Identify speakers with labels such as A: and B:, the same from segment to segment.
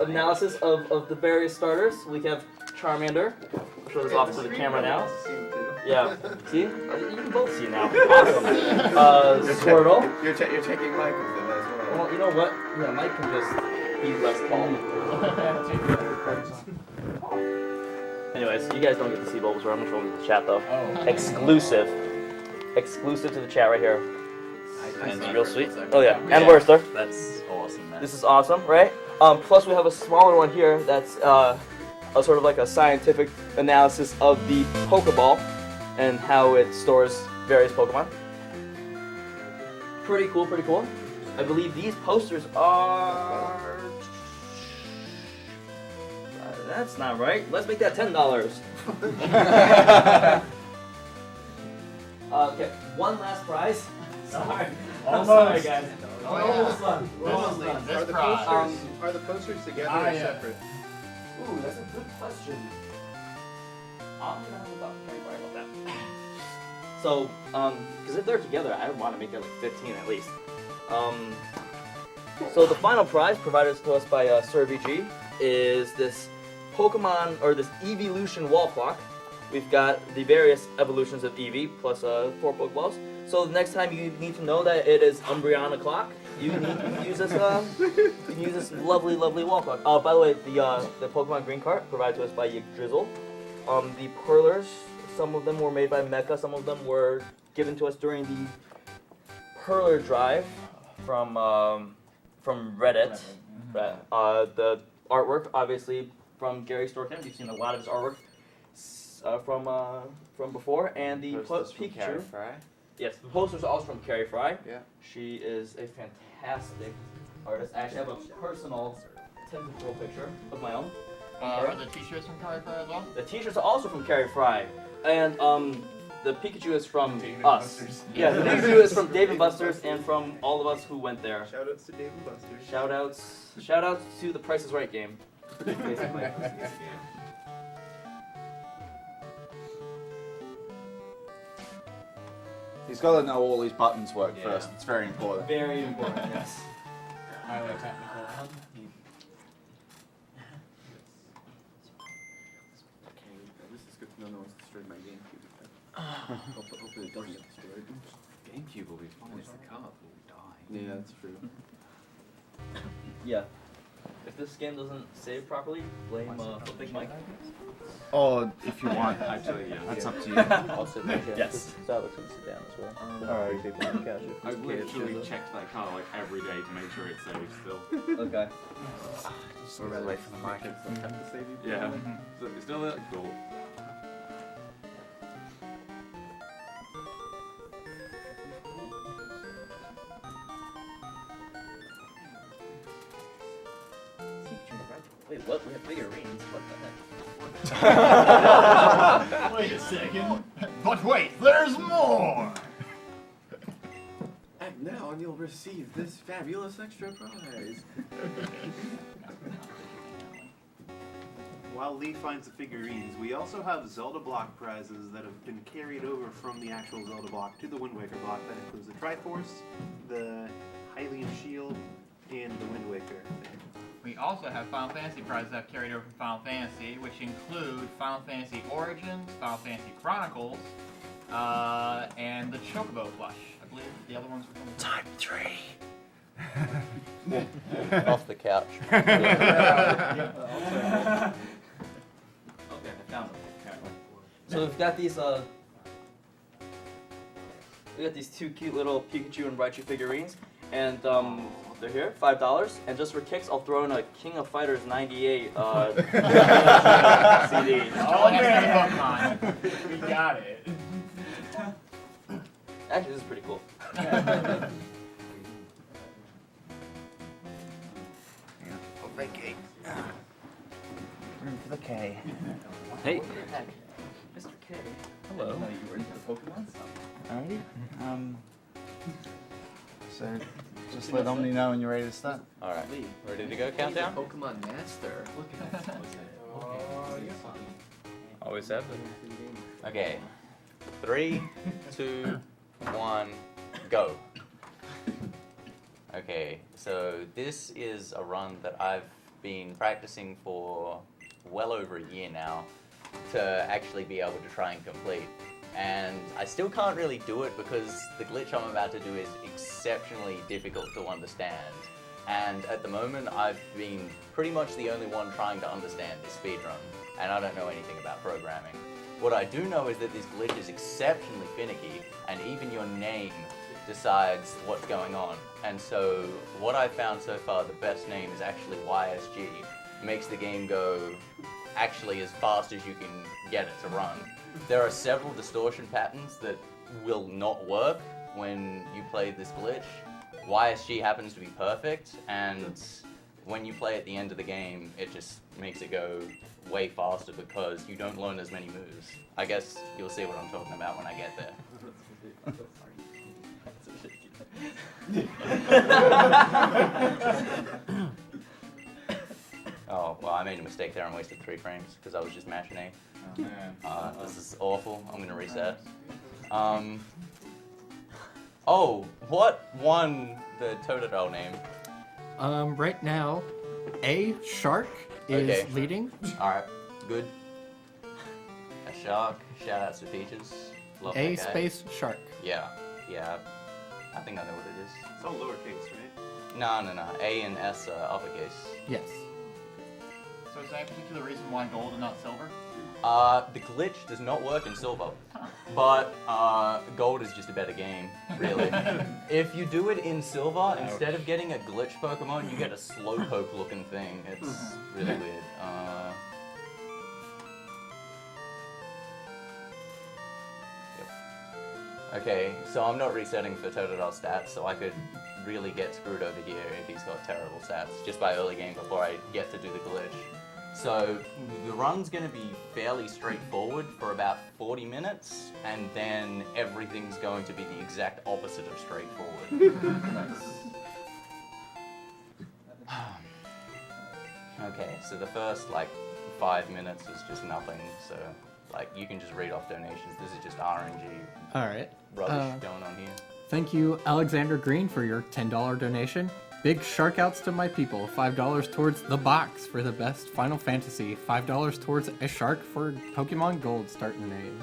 A: analysis of the various starters. We have Charmander. I'll show this off to the camera now. Yeah. See? You can both see now. Awesome. Squirtle.
B: You're taking Mike with them as well.
A: Well, you know what? Yeah, Mike can just be less tall. Anyways, you guys don't get to see Bulbasaur. I'm gonna show them in the chat though.
C: Oh.
A: Exclusive to the chat right here.
B: And
A: Real sweet. Oh yeah, and Werster.
B: That's awesome, man.
A: This is awesome, right? Plus we have a smaller one here that's a sort of like a scientific analysis of the Pokeball and how it stores various Pokemon. Pretty cool, pretty cool. I believe these posters are... That's not right. Let's make that $10. Okay, one last prize. Sorry. I'm sorry, guys. Almost done. Almost done.
D: Are the posters together or separate?
A: Ooh, that's a good question. I'm gonna have to talk to Kenny about that. So, because if they're together, I would want to make it like 15 at least. So the final prize provided to us by Sir VG is this Pokemon, or this Evolution wall clock. We've got the various evolutions of Eevee, plus 4 Pokeballs. So the next time you need to know that it is Umbreon o'clock, you can use this lovely wall clock. Oh, by the way, the Pokemon Green cart provided to us by Yggdrasil. The Perlers, some of them were made by Mecha, some of them were given to us during the Perler drive from Reddit. The artwork, obviously, from Gary Storkamp. You've seen a lot of his artwork from before, and the Pikachu. Yes, the posters are also from Carrie Fry.
B: Yeah.
A: She is a fantastic artist. I actually have a personal tinted picture of my own.
C: Are the t-shirts from Carrie Fry as well?
A: The t-shirts are also from Carrie Fry. And the Pikachu is from us. Yeah, the Pikachu is from Dave and Buster's and from all of us who went there.
D: Shoutouts to Dave and Buster's.
A: Shoutouts to the Price is Right game, basically.
E: He's got to know all his buttons work first. It's very important.
A: Very important, yes.
C: Highly technical.
B: This is good to know no one's destroyed my GameCube. Hopefully it doesn't get destroyed. GameCube will be fine. It's the card will die. Yeah, that's true.
A: Yeah. If this game doesn't save properly, blame Big Mike.
E: Or if you want,
B: Actually, yeah.
E: that's up to you.
A: I'll sit back here. Yes.
F: So Alex can sit down as well. Alright, people on the couch.
B: I literally checked that car like every day to make sure it's safe still.
A: Okay.
E: We're away from the mic.
B: Yeah. So it's still there? Cool.
A: Wait, what? We have figurines? What the heck?
C: Wait a second. But wait, there's more!
B: Act now and you'll receive this fabulous extra prize.
D: While Lee finds the figurines, we also have Zelda block prizes that have been carried over from the actual Zelda block to the Wind Waker block. That includes the Triforce, the Hylian Shield, and the Wind Waker.
C: We also have Final Fantasy prizes that have carried over from Final Fantasy, which include Final Fantasy Origins, Final Fantasy Chronicles, and the Chocobo plush. I believe the other ones were from
E: Time 3.
F: Off the couch.
A: Okay, I found them. Apparently. So we've got these two cute little Pikachu and Raichu figurines, and they're here, $5. And just for kicks, I'll throw in a King of Fighters '98 CD.
C: Oh, man. We got it.
A: Actually, this is pretty cool.
E: Vacate. Room for the K.
A: Hey. Mr. K.
E: Hello.
A: I didn't know you were into the Pokemon.
E: Alrighty. So, just let Omni know when you're ready to start.
F: Alright, ready to go? Countdown?
B: Pokemon Master. Look at that.
F: Always have it. Okay. 3, 2, 1, go. Okay, so this is a run that I've been practicing for well over a year now to actually be able to try and complete. And I still can't really do it because the glitch I'm about to do is exceptionally difficult to understand. And at the moment, I've been pretty much the only one trying to understand this speedrun, and I don't know anything about programming. What I do know is that this glitch is exceptionally finicky, and even your name decides what's going on. And so what I've found so far, the best name is actually YSG. Makes the game go actually as fast as you can get it to run. There are several distortion patterns that will not work when you play this glitch. YSG happens to be perfect, and when you play at the end of the game, it just makes it go way faster because you don't learn as many moves. I guess you'll see what I'm talking about when I get there. Oh, well, I made a mistake there and wasted 3 frames because I was just mashing A.
B: Oh, man.
F: This is awful. I'm gonna reset. Oh, what won the Totodile name?
G: Right now, A Shark is
F: Okay.
G: leading.
F: Alright, good. A shark. Shout outs to Peaches. Love
G: A
F: that guy.
G: space Shark.
F: Yeah. I think I know what it is.
D: It's all lowercase, right?
F: No. A and S are uppercase.
G: Yes.
C: So is there any particular reason why gold and not silver?
F: The glitch does not work in silver, but gold is just a better game, really. If you do it in silver, instead of getting a glitch Pokemon, you get a slowpoke looking thing. It's really weird. Okay, so I'm not resetting for Totodile stats, so I could really get screwed over here if he's got terrible stats, just by early game before I get to do the glitch. So the run's going to be fairly straightforward for about 40 minutes, and then everything's going to be the exact opposite of straightforward. Okay, so the first 5 minutes is just nothing, so you can just read off donations. This is just RNG
G: All right.
F: rubbish going on here.
G: Thank you, Alexander Green, for your $10 donation. Big shark outs to my people. $5 towards the box for the best Final Fantasy. $5 towards a shark for Pokemon Gold starting name.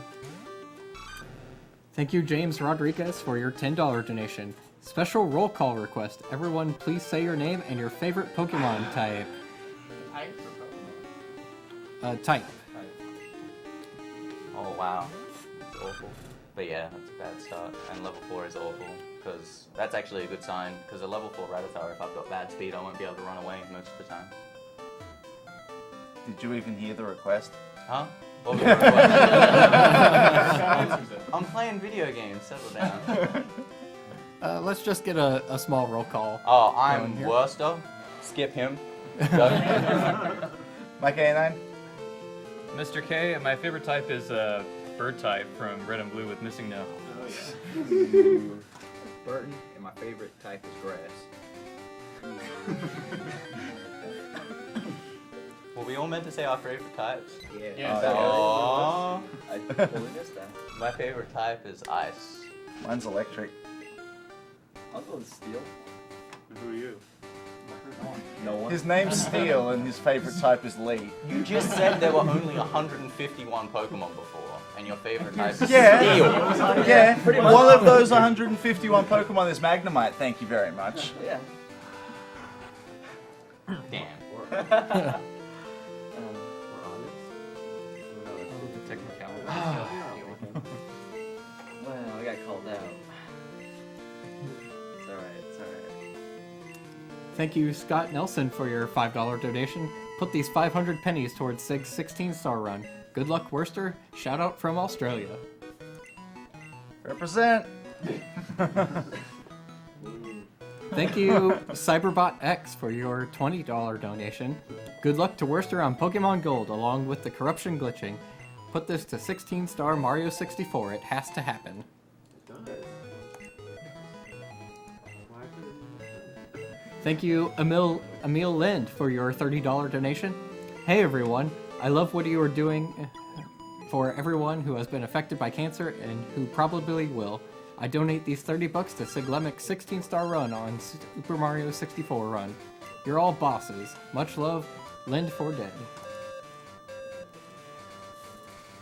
G: Thank you, James Rodriguez, for your $10 donation. Special roll call request. Everyone, please say your name and your favorite Pokemon type.
C: Type or Pokemon?
G: Type.
F: Oh wow, that's awful. But yeah, that's a bad start. And level 4 is awful, because that's actually a good sign, because a level 4 Rattata, if I've got bad speed, I won't be able to run away most of the time.
E: Did you even hear the request?
F: Huh? What was the request? I'm playing video games, settle down.
G: Let's just get a small roll call.
F: Oh,
G: going
F: I'm
G: here.
F: Werster. Skip him. Go.
E: My K9?
H: Mr. K, my favorite type is bird type from Red and Blue with Missing No.
D: Oh, yeah.
B: Burton, and my favorite type is grass.
F: Were we all meant to say our favorite types?
B: Yeah.
C: Yeah.
F: Aww.
A: I totally missed that.
F: My favorite type is ice.
E: Mine's electric.
A: I'll go with steel.
D: Who are you?
A: No one.
E: His name's Steel and his favorite type is Lee.
F: You just said there were only 151 Pokemon before, and your favorite type is
E: Yeah.
F: Steel.
E: Yeah,
A: pretty much.
E: one of those 151 Pokemon is Magnemite, thank you very much.
A: Yeah.
F: Damn.
A: Well, I got called out. It's alright, it's alright.
G: Thank you, Scott Nelson, for your $5 donation. Put these 500 pennies towards Sig's 16-star run. Good luck, Werster. Shout out from Australia.
E: Represent.
G: Thank you, Cyberbot X, for your $20 donation. Good luck to Werster on Pokemon Gold, along with the corruption glitching. Put this to 16-star Mario 64. It has to happen. Thank you, Emil Lind, for your $30 donation. Hey everyone, I love what you are doing for everyone who has been affected by cancer and who probably will. I donate these 30 bucks to Siglemic's 16-star run on Super Mario 64 run. You're all bosses. Much love, Lind for Dead.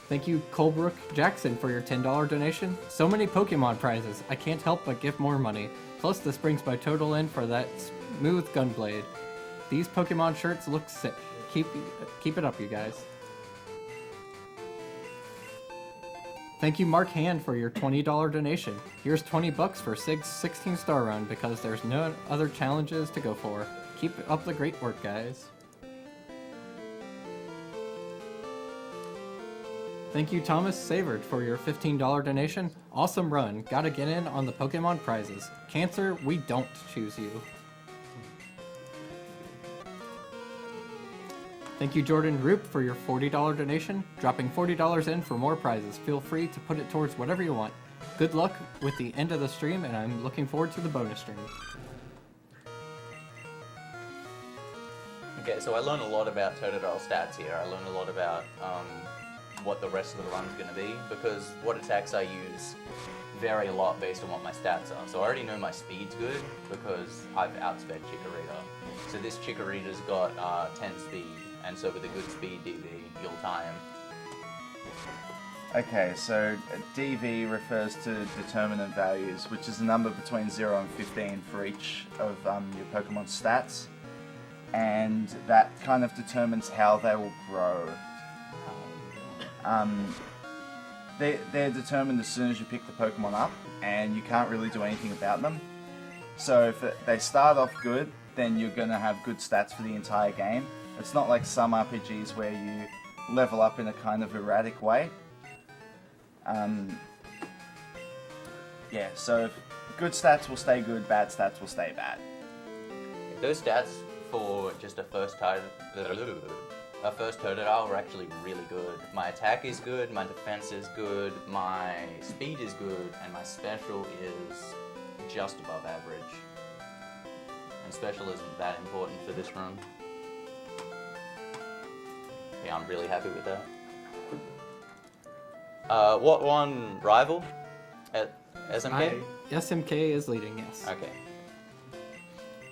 G: Thank you, Colebrook Jackson, for your $10 donation. So many Pokemon prizes. I can't help but give more money. Plus, this brings my total in for that smooth Gunblade. These Pokemon shirts look sick. Keep it up, you guys. Thank you, Mark Hand, for your $20 donation. Here's 20 bucks for Sig's 16-star run because there's no other challenges to go for. Keep up the great work, guys. Thank you, Thomas Savard, for your $15 donation. Awesome run. Gotta get in on the Pokemon prizes. Cancer, we don't choose you. Thank you, Jordan Roop, for your $40 donation. Dropping $40 in for more prizes. Feel free to put it towards whatever you want. Good luck with the end of the stream, and I'm looking forward to the bonus stream.
F: Okay, so I learned a lot about Totodile stats here. I learned a lot about what the rest of the run's going to be, because what attacks I use vary a lot based on what my stats are. So I already know my speed's good because I've outsped Chikorita. So this Chikorita's got 10 speed, and so with a good speed DV, you'll tie him.
E: Okay, so DV refers to determinant values, which is a number between 0 and 15 for each of your Pokemon stats, and that kind of determines how they will grow. They're determined as soon as you pick the Pokemon up, and you can't really do anything about them. So if they start off good, then you're going to have good stats for the entire game. It's not like some RPGs where you level up in a kind of erratic way. Yeah, so good stats will stay good, bad stats will stay bad.
F: Those stats for just a first Totodile were actually really good. My attack is good, my defense is good, my speed is good, and my special is just above average. And special isn't that important for this run. Yeah, I'm really happy with that. What won Rival at SMK?
G: SMK is leading, yes.
F: Okay.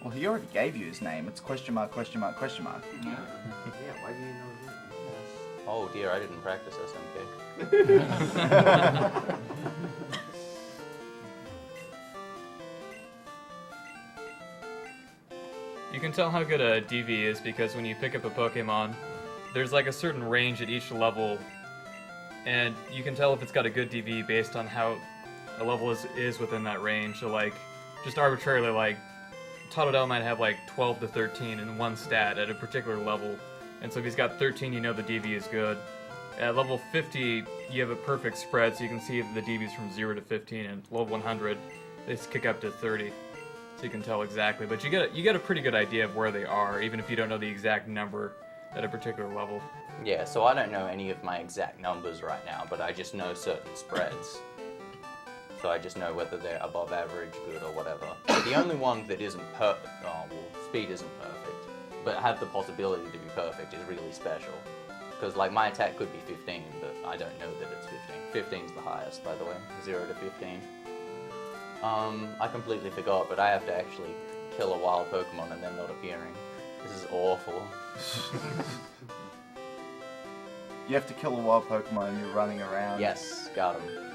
E: Well, he already gave you his name. It's question mark, question mark, question mark.
B: Yeah, why do you know that?
F: Oh dear, I didn't practice SMK.
H: You can tell how good a DV is because when you pick up a Pokemon, there's like a certain range at each level, and you can tell if it's got a good DV based on how a level is within that range. So like, just arbitrarily, like, Totodile might have like 12 to 13 in one stat at a particular level, and so if he's got 13, you know the DV is good. At level 50, you have a perfect spread, so you can see the DVs from 0 to 15, and level 100, they kick up to 30. So you can tell exactly, but you get a pretty good idea of where they are, even if you don't know the exact number at a particular level.
F: Yeah, so I don't know any of my exact numbers right now, but I just know certain spreads. So I just know whether they're above average, good, or whatever. The only one that isn't speed isn't perfect, but have the possibility to be perfect is really special. Because like my attack could be 15, but I don't know that it's 15. 15's the highest, by the way, 0 to 15. I completely forgot, but I have to actually kill a wild Pokemon and they're not appearing. This is awful.
E: You have to kill a wild Pokemon and you're running around.
F: Yes, got him.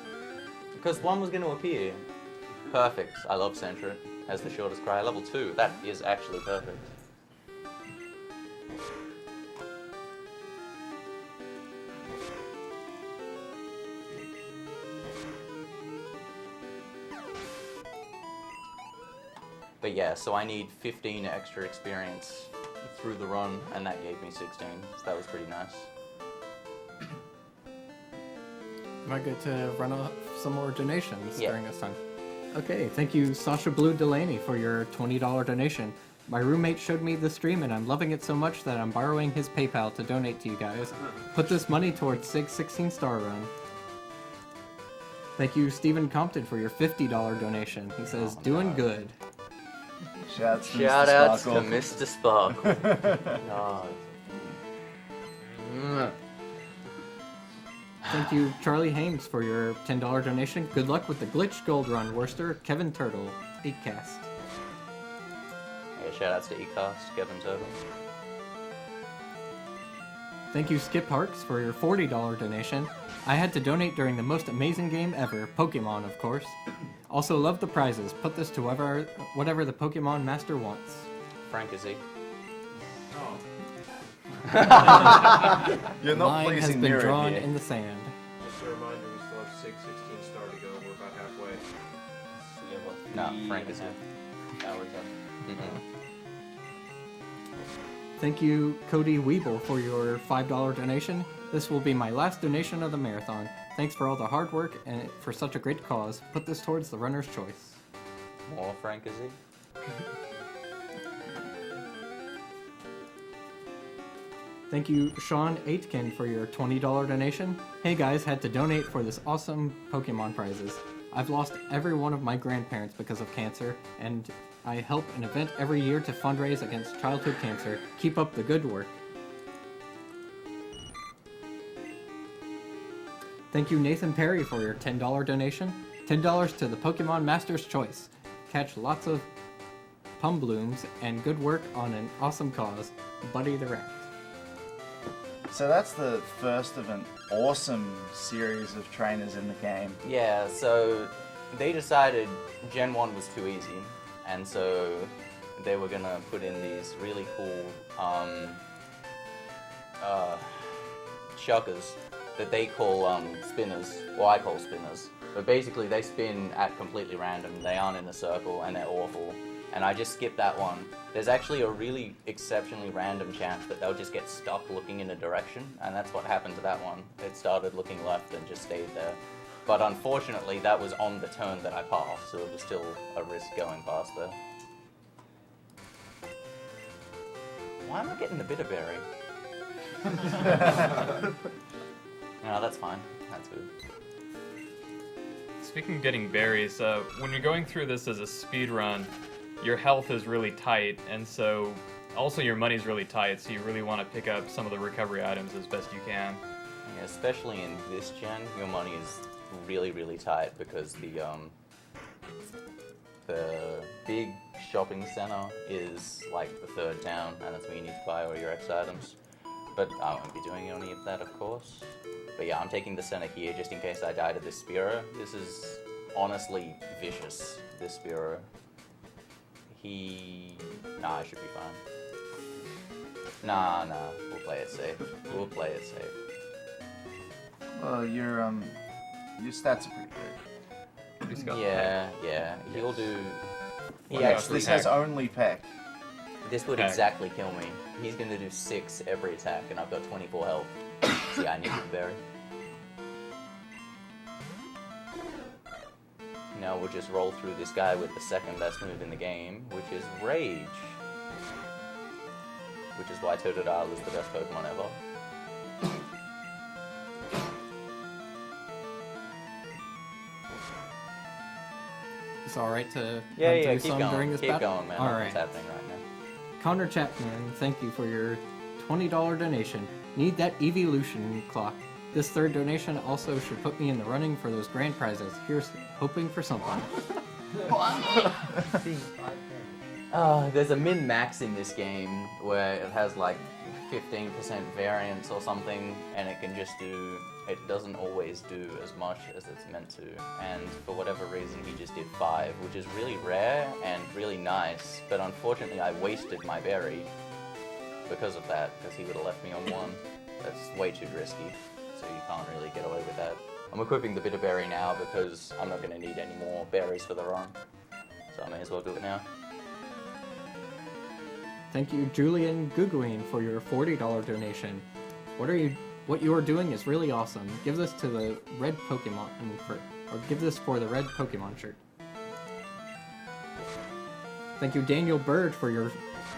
F: Because one was going to appear. Perfect. I love Sentret. Has the shortest cry. Level 2. That is actually perfect. But yeah, so I need 15 extra experience through the run, and that gave me 16. So that was pretty nice.
G: Am I good to run off some more donations
F: Yeah.
G: during this time? Okay, thank you, Sasha Blue Delaney, for your $20 donation. My roommate showed me the stream, and I'm loving it so much that I'm borrowing his PayPal to donate to you guys. Put this money towards Sig's 16-star run. Thank you, Stephen Compton, for your $50 donation. He says, doing good.
E: Shoutouts to
F: Shout
E: Mr.
F: outs to
E: Sparkle.
F: Mr. Sparkle. God.
G: Thank you, Charlie Hames, for your $10 donation. Good luck with the Glitch Gold Run, Werster. Kevin Turtle, 8cast.
F: Yeah, shoutouts to Ecast, Kevin Turtle.
G: Thank you, Skip Harks, for your $40 donation. I had to donate during the most amazing game ever, Pokemon, of course. Also love the prizes. Put this to whatever the Pokemon Master wants.
F: Frank is he?
E: You're not
G: Line has
E: pleasing
G: been
E: Mira
G: drawn
E: here.
G: in the sand.
I: Just a reminder, we still have 16 star to go. We're about halfway.
B: So we have what,
F: No,
B: 3
F: Frank
B: and a
F: is
B: half hours left.
F: Mm-hmm.
G: Thank you, Cody Weeble, for your $5 donation. This will be my last donation of the marathon. Thanks for all the hard work and for such a great cause. Put this towards the runner's choice.
F: More Frank is he?
G: Thank you, Sean Aitken, for your $20 donation. Hey guys, had to donate for this awesome Pokemon prizes. I've lost every one of my grandparents because of cancer, and I help an event every year to fundraise against childhood cancer. Keep up the good work. Thank you, Nathan Perry, for your $10 donation. $10 to the Pokemon Master's Choice. Catch lots of Pumblooms and good work on an awesome cause. Buddy the Rat.
E: So that's the first of an awesome series of trainers in the game.
F: Yeah, so they decided Gen 1 was too easy, and so they were gonna put in these really cool shockers that they call spinners, or I call spinners. But basically they spin at completely random, they aren't in a circle, and they're awful. And I just skipped that one. There's actually a really exceptionally random chance that they'll just get stuck looking in a direction, and that's what happened to that one. It started looking left and just stayed there. But unfortunately, that was on the turn that I passed, so it was still a risk going past there. Why am I getting the Bitterberry? No, that's fine. That's good.
H: Speaking of getting berries, when you're going through this as a speed run, your health is really tight, and so also your money's really tight, so you really want to pick up some of the recovery items as best you can.
F: Yeah, especially in this gen, your money is really, really tight because the big shopping center is like the third town, and that's where you need to buy all your X items. But I won't be doing any of that, of course. But yeah, I'm taking the center here just in case I die to this Spearow. This is honestly vicious, this Spearow. Nah, I should be fine. Nah, we'll play it safe. We'll play it safe.
E: Well, your stats are pretty good.
H: He's got
F: Yeah, he'll do... He
H: Well,
F: actually...
E: This has only Peck.
F: This would
H: Okay.
F: exactly kill me. He's gonna do 6 every attack, and I've got 24 health. So yeah, I need the berry. Now we'll just roll through this guy with the second best move in the game, which is Rage. Which is why Totodile is the best Pokemon ever.
G: It's alright to
F: Yeah,
G: run
F: yeah,
G: through
F: keep
G: some
F: going.
G: during this
F: Keep
G: battle?
F: going, man.
G: Alright.
F: What's happening right now?
G: Connor Chapman, thank you for your $20 donation. Need that evolution clock. This third donation also should put me in the running for those grand prizes. Here's hoping for something.
F: There's a min-max in this game where it has like 15% variance or something, and it can just do... It doesn't always do as much as it's meant to, and for whatever reason he just did 5, which is really rare and really nice, but unfortunately I wasted my berry because of that, because he would have left me on 1. That's way too risky, so you can't really get away with that. I'm equipping the Bitterberry now because I'm not going to need any more berries for the run, so I may as well do it now.
G: Thank you, Julian Guguin, for your $40 donation. What you are doing is really awesome. Give this to the red Pokemon, or give this for the red Pokemon shirt. Thank you, Daniel Bird, for your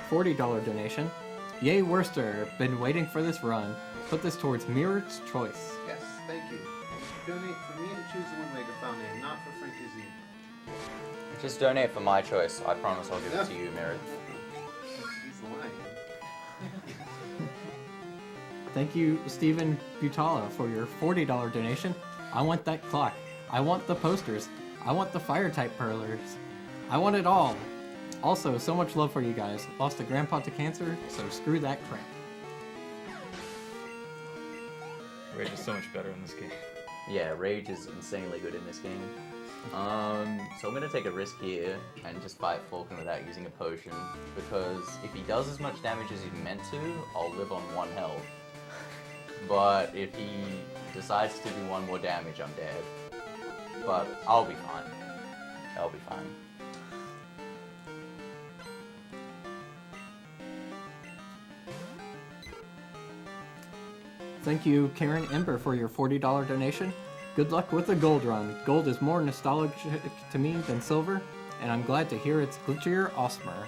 G: $40 donation. Yay, Werster! Been waiting for this run. Put this towards Mirror's Choice.
D: Yes, thank you. Donate for me to choose the Wind Waker file name, not for Frank Z.
F: Just donate for my choice. I promise I'll give it to you, Mary.
D: He's lying.
G: Thank you, Stephen Butala for your $40 donation. I want that clock. I want the posters. I want the fire type perlers. I want it all. Also, so much love for you guys. Lost a grandpa to cancer, so screw that crap.
H: Rage is so much better in this game.
F: Yeah, Rage is insanely good in this game. So I'm gonna take a risk here and just fight Falcon without using a potion, because if he does as much damage as he's meant to, I'll live on 1 health. But if he decides to do 1 more damage, I'm dead. But I'll be fine. I'll be fine.
G: Thank you, Karen Ember, for your $40 donation. Good luck with the gold run. Gold is more nostalgic to me than silver, and I'm glad to hear it's glitchier, awesomer.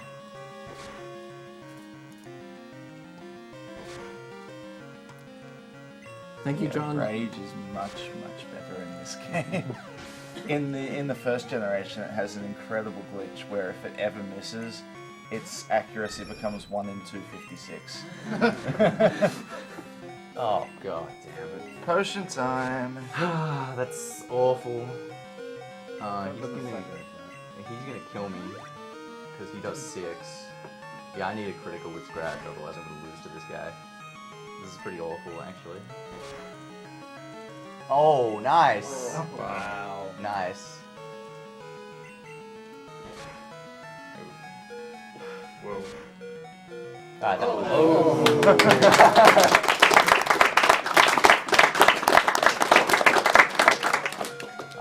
G: Thank you, John.
E: Rage is much better in this game. In the first generation, it has an incredible glitch where if it ever misses, its accuracy becomes 1 in 256.
F: Oh god damn it.
E: Potion time.
F: That's awful. He's gonna kill me because he does 6. Yeah, I need a critical with scratch, otherwise I'm gonna lose to this guy. This is pretty awful, actually. Oh, nice.
E: Oh, wow.
F: Nice.
H: Whoa.
F: Alright, that was.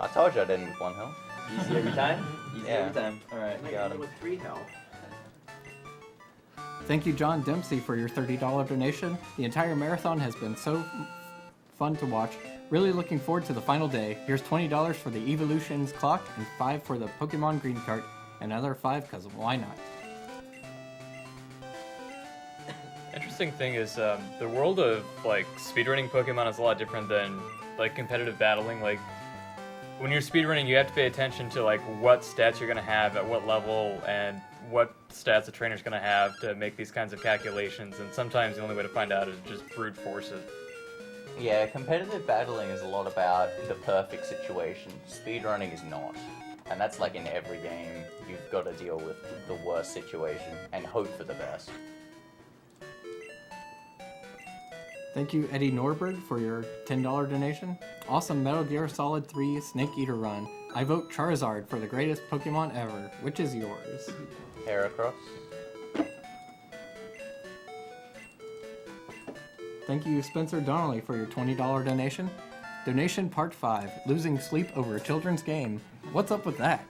F: I told you I'd end with 1 health.
A: Easy every time? Easy
F: Yeah.
A: every time. Alright,
D: Might
A: got
D: end
A: him.
D: with 3 health.
G: Thank you, John Dempsey, for your $30 donation. The entire marathon has been so fun to watch. Really looking forward to the final day. Here's $20 for the Evolutions clock and 5 for the Pokemon Green cart. Another 5 because why not?
H: Interesting thing is, the world of like speedrunning Pokemon is a lot different than like competitive battling. Like when you're speedrunning, you have to pay attention to like what stats you're gonna have at what level and what stats the trainer's gonna have to make these kinds of calculations. And sometimes the only way to find out is just brute force it.
F: Yeah, competitive battling is a lot about the perfect situation. Speedrunning is not. And that's like in every game. You've got to deal with the worst situation and hope for the best.
G: Thank you, Eddie Norberg, for your $10 donation. Awesome Metal Gear Solid 3 Snake Eater run. I vote Charizard for the greatest Pokemon ever. Which is yours?
F: Heracross.
G: Thank you, Spencer Donnelly, for your $20 donation. Donation Part 5, Losing Sleep Over a Children's Game. What's up with that?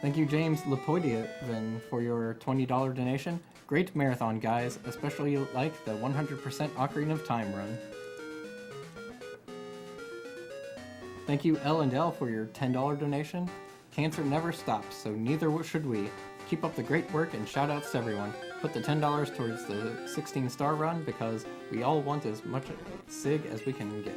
G: Thank you, James Lepoidian, for your $20 donation. Great marathon, guys, especially like the 100% Ocarina of Time run. Thank you, L&L, for your $10 donation. Cancer never stops, so neither should we. Keep up the great work and shout outs to everyone. Put the $10 towards the 16-star run because we all want as much SIG as we can get.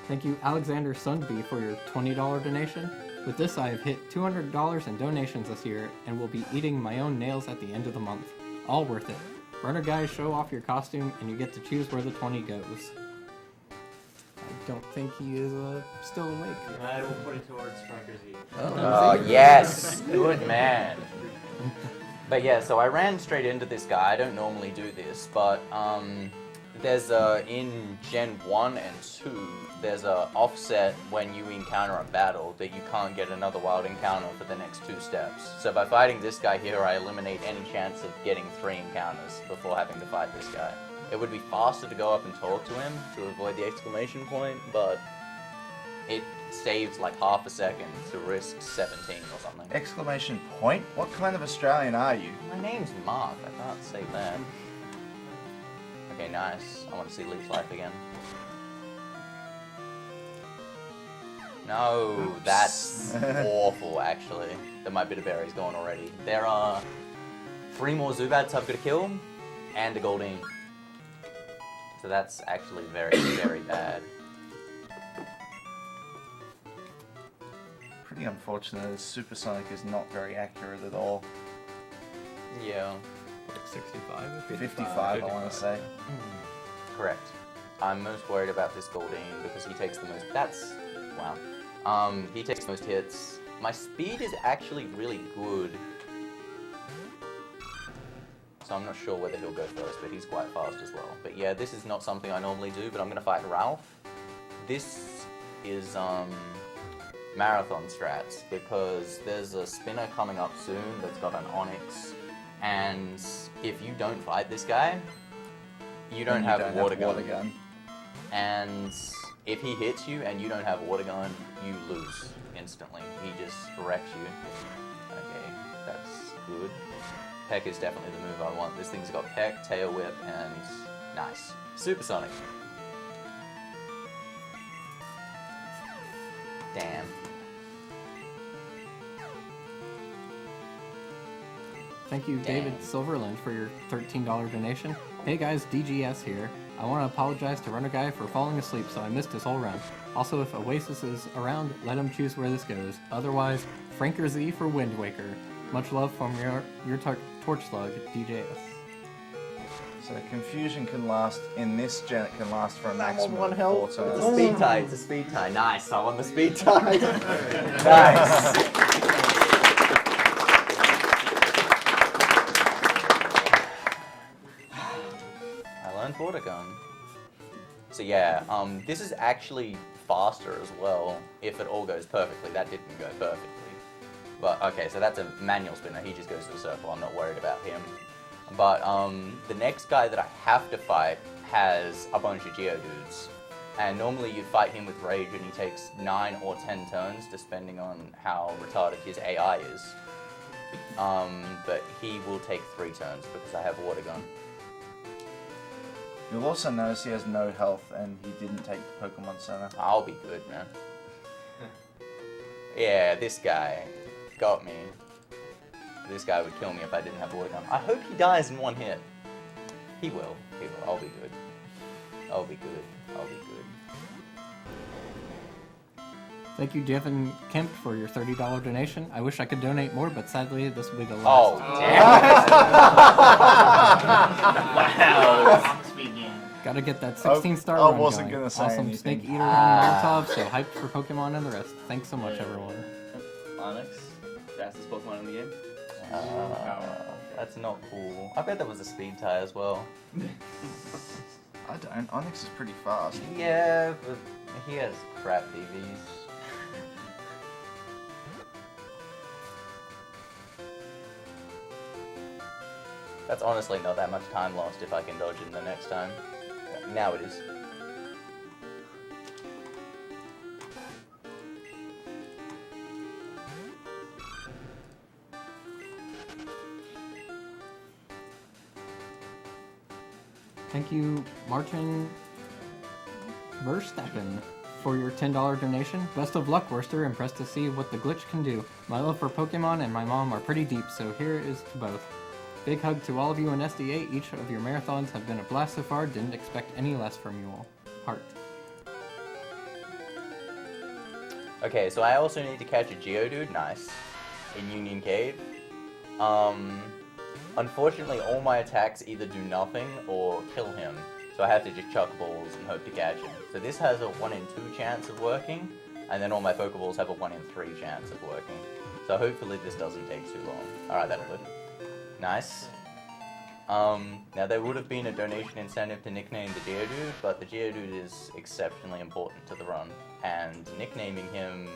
G: Thank you, Alexander Sundby, for your $20 donation. With this, I have hit $200 in donations this year and will be eating my own nails at the end of the month. All worth it. Runner guys, show off your costume and you get to choose where the 20 goes. I don't think he is still awake.
I: I will put it towards Strikers E.
F: Oh, yes! Good man. But yeah, so I ran straight into this guy. I don't normally do this, but there's in Gen 1 and 2, there's a offset when you encounter a battle that you can't get another wild encounter for the next 2 steps. So by fighting this guy here, I eliminate any chance of getting 3 encounters before having to fight this guy. It would be faster to go up and talk to him to avoid the exclamation point, but it saves like half a second to risk 17 or something.
E: Exclamation point? What kind of Australian are you?
F: My name's Mark, I can't say that. Okay, nice. I want to see Leaf's life again. No, that's awful, actually. That my bit of berry's gone already. There are 3 more Zubats I've got to kill, and a Goldeen. So that's actually very, very bad.
E: Pretty The unfortunate is Supersonic is not very accurate at all.
F: Yeah,
H: Like 65?
E: 55, I want to say.
F: correct. I'm most worried about this Goldeen because he takes the most. That's wow. He takes the most hits. My speed is actually really good, so I'm not sure whether he'll go first, but he's quite fast as well. But yeah, this is not something I normally do, but I'm gonna fight Ralph. This is marathon strats because there's a spinner coming up soon that's got an Onyx, and if you don't fight this guy, you don't have water gun. And if he hits you and you don't have water gun, you lose instantly. He just wrecks you. Okay, that's good. Peck is definitely the move I want. This thing's got Peck, Tail Whip, and nice. Supersonic. Damn.
G: Thank you, David Silverland, for your $13 donation. Hey guys, DGS here. I want to apologize to Runner Guy for falling asleep, so I missed his whole run. Also, if Oasis is around, let him choose where this goes. Otherwise, Franker Z for Wind Waker. Much love from your torch slug, DJS.
E: So confusion can last, in this gen, it can last for a maximum of 4 turns.
F: It's a speed tie, it's a speed tie. Nice, I won the speed tie. Nice. I learned water gun. So yeah, this is actually faster as well, if it all goes perfectly. That didn't go perfectly. But okay, so that's a manual spinner, he just goes to the circle, I'm not worried about him. But the next guy that I have to fight has a bunch of Geodudes. And normally you fight him with Rage and he takes 9 or 10 turns, depending on how retarded his AI is. But he will take 3 turns because I have Water Gun.
E: You'll also notice he has no health and he didn't take the Pokemon Center.
F: I'll be good, man. Yeah, this guy got me. This guy would kill me if I didn't have a Water Gun. I hope he dies in 1 hit. He will. He will. I'll be good. I'll be good. I'll be good.
G: Thank you, Devin Kemp, for your $30 donation. I wish I could donate more, but sadly, this will be the
F: Oh,
G: last.
F: wow.
C: Speed game.
G: Gotta get that 16-star
E: I
G: run
E: wasn't
G: going.
E: gonna say
G: Awesome
E: anything.
G: Snake Eater and Molotov, so hyped for Pokemon and the rest. Thanks so much, everyone.
A: Onyx, fastest Pokemon in the game.
F: That's not cool. I bet that was a speed tie as well.
E: I don't. Onyx is pretty fast.
F: Yeah, but he has crap DVs. That's honestly not that much time lost if I can dodge it the next time. Now it is.
G: Thank you, Martin Verstappen, for your $10 donation. Best of luck, Werster. Impressed to see what the glitch can do. My love for Pokemon and my mom are pretty deep, so here is to both. Big hug to all of you in SDA. Each of your marathons have been a blast so far. Didn't expect any less from you all. Heart.
F: Okay, so I also need to catch a Geodude, nice, in Union Cave. Unfortunately, all my attacks either do nothing or kill him, so I have to just chuck balls and hope to catch him. So this has a 1 in 2 chance of working, and then all my Pokeballs have a 1 in 3 chance of working. So hopefully this doesn't take too long. Alright, that'll do. Nice. Now there would have been a donation incentive to nickname the Geodude, but the Geodude is exceptionally important to the run, and nicknaming him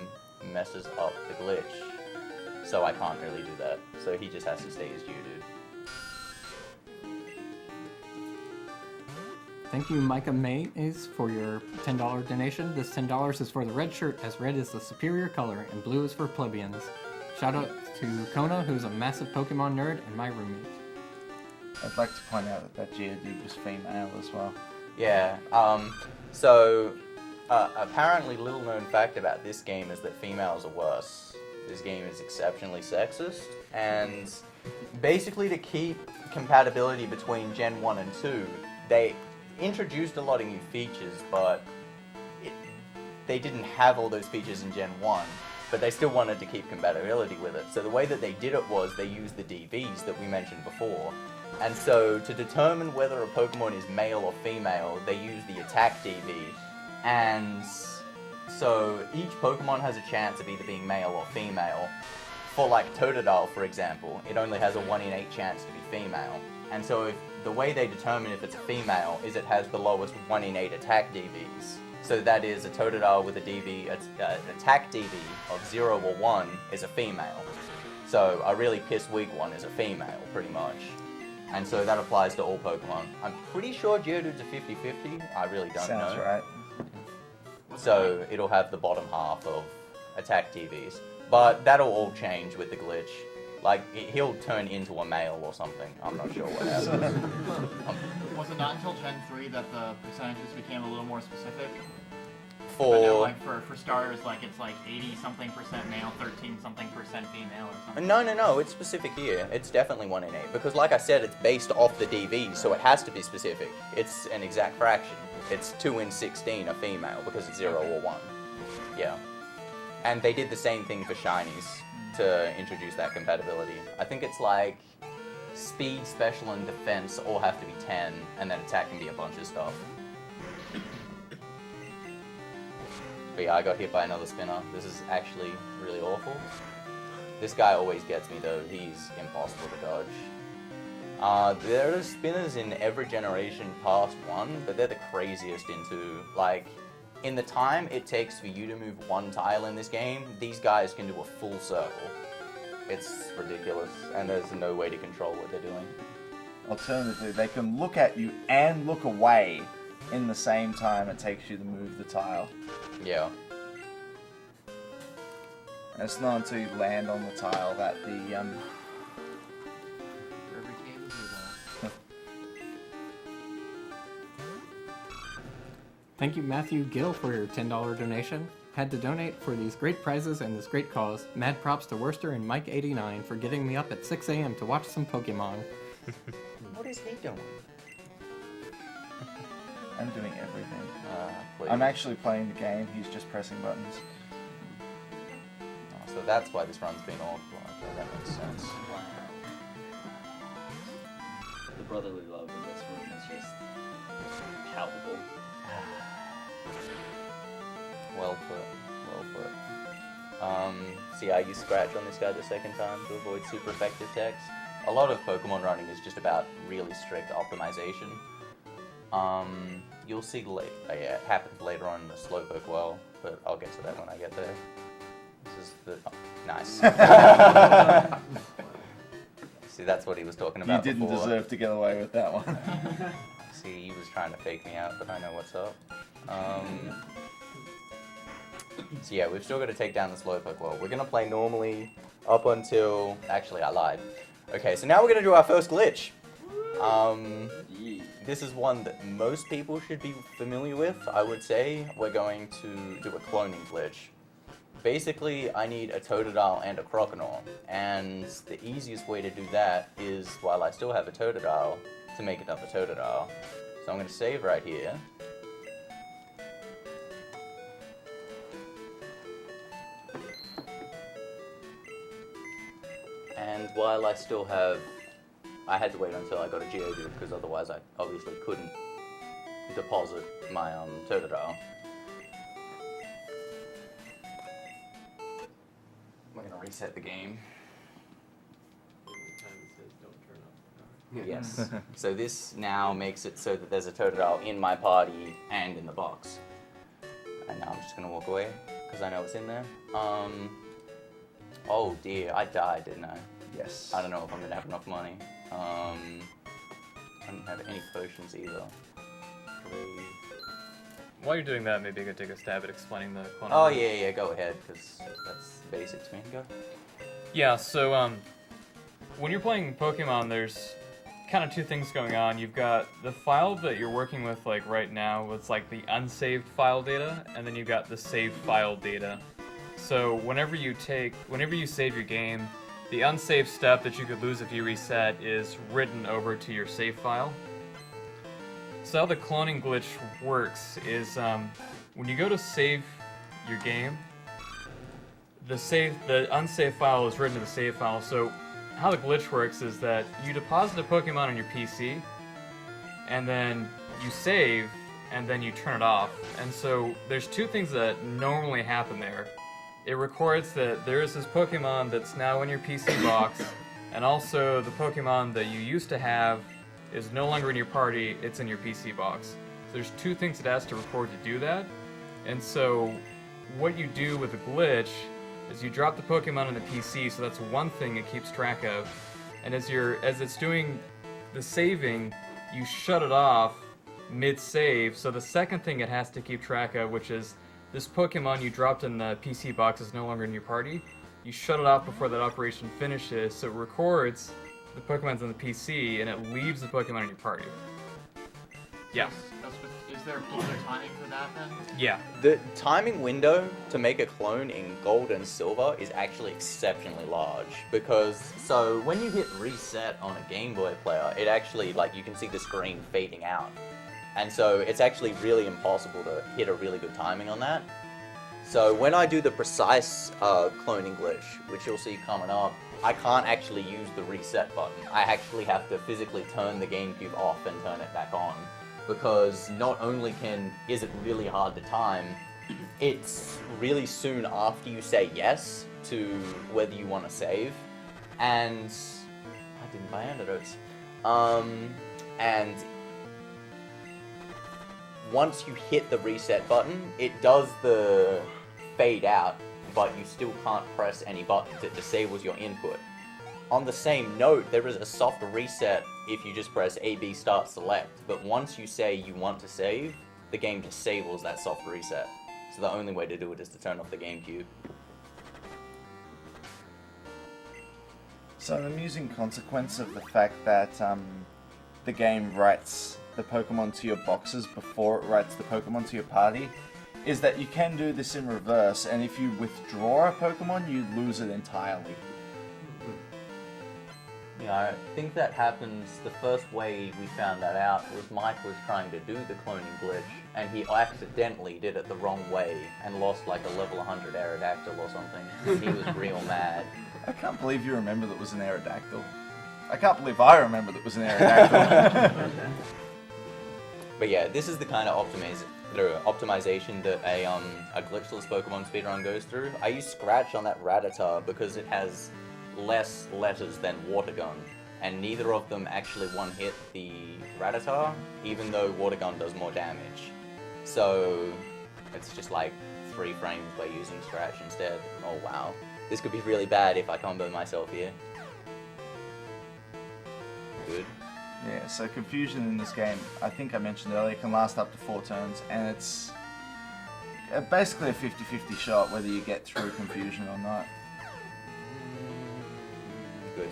F: messes up the glitch, so I can't really do that. So he just has to stay as Geodude.
G: Thank you, Micah Mays, for your $10 donation. This $10 is for the red shirt, as red is the superior color, and blue is for plebeians. Shout out to Kona, who's a massive Pokemon nerd, and my roommate.
E: I'd like to point out that Geodude was female as well.
F: Yeah, apparently little known fact about this game is that females are worse. This game is exceptionally sexist, and basically to keep compatibility between Gen 1 and 2, they introduced a lot of new features, but they didn't have all those features in Gen 1. but they still wanted to keep compatibility with it. So the way that they did it was they used the DVs that we mentioned before. And so to determine whether a Pokemon is male or female, they use the attack DV. And so each Pokemon has a chance of either being male or female. For like Totodile, for example, it only has a 1 in 8 chance to be female. And so if the way they determine if it's a female is it has the lowest 1 in 8 attack DVs. So that is a Totodile with a DV, attack DV of 0 or 1 is a female. So a really weak one is a female, pretty much. And so that applies to all Pokemon. I'm pretty sure Geodude's a 50-50. I really don't know.
E: Sounds right.
F: So it'll have the bottom half of attack DVs. But that'll all change with the glitch. Like, he'll turn into a male or something. I'm not sure what happens.
C: Was it not until Gen 3 that the percentages became a little more specific?
F: For...
C: But now, like, for starters, like, it's like 80-something% male, 13-something% female or something.
F: No, it's specific here. It's definitely 1 in 8. Because like I said, it's based off the DVs, so it has to be specific. It's an exact fraction. It's 2 in 16 are female, because it's 0 or 1. Yeah. And they did the same thing for shinies to introduce that compatibility. I think it's like speed, special, and defense all have to be 10, and then attack can be a bunch of stuff. But yeah, I got hit by another spinner. This is actually really awful. This guy always gets me though. He's impossible to dodge. There are spinners in every generation past 1, but they're the craziest into, like, in the time it takes for you to move 1 tile in this game, these guys can do a full circle. It's ridiculous, and there's no way to control what they're doing.
E: Alternatively, they can look at you and look away in the same time it takes you to move the tile.
F: Yeah.
E: And it's not until you land on the tile that the
G: Thank you, Matthew Gill, for your $10 donation. Had to donate for these great prizes and this great cause. Mad props to Werster and Mike89 for getting me up at 6 a.m. to watch some Pokemon.
F: What is he doing?
E: I'm doing everything.
F: Please.
E: I'm actually playing the game, he's just pressing buttons.
F: Oh, so that's why this run's been off. Okay, that makes sense.
A: The brotherly love in this room is just palpable.
F: Well put. See, I used Scratch on this guy the second time to avoid super effective text. A lot of Pokemon running is just about really strict optimization. You'll see yeah, it happens later on in the Slowpoke well, but I'll get to that when I get there. This is the... Oh, nice. See, that's what he was talking about
E: You didn't
F: before.
E: deserve to get away with that one.
F: See, he was trying to fake me out, but I know what's up. So yeah, we've still got to take down the Slowpoke well. We're going to play normally up until... Actually, I lied. Okay, so now we're going to do our first glitch. This is one that most people should be familiar with, I would say. We're going to do a cloning glitch. Basically, I need a Totodile and a Croconaw, and the easiest way to do that is, while I still have a Totodile, to make another Totodile. So I'm going to save right here. And while I still have... I had to wait until I got a Geodude, because otherwise I obviously couldn't deposit my Totodile. We're going to reset the game. Yes. So this now makes it so that there's a Totodile in my party and in the box. And now I'm just going to walk away, because I know it's in there. Oh dear, I died, didn't I?
E: Yes.
F: I don't know if I'm going to have enough money. I don't have any potions either.
H: While you're doing that, maybe I could take a stab at explaining the clone.
F: Oh yeah, go ahead, because that's basic to me. Go.
H: Yeah, so when you're playing Pokemon, there's kind of 2 things going on. You've got the file that you're working with, like right now, it's like the unsaved file data, and then you've got the saved file data. So whenever you save your game, the unsaved step that you could lose if you reset is written over to your save file. So how the cloning glitch works is when you go to save your game, the unsafe file is written to the save file. So how the glitch works is that you deposit a Pokemon on your PC, and then you save, and then you turn it off. And so there's two things that normally happen there. It records that there is this Pokemon that's now in your PC box, and also the Pokemon that you used to have is no longer in your party, it's in your PC box. So there's two things it has to record to do that. And so what you do with the glitch is you drop the Pokemon in the PC, so that's one thing it keeps track of. And as it's doing the saving, you shut it off mid-save, so the second thing it has to keep track of, which is this Pokemon you dropped in the PC box is no longer in your party. You shut it off before that operation finishes, so it records the Pokemon's on the PC, and it leaves the Pokemon in your party. Yeah.
C: Is there particular timing for that then?
H: Yeah.
F: The timing window to make a clone in gold and silver is actually exceptionally large, because so when you hit reset on a Game Boy player, it actually, like, you can see the screen fading out. And so it's actually really impossible to hit a really good timing on that. So when I do the precise cloning glitch, which you'll see coming up, I can't actually use the reset button. I actually have to physically turn the GameCube off and turn it back on, because not only is it really hard to time, it's really soon after you say yes to whether you want to save, and I didn't buy antidotes. And once you hit the reset button, it does the fade out, but you still can't press any buttons. It disables your input. On the same note, there is a soft reset if you just press AB start select, but once you say you want to save, the game disables that soft reset. So the only way to do it is to turn off the GameCube.
E: So an amusing consequence of the fact that the game writes the Pokemon to your boxes before it writes the Pokemon to your party is that you can do this in reverse, and if you withdraw a Pokemon, you lose it entirely.
F: Yeah, I think that happens, the first way we found that out was Mike was trying to do the cloning glitch, and he accidentally did it the wrong way and lost like a level 100 Aerodactyl or something. He was real mad.
E: I can't believe you remember that was an Aerodactyl. I can't believe I remember that was an Aerodactyl.
F: But yeah, this is the kind of optimization that a glitchless Pokemon speedrun goes through. I use Scratch on that Rattata because it has less letters than Water Gun, and neither of them actually one-hit the Rattata, even though Water Gun does more damage. So it's just like 3 frames by using Scratch instead. Oh wow. This could be really bad if I combo myself here. Good.
E: Yeah, so confusion in this game, I think I mentioned earlier, can last up to 4 turns, and it's basically a 50-50 shot whether you get through confusion or not.
F: Good.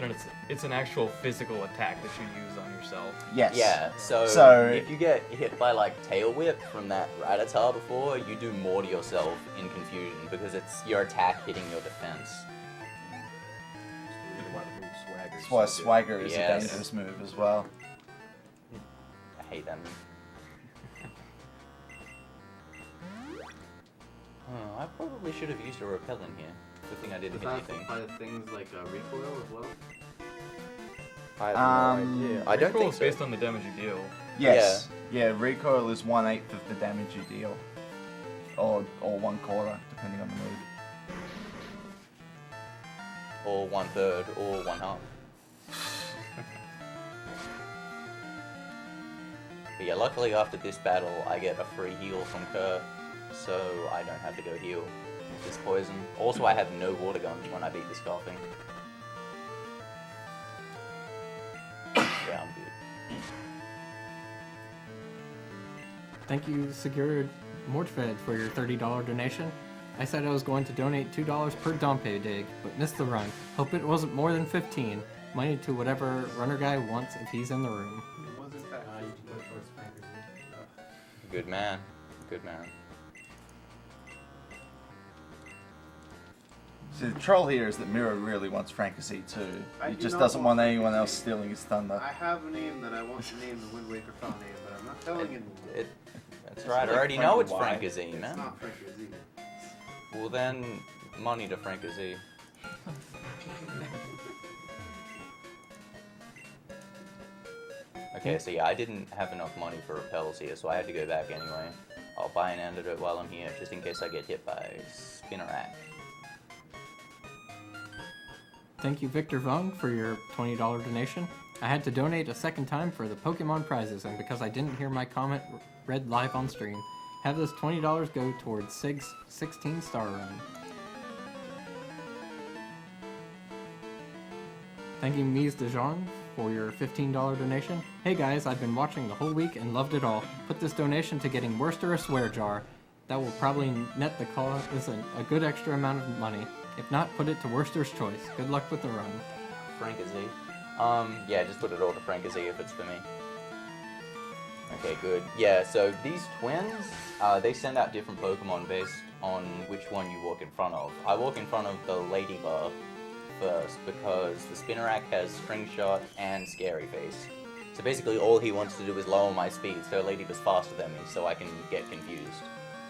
H: And it's an actual physical attack that you use on yourself.
E: Yes.
F: Yeah, so if you get hit by like Tail Whip from that Rattata before, you do more to yourself in confusion because it's your attack hitting your defense.
E: That's why Swagger is
F: Yes.
E: a dangerous move as well.
F: I hate that move. Oh, I probably should have used a repellent here. Good thing I didn't hit anything.
B: By things like recoil as well?
F: I have no idea. I don't
H: Recoil
F: think
H: is
F: so.
H: based on the damage you deal.
E: Yes. Yeah, recoil is 1/8 of the damage you deal. Or 1/4, depending on the move.
F: Or 1/3, or 1/2. But yeah, luckily after this battle, I get a free heal from Kerr, so I don't have to go heal this poison. Also, I have no water guns when I beat the Scoffing. Yeah, I'm good.
G: Thank you, Sigurd Mordfed, for your $30 donation. I said I was going to donate $2 per Dompe dig, but missed the run. Hope it wasn't more than 15. Money to whatever runner guy wants if he's in the room.
D: It was in fact.
F: Good man. Good man.
E: So the troll here is that Miro really wants Frankie too.
D: I
E: He
D: do
E: just
D: not
E: doesn't
D: want
E: want anyone
D: Frankie
E: else
D: C.
E: stealing his thunder.
D: I have a name that I want to name the Wind Waker file name, but I'm not telling anyone.
F: That's right. I already know it's
E: Frank
F: Frank Z,
D: It's
F: man.
D: not Frank Z.
F: Well then, money to Frank Z. Okay, so yeah, I didn't have enough money for repels here, so I had to go back anyway. I'll buy an antidote while I'm here, just in case I get hit by Spinnerack.
G: Thank you, Victor Vung, for your $20 donation. I had to donate a second time for the Pokemon prizes, and because I didn't hear my comment read live on stream, have this $20 go towards Sig's 16-star run. Thank you, Mies de Jong, for your $15 donation. Hey guys, I've been watching the whole week and loved it all. Put this donation to getting Werster a swear jar. That will probably net the cause a good extra amount of money. If not, put it to Werster's choice. Good luck with the run.
F: Frank Z. Yeah, just put it all to Frank Z if it's for me. Okay, good. Yeah, so these twins, they send out different Pokemon based on which one you walk in front of. I walk in front of the Ladybug first because the Spinnerack has String Shot and Scary Face. So basically all he wants to do is lower my speed, so Ladybug's faster than me, so I can get confused.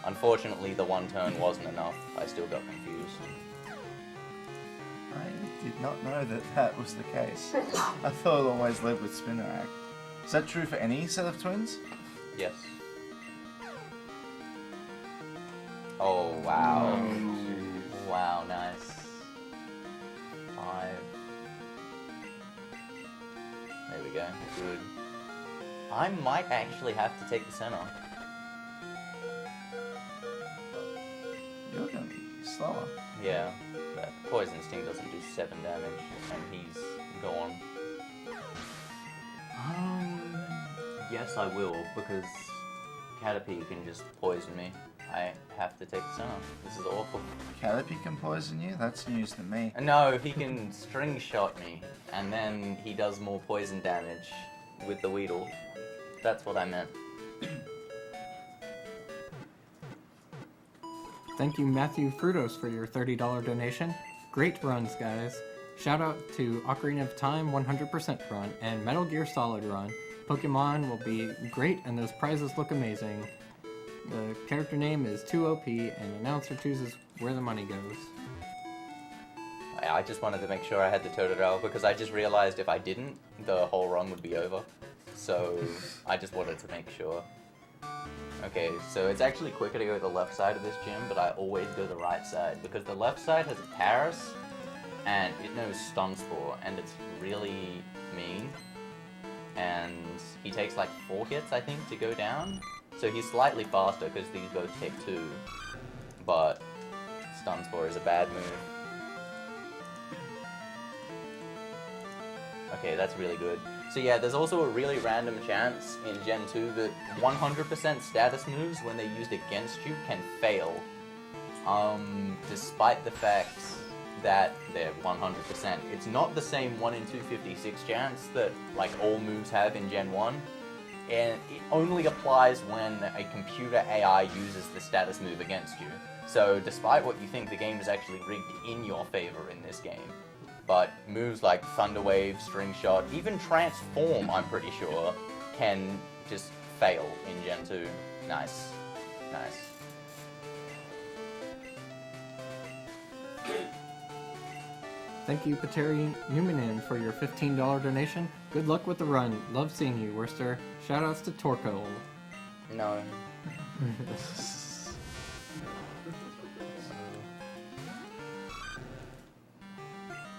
F: Unfortunately, the one turn wasn't enough. I still got confused.
E: I did not know that that was the case. I thought it always led with Spinnerack. Is that true for any set of twins?
F: Yes. Oh, wow. Wow, nice. 5. There we go. Good. I might actually have to take the center.
E: You're gonna be slower.
F: Yeah, that Poison Sting doesn't do 7 damage, and he's gone. Yes, I will, because Caterpie can just poison me. I have to take the center. This is awful.
E: Caterpie can poison you? That's news to me.
F: No, he can String Shot me, and then he does more poison damage with the Weedle. That's what I meant.
G: Thank you, Matthew Frutos, for your $30 donation. Great runs, guys. Shout out to Ocarina of Time 100% run and Metal Gear Solid run. Pokemon will be great and those prizes look amazing. The character name is 2OP and announcer chooses where the money goes.
F: I just wanted to make sure I had the Totodile because I just realized if I didn't, the whole run would be over. So I just wanted to make sure. Okay, so it's actually quicker to go the left side of this gym, but I always go the right side because the left side has a Paris and it knows Stun Spore and it's really mean. And he takes like 4 hits, I think, to go down. So he's slightly faster because these both take 2. But Stun Spore is a bad move. Okay, that's really good. So yeah, there's also a really random chance in Gen 2 that 100% status moves when they're used against you can fail. Despite the fact that they're 100%. It's not the same 1 in 256 chance that like all moves have in Gen 1. And it only applies when a computer AI uses the status move against you. So despite what you think, the game is actually rigged in your favor in this game. But moves like Thunder Wave, String Shot, even Transform, I'm pretty sure, can just fail in Gen 2. Nice. Nice.
G: Thank you, Pateri Numanin, for your $15 donation. Good luck with the run. Love seeing you, Werster. Shoutouts to Torko.
F: No.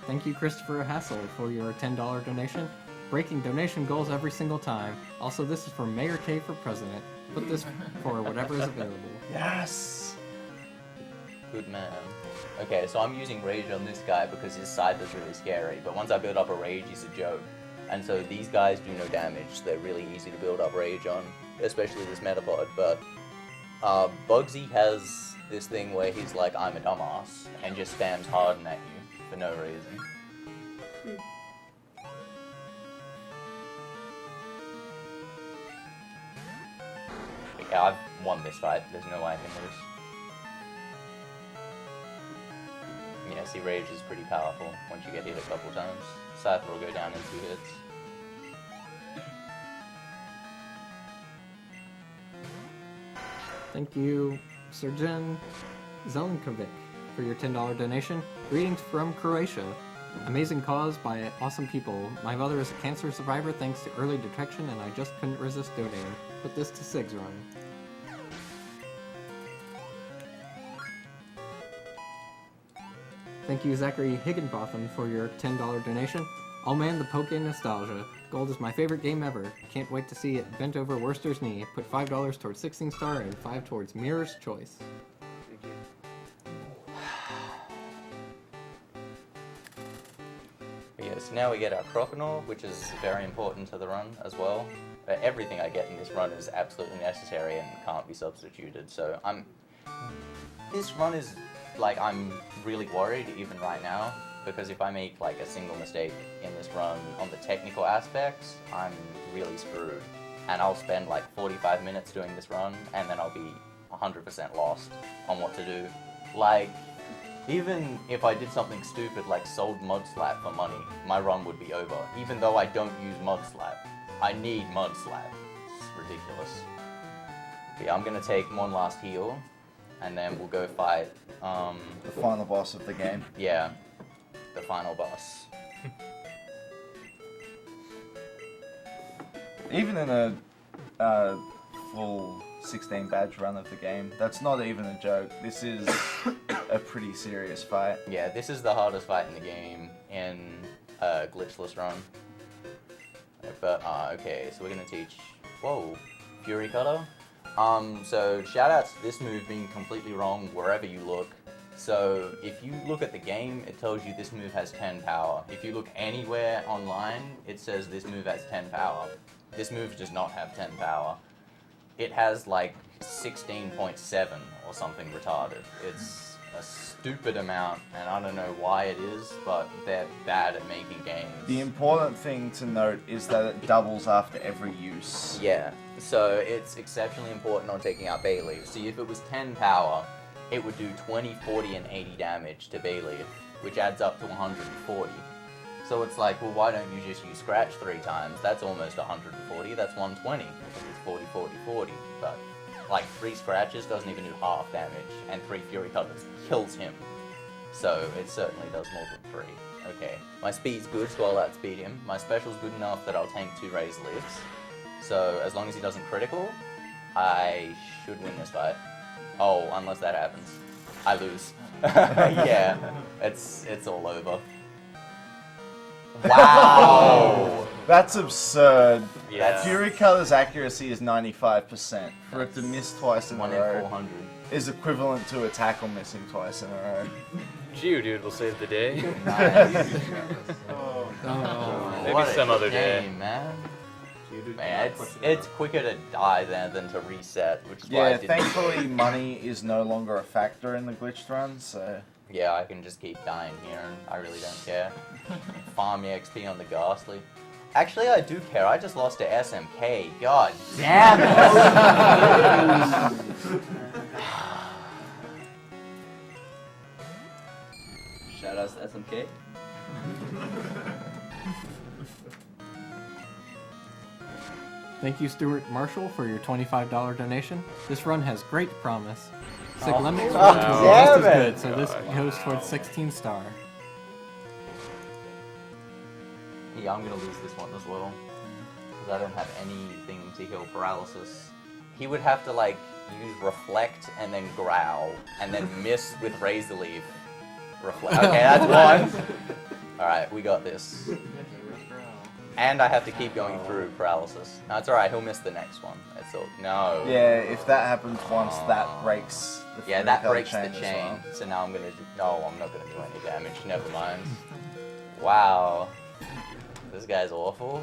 G: Thank you, Christopher Hassel, for your $10 donation. Breaking donation goals every single time. Also, this is for Mayor K for President. Put this for whatever is available.
E: Yes!
F: Good man. Okay, so I'm using Rage on this guy because his scythe is really scary, but once I build up a Rage, he's a joke. And so these guys do no damage. They're really easy to build up Rage on, especially this Metapod, but Bugsy has this thing where he's like, I'm a dumbass, and just spams Harden at you for no reason. Yeah, I've won this fight. There's no way I can lose. Yeah, see, Rage is pretty powerful once you get hit a couple times. Cypher will go down in 2 hits.
G: Thank you, Srđan Zelenkovic, for your $10 donation. Greetings from Croatia. Amazing cause by awesome people. My mother is a cancer survivor thanks to early detection, and I just couldn't resist donating. Put this to Sig's run. Thank you, Zachary Higginbotham, for your $10 donation. Oh man, the Poke nostalgia. Gold is my favorite game ever. Can't wait to see it bent over Werster's knee. Put $5 towards 16 star and 5 towards Mirror's Choice.
B: Thank you.
F: But yeah, so now we get our Croconaw, which is very important to the run as well. Everything I get in this run is absolutely necessary and can't be substituted. So this run is like, I'm really worried even right now, because if I make like a single mistake in this run on the technical aspects, I'm really screwed. And I'll spend like 45 minutes doing this run, and then I'll be 100% lost on what to do. Like, even if I did something stupid like sold Mud Slap for money, my run would be over. Even though I don't use Mud Slap. I need Mud Slap. It's ridiculous. But yeah, I'm gonna take one last heal, and then we'll go fight
E: The final boss of the game.
F: yeah, the final boss.
E: Even in a full 16 badge run of the game, that's not even a joke. This is a pretty serious fight.
F: Yeah, this is the hardest fight in the game in a glitchless run. But, okay, so we're gonna teach, whoa, Fury Cutter. So shout out to this move being completely wrong wherever you look. So if you look at the game, it tells you this move has 10 power. If you look anywhere online, it says this move has 10 power. This move does not have 10 power. It has like 16.7 or something retarded. It's a stupid amount, and I don't know why it is, but they're bad at making games.
E: The important thing to note is that it doubles after every use.
F: Yeah, so it's exceptionally important on taking out Bayleaf. See, if it was 10 power, it would do 20, 40, and 80 damage to Bayleaf, which adds up to 140. So it's like, well, why don't you just use Scratch 3 times? That's almost 140, that's 120. It's 40, 40, 40. But, like, 3 Scratches doesn't even do half damage, and 3 Fury Cutters kills him. So it certainly does more than 3. Okay, my speed's good, so I'll outspeed him. My special's good enough that I'll tank 2 Razor Leafs. So as long as he doesn't critical, I should win this fight. Oh, unless that happens. I lose. Yeah, it's all over. Wow!
E: That's absurd.
F: Yeah.
E: Fury Cutter's accuracy is 95%. For it to miss twice in a
F: 1 in
E: row
F: 400.
E: is equivalent to a tackle missing twice in a row.
H: Geodude will save the day.
F: Nice.
G: Oh.
H: Maybe
F: What a
H: some other day.
F: game, man.
B: Dude,
F: Man, it's quicker to die than to reset, which is why I
E: Yeah,
F: didn't.
E: thankfully money is no longer a factor in the glitched run, so...
F: Yeah, I can just keep dying here, and I really don't care. Farm the XP on the Ghastly. Actually, I do care. I just lost to SMK. God damn it!
A: Shout out to SMK.
G: Thank you, Stuart Marshall, for your $25 donation. This run has great promise. Cyclemic's run was just
F: damn
G: as
F: it.
G: good, so this goes towards 16 star.
F: Yeah, I'm gonna lose this one as well. Because I don't have anything to heal paralysis. He would have to, like, use Reflect and then Growl, and then miss with Razor Leaf. Reflect. Okay, that's one. Alright, we got this. And I have to keep going through paralysis. No, it's alright, he'll miss the next one. It's all, no.
E: Yeah, if that happens once, that breaks the
F: Yeah,
E: Fury
F: that
E: Cutter
F: breaks the
E: as
F: chain.
E: well.
F: So now I'm gonna do, no, I'm not gonna do any damage, never mind. Wow. This guy's awful.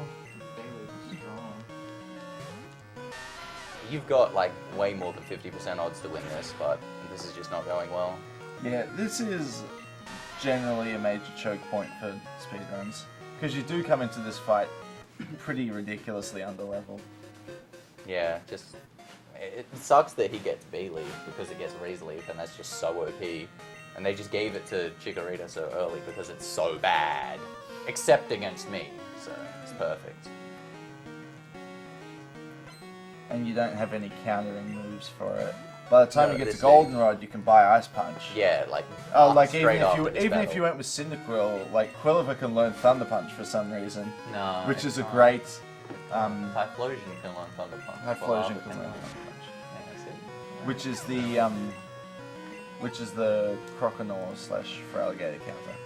F: You've got like way more than 50% odds to win this, but this is just not going well.
E: Yeah, this is generally a major choke point for speedruns. Because you do come into this fight pretty ridiculously underleveled.
F: Yeah, just it sucks that he gets B-Leaf because it gets Razor Leaf, and that's just so OP. And they just gave it to Chikorita so early because it's so bad. Except against me, so it's perfect.
E: And you don't have any countering moves for it. By the time
F: No,
E: you get to
F: this
E: Goldenrod, you can buy Ice Punch.
F: Yeah, like
E: Oh, like even
F: straight
E: if
F: after
E: you
F: this
E: even if
F: battle.
E: you went with Cyndaquil, like Quilliver can learn Thunder Punch for some reason,
F: No,
E: which
F: it's
E: is a
F: not.
E: great
F: Typhlosion can learn Thunder Punch.
E: Typhlosion
F: Well,
E: can learn
F: Thunder
E: Thunder Punch,
F: Yeah, I see.
E: which is the Croconaw / Feraligatr counter.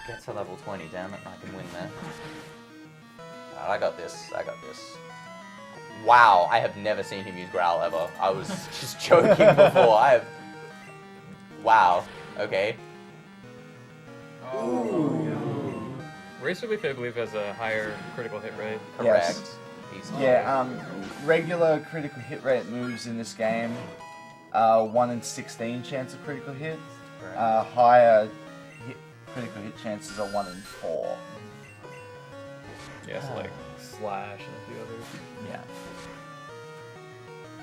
F: Get to level 20, damn it, I can win that. Alright, I got this. Wow, I have never seen him use Growl ever. I was just joking before. Wow, okay.
H: Racer Leaf, I believe, has a higher critical hit rate.
F: Correct.
E: Yes.
F: He's
E: Yeah, regular critical hit rate moves in this game are 1 in 16 chance of critical hit.
F: Correct.
E: Higher critical hit chances are 1 in 4.
H: Yeah, so like Slash and a few others.
E: Yeah.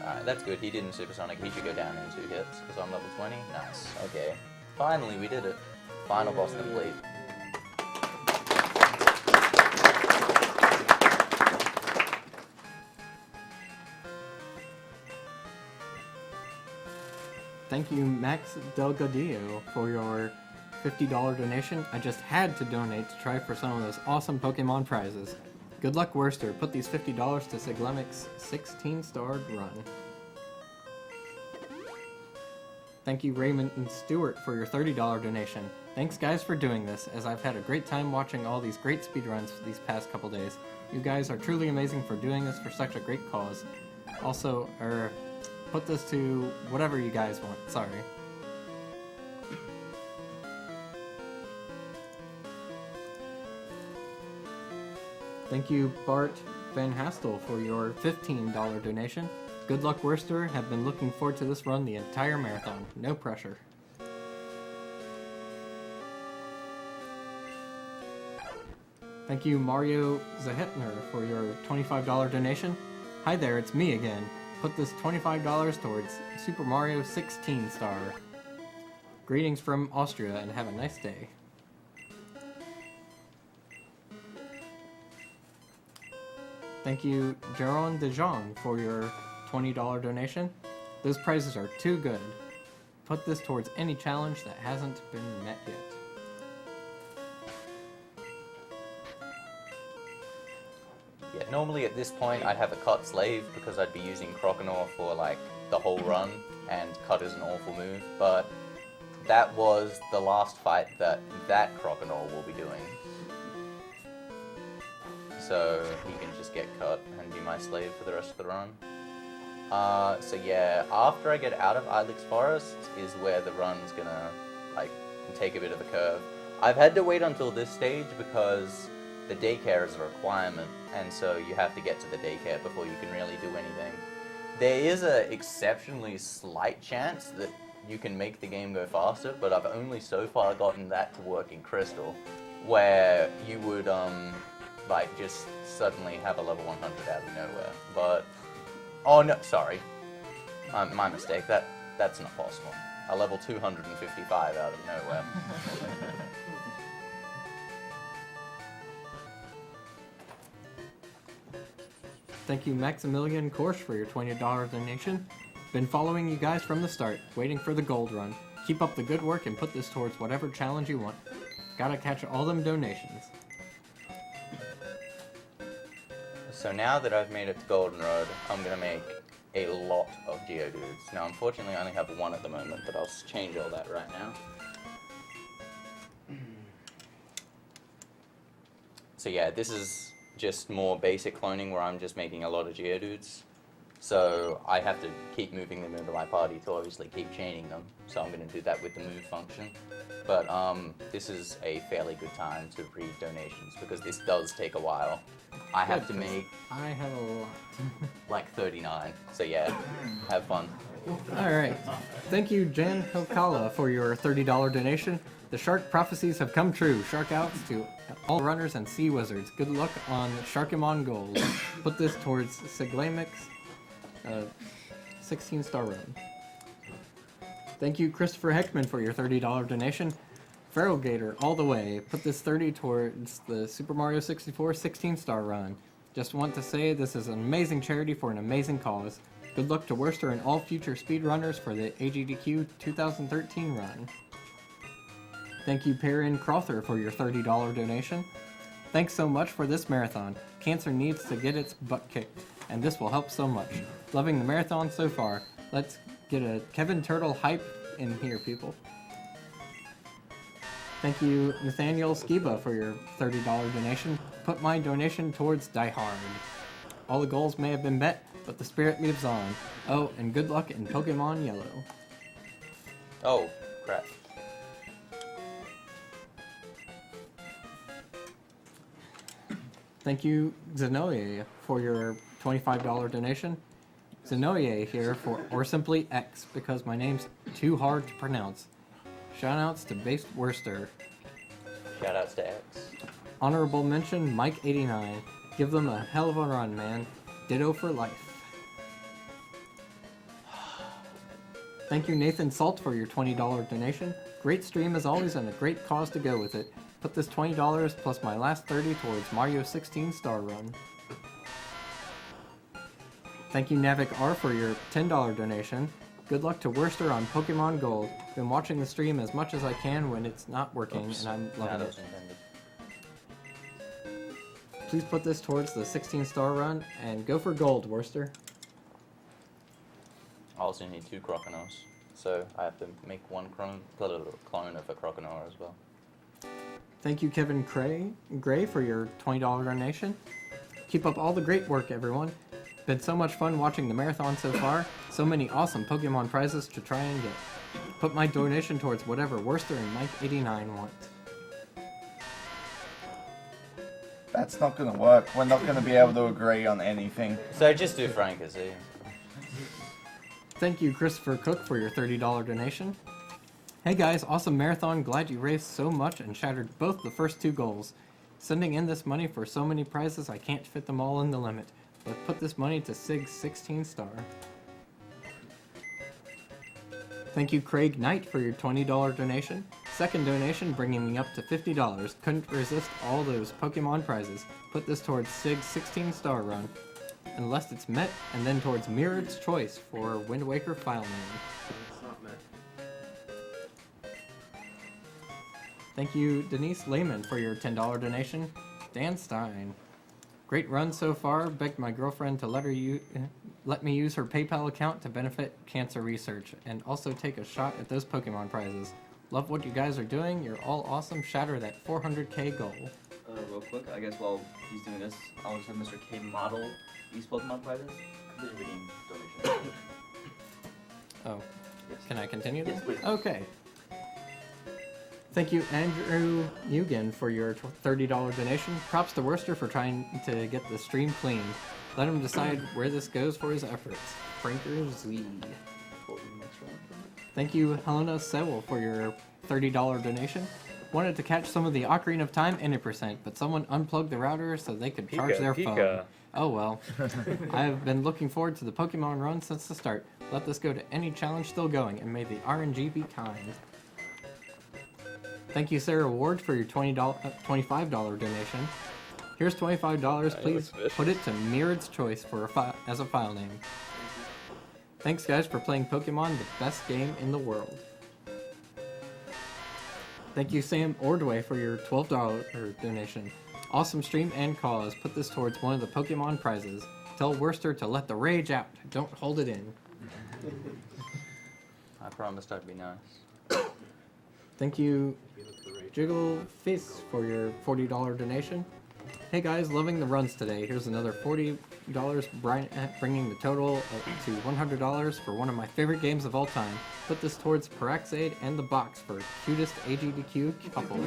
F: Alright, that's good. He didn't Supersonic. He should go down in 2 hits because I'm level 20. Nice. Okay. Finally, we did it. Final boss complete.
G: Thank you, Max Delgadillo, for your $50 donation. I just had to donate to try for some of those awesome Pokemon prizes. Good luck, Werster. Put these $50 to Siglemic's 16-star run. Thank you, Raymond and Stewart, for your $30 donation. Thanks, guys, for doing this, as I've had a great time watching all these great speedruns these past couple days. You guys are truly amazing for doing this for such a great cause. Also, put this to whatever you guys want. Sorry. Thank you, Bart Van Hastel, for your $15 donation. Good luck, Werster. Have been looking forward to this run the entire marathon. No pressure. Thank you, Mario Zahetner, for your $25 donation. Hi there, it's me again. Put this $25 towards Super Mario 16-star. Greetings from Austria and have a nice day. Thank you, Jaron DeJong, for your $20 donation. Those prizes are too good. Put this towards any challenge that hasn't been met yet.
F: Yeah, normally at this point I'd have a cut slave because I'd be using Croconaw for like the whole run, and cut is an awful move, but that was the last fight that Croconaw will be doing. So he can just get cut and be my slave for the rest of the run. So yeah, after I get out of Idlex Forest is where the run's gonna like take a bit of a curve. I've had to wait until this stage because the daycare is a requirement, and so you have to get to the daycare before you can really do anything. There is an exceptionally slight chance that you can make the game go faster, but I've only so far gotten that to work in Crystal, where you would like just suddenly have a level 100 out of nowhere. But oh no, sorry, my mistake. That's not possible. A level 255 out of nowhere.
G: Thank you, Maximilian Korsch, for your $20 donation. Been following you guys from the start, waiting for the gold run. Keep up the good work and put this towards whatever challenge you want. Gotta catch all them donations.
F: So now that I've made it to Goldenrod, I'm gonna make a lot of Geodudes. Now, unfortunately, I only have one at the moment, but I'll change all that right now. So yeah, this is just more basic cloning where I'm just making a lot of Geodudes. So I have to keep moving them into my party to obviously keep chaining them. So I'm going to do that with the move function. But this is a fairly good time to read donations because this does take a while. I have to make
G: I have a lot.
F: like 39. So yeah, have fun.
G: Alright. Thank you, Jan Hilkala, for your $30 donation. The shark prophecies have come true. Shark outs to all runners and sea wizards. Good luck on Sharkimon Gold. Put this towards Siglamic's 16-star run. Thank you, Christopher Heckman, for your $30 donation. Feraligatr, all the way. Put this 30 towards the Super Mario 64 16-star run. Just want to say this is an amazing charity for an amazing cause. Good luck to Werster and all future speedrunners for the AGDQ 2013 run. Thank you, Perrin Crother, for your $30 donation. Thanks so much for this marathon. Cancer needs to get its butt kicked, and this will help so much. Loving the marathon so far. Let's get a Kevin Turtle hype in here, people. Thank you, Nathaniel Skiba, for your $30 donation. Put my donation towards Die Hard. All the goals may have been met, but the spirit lives on. Oh, and good luck in Pokemon Yellow.
F: Oh, crap.
G: Thank you, Zenoye, for your $25 donation. Zenoye here for, or simply X, because my name's too hard to pronounce. Shoutouts to Based Werster.
F: Shoutouts to X.
G: Honorable mention, Mike89. Give them a hell of a run, man. Ditto for life. Thank you, Nathan Salt, for your $20 donation. Great stream as always and a great cause to go with it. Put this $20 plus my last 30 towards Mario 16 Star Run. Thank you, Navik R, for your $10 donation. Good luck to Werster on Pokemon Gold. Been watching the stream as much as I can when it's not working, and I'm loving it. Please put this towards the 16 Star Run and go for gold, Werster.
F: I also need 2 Croconaws, so I have to make 1 clone of a Croconaw as well.
G: Thank you, Kevin Gray, for your $20 donation. Keep up all the great work, everyone. Been so much fun watching the marathon so far. So many awesome Pokemon prizes to try and get. Put my donation towards whatever Werster and Mike89 want.
E: That's not going to work. We're not going to be able to agree on anything.
F: So just do Frank as he.
G: Thank you, Christopher Cook, for your $30 donation. Hey guys, awesome marathon. Glad you raced so much and shattered both the first 2 goals. Sending in this money for so many prizes, I can't fit them all in the limit. But put this money to Sig's 16 star. Thank you, Craig Knight, for your $20 donation. Second donation, bringing me up to $50. Couldn't resist all those Pokemon prizes. Put this towards Sig's 16 star run. Unless it's met, and then towards Mirrod's Choice for Wind Waker file name.
D: It's not met.
G: Thank you, Denise Lehman, for your $10 donation. Dan Stein. Great run so far. Begged my girlfriend to let me use her PayPal account to benefit cancer research, and also take a shot at those Pokemon prizes. Love what you guys are doing. You're all awesome. Shatter that 400k goal.
A: Real quick, I guess while he's doing this, I'll just have Mr. K model these Pokemon prizes. Complete redeem donation.
G: Oh, can I continue?
A: Yes, please.
G: Okay. Thank you, Andrew Eugen, for your $30 donation. Props to Werster for trying to get the stream clean. Let him decide where this goes for his efforts. Franker Z. Thank you, Helena Sewell, for your $30 donation. Wanted to catch some of the Ocarina of Time N%, but someone unplugged the router so they could charge their phone. Oh well. I have been looking forward to the Pokemon run since the start. Let this go to any challenge still going, and may the RNG be kind. Thank you, Sarah Ward, for your $25 donation. Here's $25. Please put it to Mirrod's Choice for as a file name. Thanks, guys, for playing Pokemon, the best game in the world. Thank you, Sam Ordway, for your $12 donation. Awesome stream and cause. Put this towards one of the Pokemon prizes. Tell Werster to let the rage out. Don't hold it in.
F: I promised I'd be nice.
G: Thank you, Jiggle Fizz, for your $40 donation. Hey guys, loving the runs today. Here's another $40, bringing the total to $100 for one of my favorite games of all time. Put this towards Paraxade and the box for cutest AGDQ couple.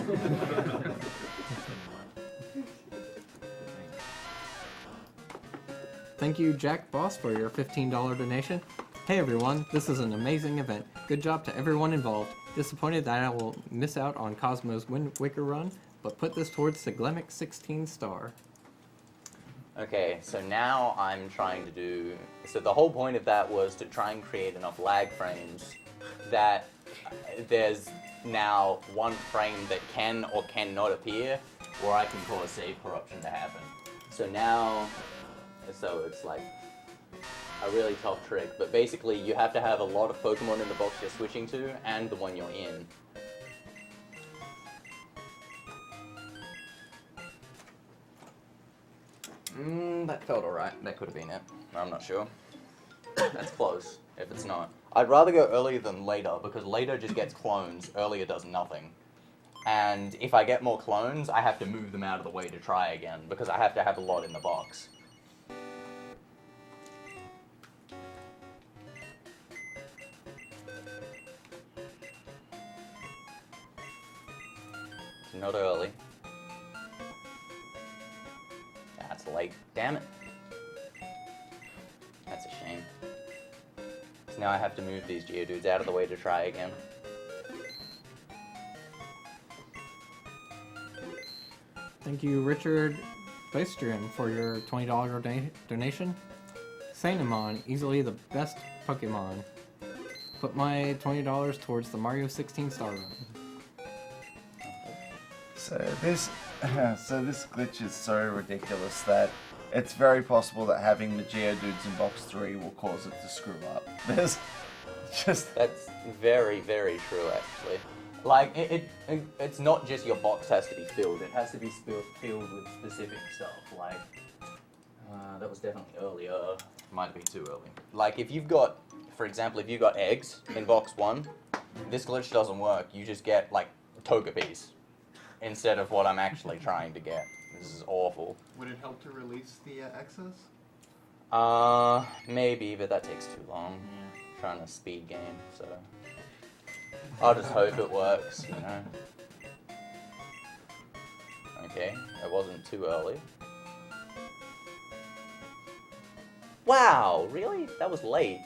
G: Thank you, Jack Boss, for your $15 donation. Hey everyone, this is an amazing event. Good job to everyone involved. Disappointed that I will miss out on Cosmo's Wind Waker run, but put this towards Siglemic 16 star.
F: Okay, so now I'm trying to do... So the whole point of that was to try and create enough lag frames that there's now one frame that can or cannot appear, or I can cause save corruption to happen. So now... So it's like... a really tough trick, but basically you have to have a lot of Pokemon in the box you're switching to and the one you're in. That felt alright. That could have been it. I'm not sure. That's close, if it's not. I'd rather go earlier than later, because later just gets clones, earlier does nothing. And if I get more clones, I have to move them out of the way to try again, because I have to have a lot in the box. It's not early. That's late. Damn it. That's a shame. So now I have to move these Geodudes out of the way to try again.
G: Thank you, Richard Weistrian, for your $20 donation. Sanemon, easily the best Pokemon. Put my $20 towards the Mario 16 Star Run.
E: So this glitch is so ridiculous that it's very possible that having the Geodudes in box 3 will cause it to screw up. There's just...
F: That's very, very true, actually. Like, it's not just your box has to be filled, it has to be filled with specific stuff, like, that was definitely earlier, might be too early. Like, if you've got, for example, if you've got eggs in box 1, this glitch doesn't work, you just get, like, Togepi's instead of what I'm actually trying to get. This is awful.
J: Would it help to release the X's?
F: Maybe, but that takes too long. Trying to speed game, so... I'll just hope it works, you know. Okay, it wasn't too early. Wow, really? That was late.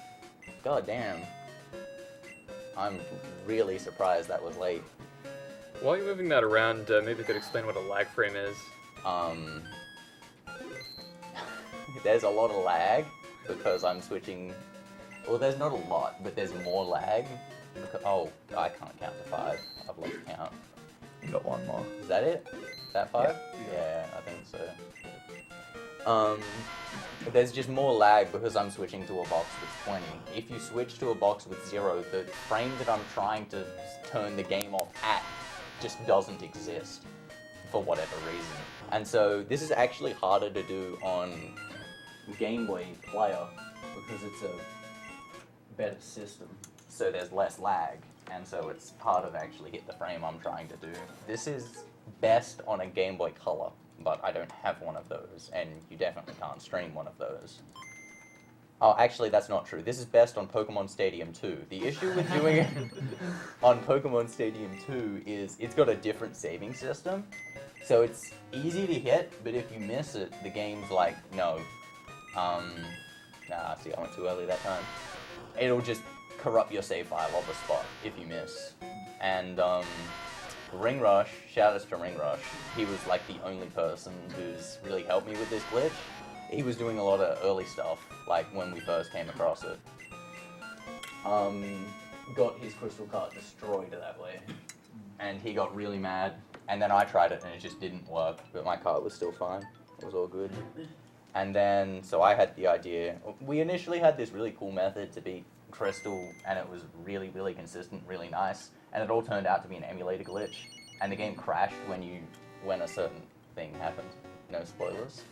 F: God damn. I'm really surprised that was late.
H: While you're moving that around, maybe you could explain what a lag frame is.
F: There's a lot of lag because I'm switching. Well, there's not a lot, but there's more lag. Oh, I can't count to 5. I've lost count.
E: You got one more.
F: Is that it? That 5? Yeah, I think so. There's just more lag because I'm switching to a box with 20. If you switch to a box with 0, the frame that I'm trying to turn the game off at just doesn't exist for whatever reason. And so this is actually harder to do on Game Boy Player because it's a better system. So there's less lag, and so it's harder to actually hit the frame I'm trying to do. This is best on a Game Boy Color, but I don't have one of those, and you definitely can't stream one of those. Oh, actually, that's not true. This is best on Pokémon Stadium 2. The issue with doing it on Pokémon Stadium 2 is it's got a different saving system. So it's easy to hit, but if you miss it, the game's like, no. Nah, see, I went too early that time. It'll just corrupt your save file on the spot if you miss. And, Ring Rush, shout outs to Ring Rush. He was like the only person who's really helped me with this glitch. He was doing a lot of early stuff, like when we first came across it. Got his crystal cart destroyed that way. And he got really mad. And then I tried it and it just didn't work, but my cart was still fine. It was all good. And then, so I had the idea. We initially had this really cool method to beat Crystal, and it was really, really consistent, really nice. And it all turned out to be an emulator glitch. And the game crashed when a certain thing happened. No spoilers.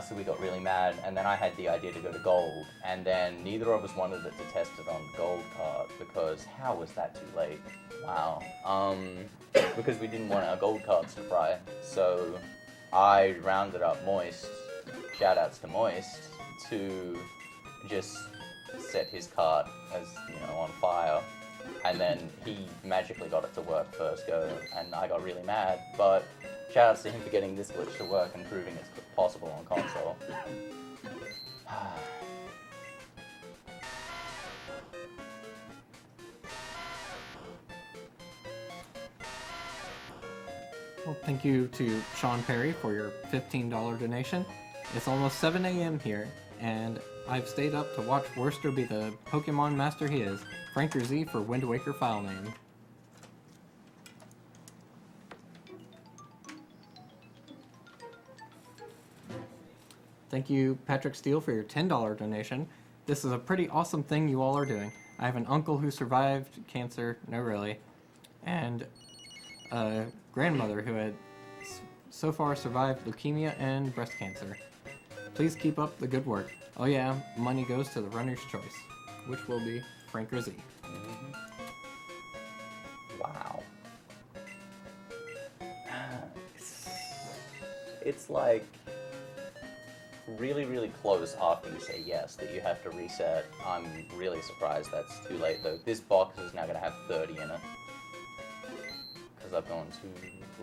F: So we got really mad, and then I had the idea to go to gold, and then neither of us wanted it to test it on gold card, because how was that too late? Wow. Because we didn't want our gold cards to fry, so I rounded up Moist, shoutouts to Moist, to just set his cart as, on fire. And then he magically got it to work first go, and I got really mad, but shoutouts to him for getting this glitch to work and proving it's possible on console.
G: Well, thank you to Sean Perry for your $15 donation. It's almost 7 a.m. here, and I've stayed up to watch Werster be the Pokemon master he is. Franker Z for Wind Waker file name. Thank you, Patrick Steele, for your $10 donation. This is a pretty awesome thing you all are doing. I have an uncle who survived cancer, no really, and a grandmother who had so far survived leukemia and breast cancer. Please keep up the good work. Oh yeah, money goes to the runner's choice, which will be Frank Rizzi.
F: Wow. It's like really, really close after you say yes that you have to reset. I'm really surprised that's too late though. This box is now going to have 30 in it. Because I've gone too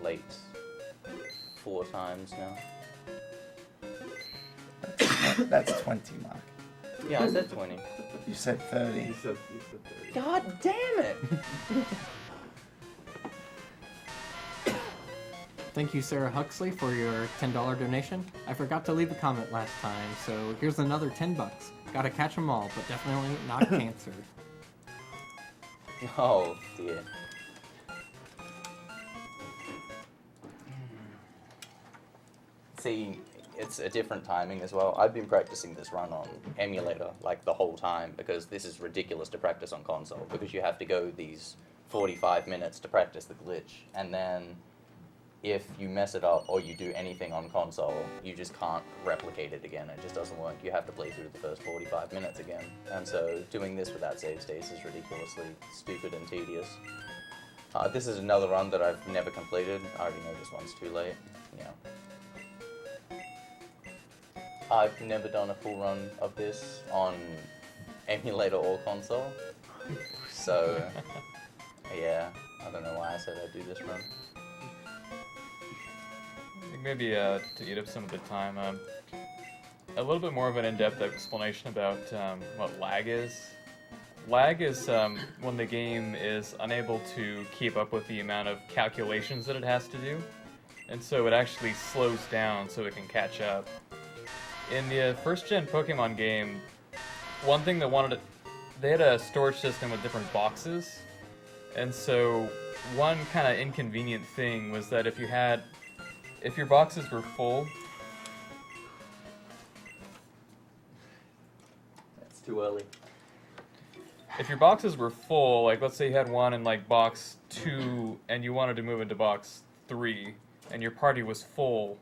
F: late 4 times now.
E: That's 20, Mark.
F: Yeah, I said 20.
E: You said 30.
B: He said 30.
F: God damn it!
G: Thank you, Sarah Huxley, for your $10 donation. I forgot to leave a comment last time, so here's another $10. Gotta catch 'em all, but definitely not cancer.
F: Oh dear. See, it's a different timing as well. I've been practicing this run on emulator like the whole time because this is ridiculous to practice on console because you have to go these 45 minutes to practice the glitch, and then if you mess it up or you do anything on console, you just can't replicate it again. It just doesn't work. You have to play through the first 45 minutes again. And so doing this without save states is ridiculously stupid and tedious. This is another run that I've never completed. I already know this one's too late. Yeah. I've never done a full run of this on emulator or console. So, yeah, I don't know why I said I'd do this run.
H: I think maybe to eat up some of the time, a little bit more of an in-depth explanation about what lag is. Lag is when the game is unable to keep up with the amount of calculations that it has to do, and so it actually slows down so it can catch up. In the first-gen Pokemon game, one thing they had a storage system with different boxes, and so one kind of inconvenient thing was that if your boxes were full,
F: That's too early.
H: if your boxes were full, like let's say you had one in like box 2 and you wanted to move into box 3 and your party was full,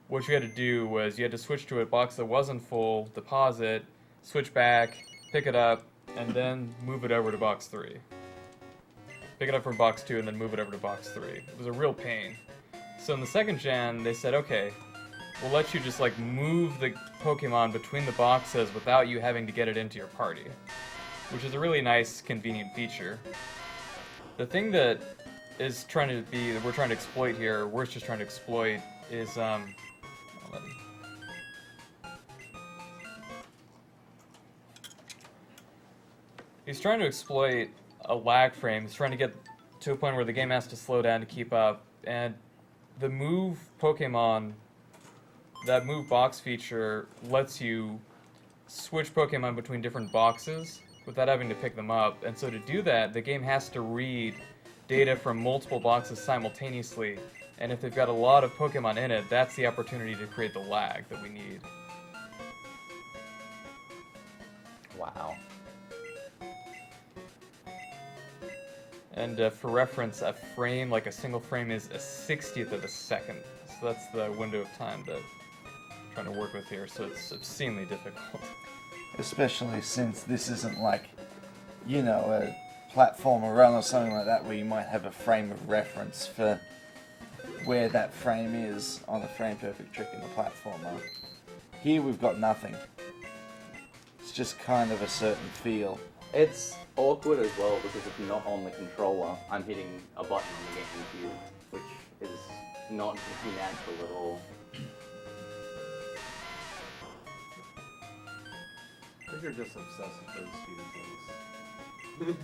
H: what you had to do was you had to switch to a box that wasn't full, deposit, switch back, pick it up, and then move it over to box 3. Pick it up from box 2 and then move it over to box 3. It was a real pain. So in the second gen, they said, okay, we'll let you just like move the Pokemon between the boxes without you having to get it into your party, which is a really nice, convenient feature. The thing that we're trying to exploit here, Werster's trying to exploit, is he's trying to exploit a lag frame. He's trying to get to a point where the game has to slow down to keep up, and the move Pokemon, that move box feature lets you switch Pokemon between different boxes without having to pick them up. And so to do that, the game has to read data from multiple boxes simultaneously. And if they've got a lot of Pokemon in it, that's the opportunity to create the lag that we need.
F: Wow.
H: And for reference, a frame, like a single frame, is a 60th of a second. So that's the window of time that I'm trying to work with here, so it's obscenely difficult.
E: Especially since this isn't like, you know, a platformer run or something like that where you might have a frame of reference for where that frame is on the frame perfect trick in the platformer. Here we've got nothing. It's just kind of a certain feel.
F: It's awkward as well because if you're not on the controller, I'm hitting a button on the GameCube, which is not natural at all.
J: I think you're just obsessed with those two things.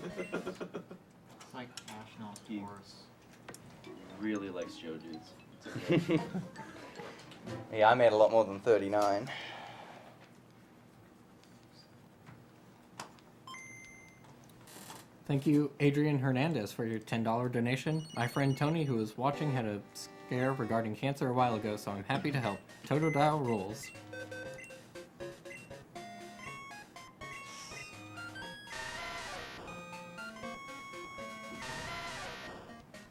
C: It's like national
B: He-
C: sports.
B: Really likes Joju's. It's okay.
F: Yeah, I made a lot more than 39.
G: Thank you, Adrian Hernandez, for your $10 donation. My friend Tony, who was watching, had a scare regarding cancer a while ago, so I'm happy to help. Totodile rules.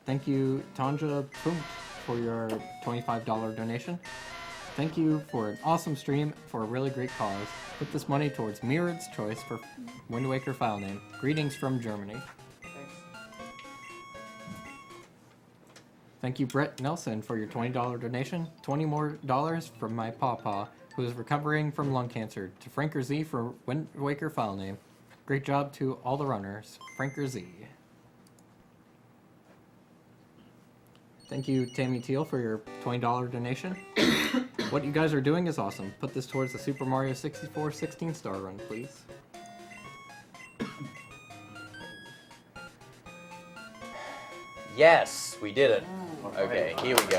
G: Thank you, Tanja Punt, for your $25 donation. Thank you for an awesome stream for a really great cause. Put this money towards Mirad's choice for Wind Waker file name. Greetings from Germany. Thank you, Brett Nelson, for your $20 donation. $20 more from my pawpaw, who is recovering from lung cancer. To Franker Z for Wind Waker file name. Great job to all the runners. Franker Z. Thank you, Tammy Teal, for your $20 donation. What you guys are doing is awesome. Put this towards the Super Mario 64 16-star run, please.
F: Yes, we did it. Okay, here we go.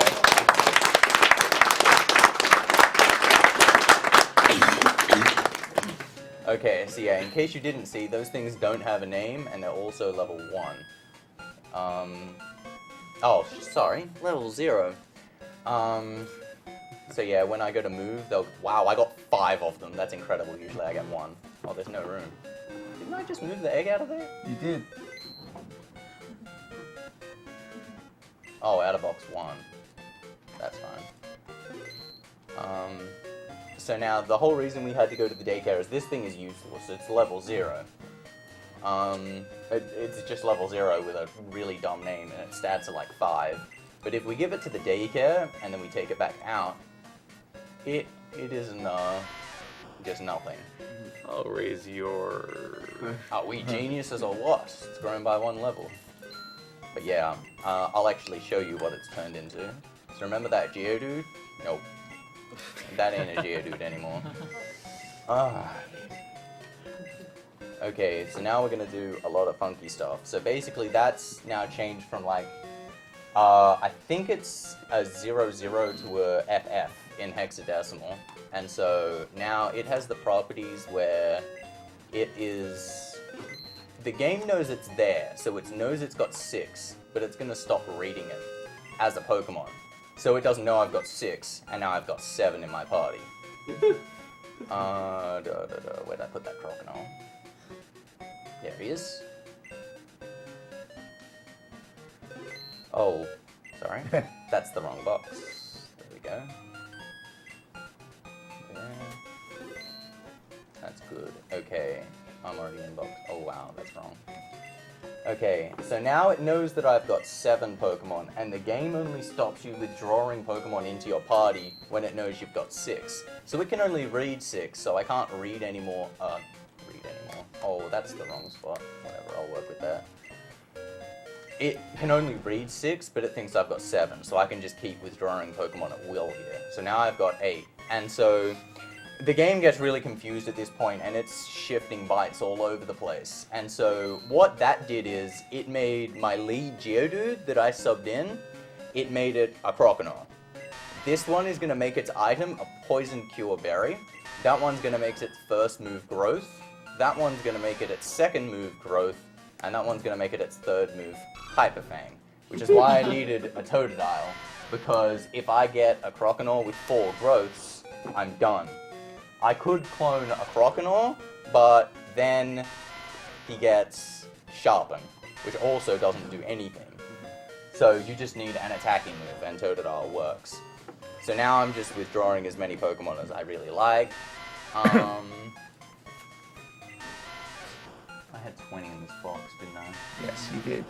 F: Okay, so yeah, in case you didn't see, those things don't have a name, and they're also level 1. Oh, sorry, level 0. So yeah, when I go to move, they'll... Wow, I got 5 of them. That's incredible. Usually I get 1. Oh, there's no room. Didn't I just move the egg out of there?
E: You did.
F: Oh, out of box 1. That's fine. So now, the whole reason we had to go to the daycare is this thing is useless. It's level 0. It's just level 0 with a really dumb name, and its stats are like 5. But if we give it to the daycare, and then we take it back out, it isn't, just nothing.
H: I'll raise your...
F: Are we geniuses or what? It's grown by 1 level. But yeah, I'll actually show you what it's turned into. So remember that Geodude? Nope. That ain't a Geodude anymore. Okay, so now we're gonna do a lot of funky stuff. So basically that's now changed from like, I think it's a 00 to a FF in hexadecimal. And so now it has the properties where it is... The game knows it's there, so it knows it's got 6, but it's gonna stop reading it as a Pokemon. So it doesn't know I've got 6, and now I've got 7 in my party. Where'd I put that Crocodile? There he is. Oh, sorry. That's the wrong box. There we go. There. That's good. Okay. I'm already in box. Oh wow, that's wrong. Okay, so now it knows that I've got 7 Pokemon, and the game only stops you withdrawing Pokemon into your party when it knows you've got 6. So it can only read 6, so I can't read anymore. Oh, that's the wrong spot. Whatever, I'll work with that. It can only read 6, but it thinks I've got 7, so I can just keep withdrawing Pokemon at will here. So now I've got 8, and so... The game gets really confused at this point, and it's shifting bytes all over the place. And so what that did is, it made my lead Geodude that I subbed in, it made it a Crocodile. This one is going to make its item a Poison Cure Berry. That one's going to make its first move Growth. That one's going to make it its second move Growth. And that one's going to make it its third move Hyper Fang. Which is why I needed a Totodile. Because if I get a Crocodile with 4 growths, I'm done. I could clone a Crocodile, but then he gets Sharpen, which also doesn't do anything. So you just need an attacking move, and Totodile works. So now I'm just withdrawing as many Pokemon as I really like. I had 20 in this box, didn't I?
E: Yes, you did.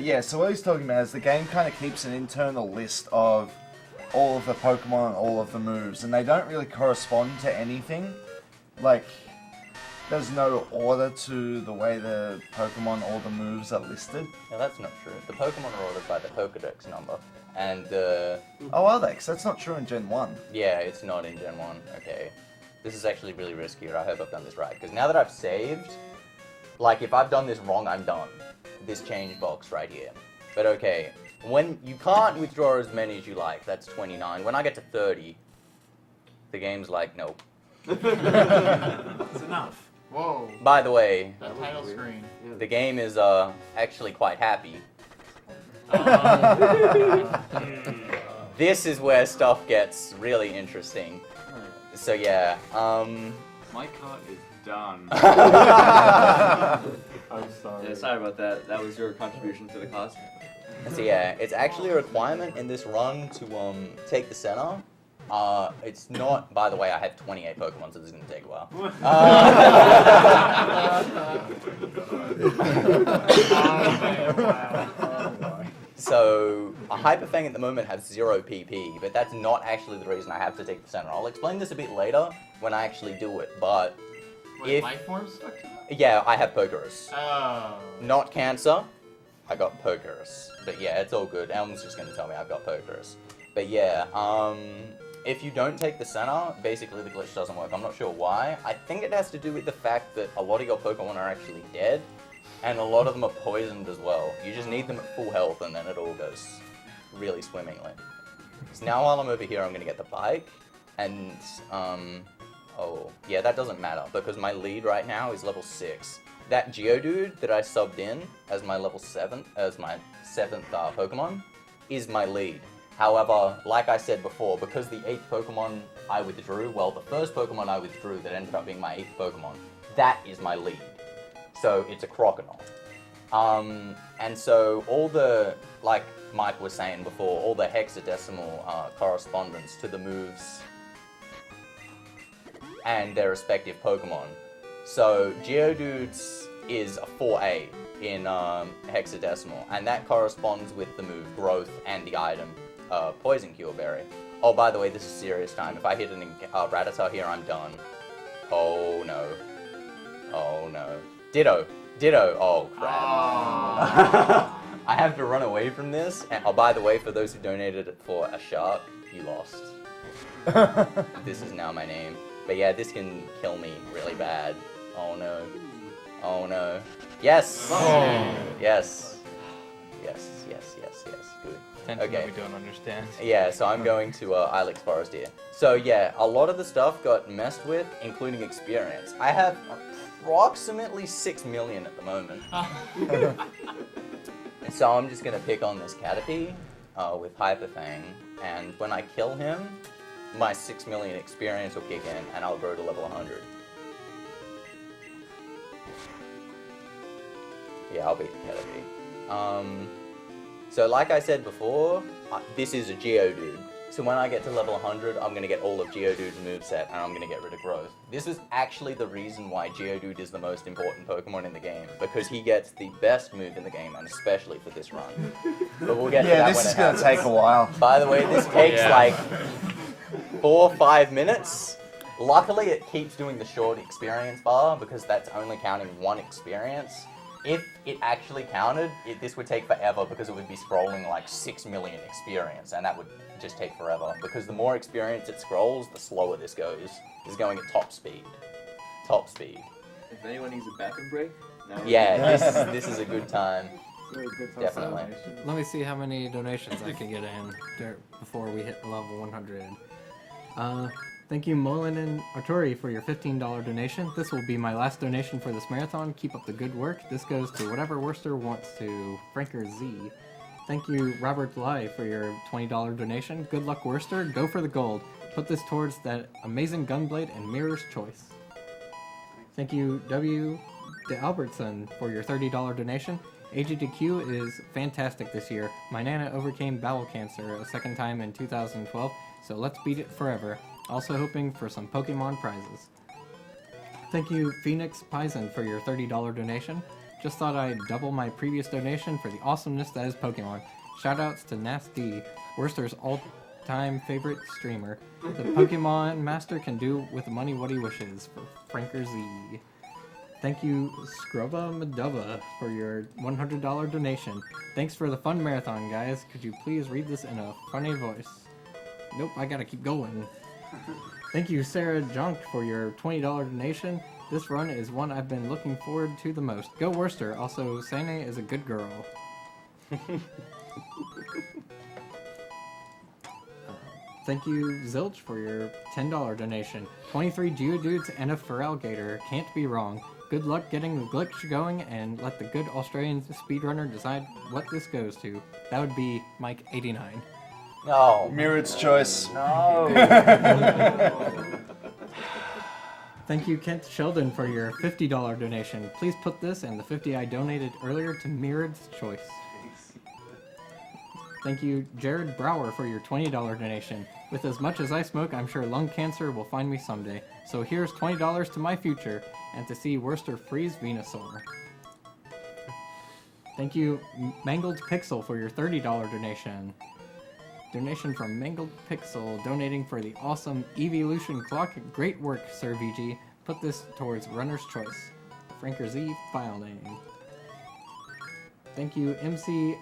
E: Yeah, so what he's talking about is the game kind of keeps an internal list of all of the Pokemon and all of the moves, and they don't really correspond to anything. Like, there's no order to the way the Pokemon or the moves are listed.
F: No, that's not true. The Pokemon are ordered by the Pokedex number, and the...
E: Oh, are they? 'Cause that's not true in Gen 1.
F: Yeah, it's not in Gen 1. Okay. This is actually really risky, I hope I've done this right, because now that I've saved, like, if I've done this wrong, I'm done. This change box right here. But okay. When you can't withdraw as many as you like, that's 29. When I get to 30, the game's like, nope.
C: It's enough. Whoa.
F: By the way,
C: That title screen.
F: the game is actually quite happy. This is where stuff gets really interesting. So yeah,
B: My cut is done.
J: I'm sorry.
I: Yeah, sorry about that. That was your contribution to the cause.
F: So yeah, it's actually a requirement in this run to take the center. It's not, by the way, I have 28 Pokemon, so this is going to take a while. So, a Hyper Fang at the moment has 0 PP, but that's not actually the reason I have to take the center. I'll explain this a bit later when I actually do it, but
C: Wait,
F: if...
C: life forms stuck to it?
F: Yeah, I have Pokerus.
C: Oh.
F: Not Cancer, I got Pokerus. But yeah, it's all good. Elm's just going to tell me I've got Pokerus. But yeah, if you don't take the center, basically the glitch doesn't work. I'm not sure why. I think it has to do with the fact that a lot of your Pokemon are actually dead, and a lot of them are poisoned as well. You just need them at full health, and then it all goes really swimmingly. So now while I'm over here, I'm going to get the bike, and, oh, yeah, that doesn't matter, because my lead right now is level 6. That Geodude that I subbed in as my level 7, as my 7th Pokemon, is my lead. However, like I said before, because the 8th Pokemon I withdrew, well, the first Pokemon I withdrew that ended up being my 8th Pokemon, that is my lead. So it's a Crocodile. And so all the, like Mike was saying before, all the hexadecimal correspondence to the moves and their respective Pokemon. So Geodude's is a 4A in hexadecimal, and that corresponds with the move Growth and the item Poison Cure Berry. Oh, by the way, this is serious time. If I hit an Rattata here, I'm done. Oh no. Oh no. Ditto. Ditto. Oh crap. Oh. I have to run away from this. And, oh, by the way, for those who donated it for a shark, you lost. This is now my name. But yeah, this can kill me really bad. Oh no. Oh no. Yes!
H: Oh.
F: Yes. Yes, yes, yes, yes. Good.
H: Okay. We don't understand.
F: Yeah, so I'm going to Ilex Forest here. So yeah, a lot of the stuff got messed with, including experience. I have approximately 6 million at the moment. So I'm just going to pick on this Caterpie with Hyper Fang, and when I kill him, my 6 million experience will kick in, and I'll grow to level 100. Yeah, I'll beat the Caterpie. So like I said before, this is a Geodude. So when I get to level 100, I'm going to get all of Geodude's moveset, and I'm going to get rid of Growth. This is actually the reason why Geodude is the most important Pokemon in the game, because he gets the best move in the game, and especially for this run. But we'll get to that when it happens.
E: Yeah, this is going to take a while.
F: By the way, this takes like 4 or 5 minutes. Luckily, it keeps doing the short experience bar, because that's only counting 1 experience. If it actually counted, this would take forever, because it would be scrolling like 6 million experience, and that would just take forever. Because the more experience it scrolls, the slower this goes. It's going at top speed. Top speed.
B: If anyone needs a bathroom break, now
F: yeah, this is a good time. Definitely.
G: Let me see how many donations I can get in before we hit level 100. Thank you, Molin and Arturi, for your $15 donation. This will be my last donation for this marathon. Keep up the good work. This goes to whatever Werster wants to. Franker Z. Thank you, Robert Lai, for your $20 donation. Good luck, Werster. Go for the gold. Put this towards that amazing Gunblade and Mirror's Choice. Thank you, W. De Albertson, for your $30 donation. AGDQ is fantastic this year. My Nana overcame bowel cancer a second time in 2012, so let's beat it forever. Also hoping for some Pokemon prizes. Thank you, Phoenix Pison, for your $30 donation. Just thought I'd double my previous donation for the awesomeness that is Pokemon. Shoutouts to Nasty, Worcester's all-time favorite streamer. The Pokemon Master can do with the money what he wishes, for Franker Z. Thank you, Scrubba Medova, for your $100 donation. Thanks for the fun marathon, guys. Could you please read this in a funny voice? Nope, I gotta keep going. Thank you, Sarah Junk, for your $20 donation. This run is one I've been looking forward to the most. Go Werster. Also, Sane is a good girl. Thank you, Zilch, for your $10 donation. 23 Geodudes and a Feraligatr. Can't be wrong. Good luck getting the glitch going, and let the good Australian speedrunner decide what this goes to. That would be Mike 89.
F: No.
E: Mirrored's Choice.
F: No.
G: Thank you, Kent Sheldon, for your $50 donation. Please put this and the 50 I donated earlier to Mirrored's Choice. Thank you, Jared Brower, for your $20 donation. With as much as I smoke, I'm sure lung cancer will find me someday. So here's $20 to my future, and to see Werster freeze Venusaur. Thank you, Mangled Pixel, for your $30 donation. Donation from Mangled Pixel, donating for the awesome Evolution Clock. Great work, Sir VG. Put this towards Runner's Choice. Franker Z file name. Thank you, MC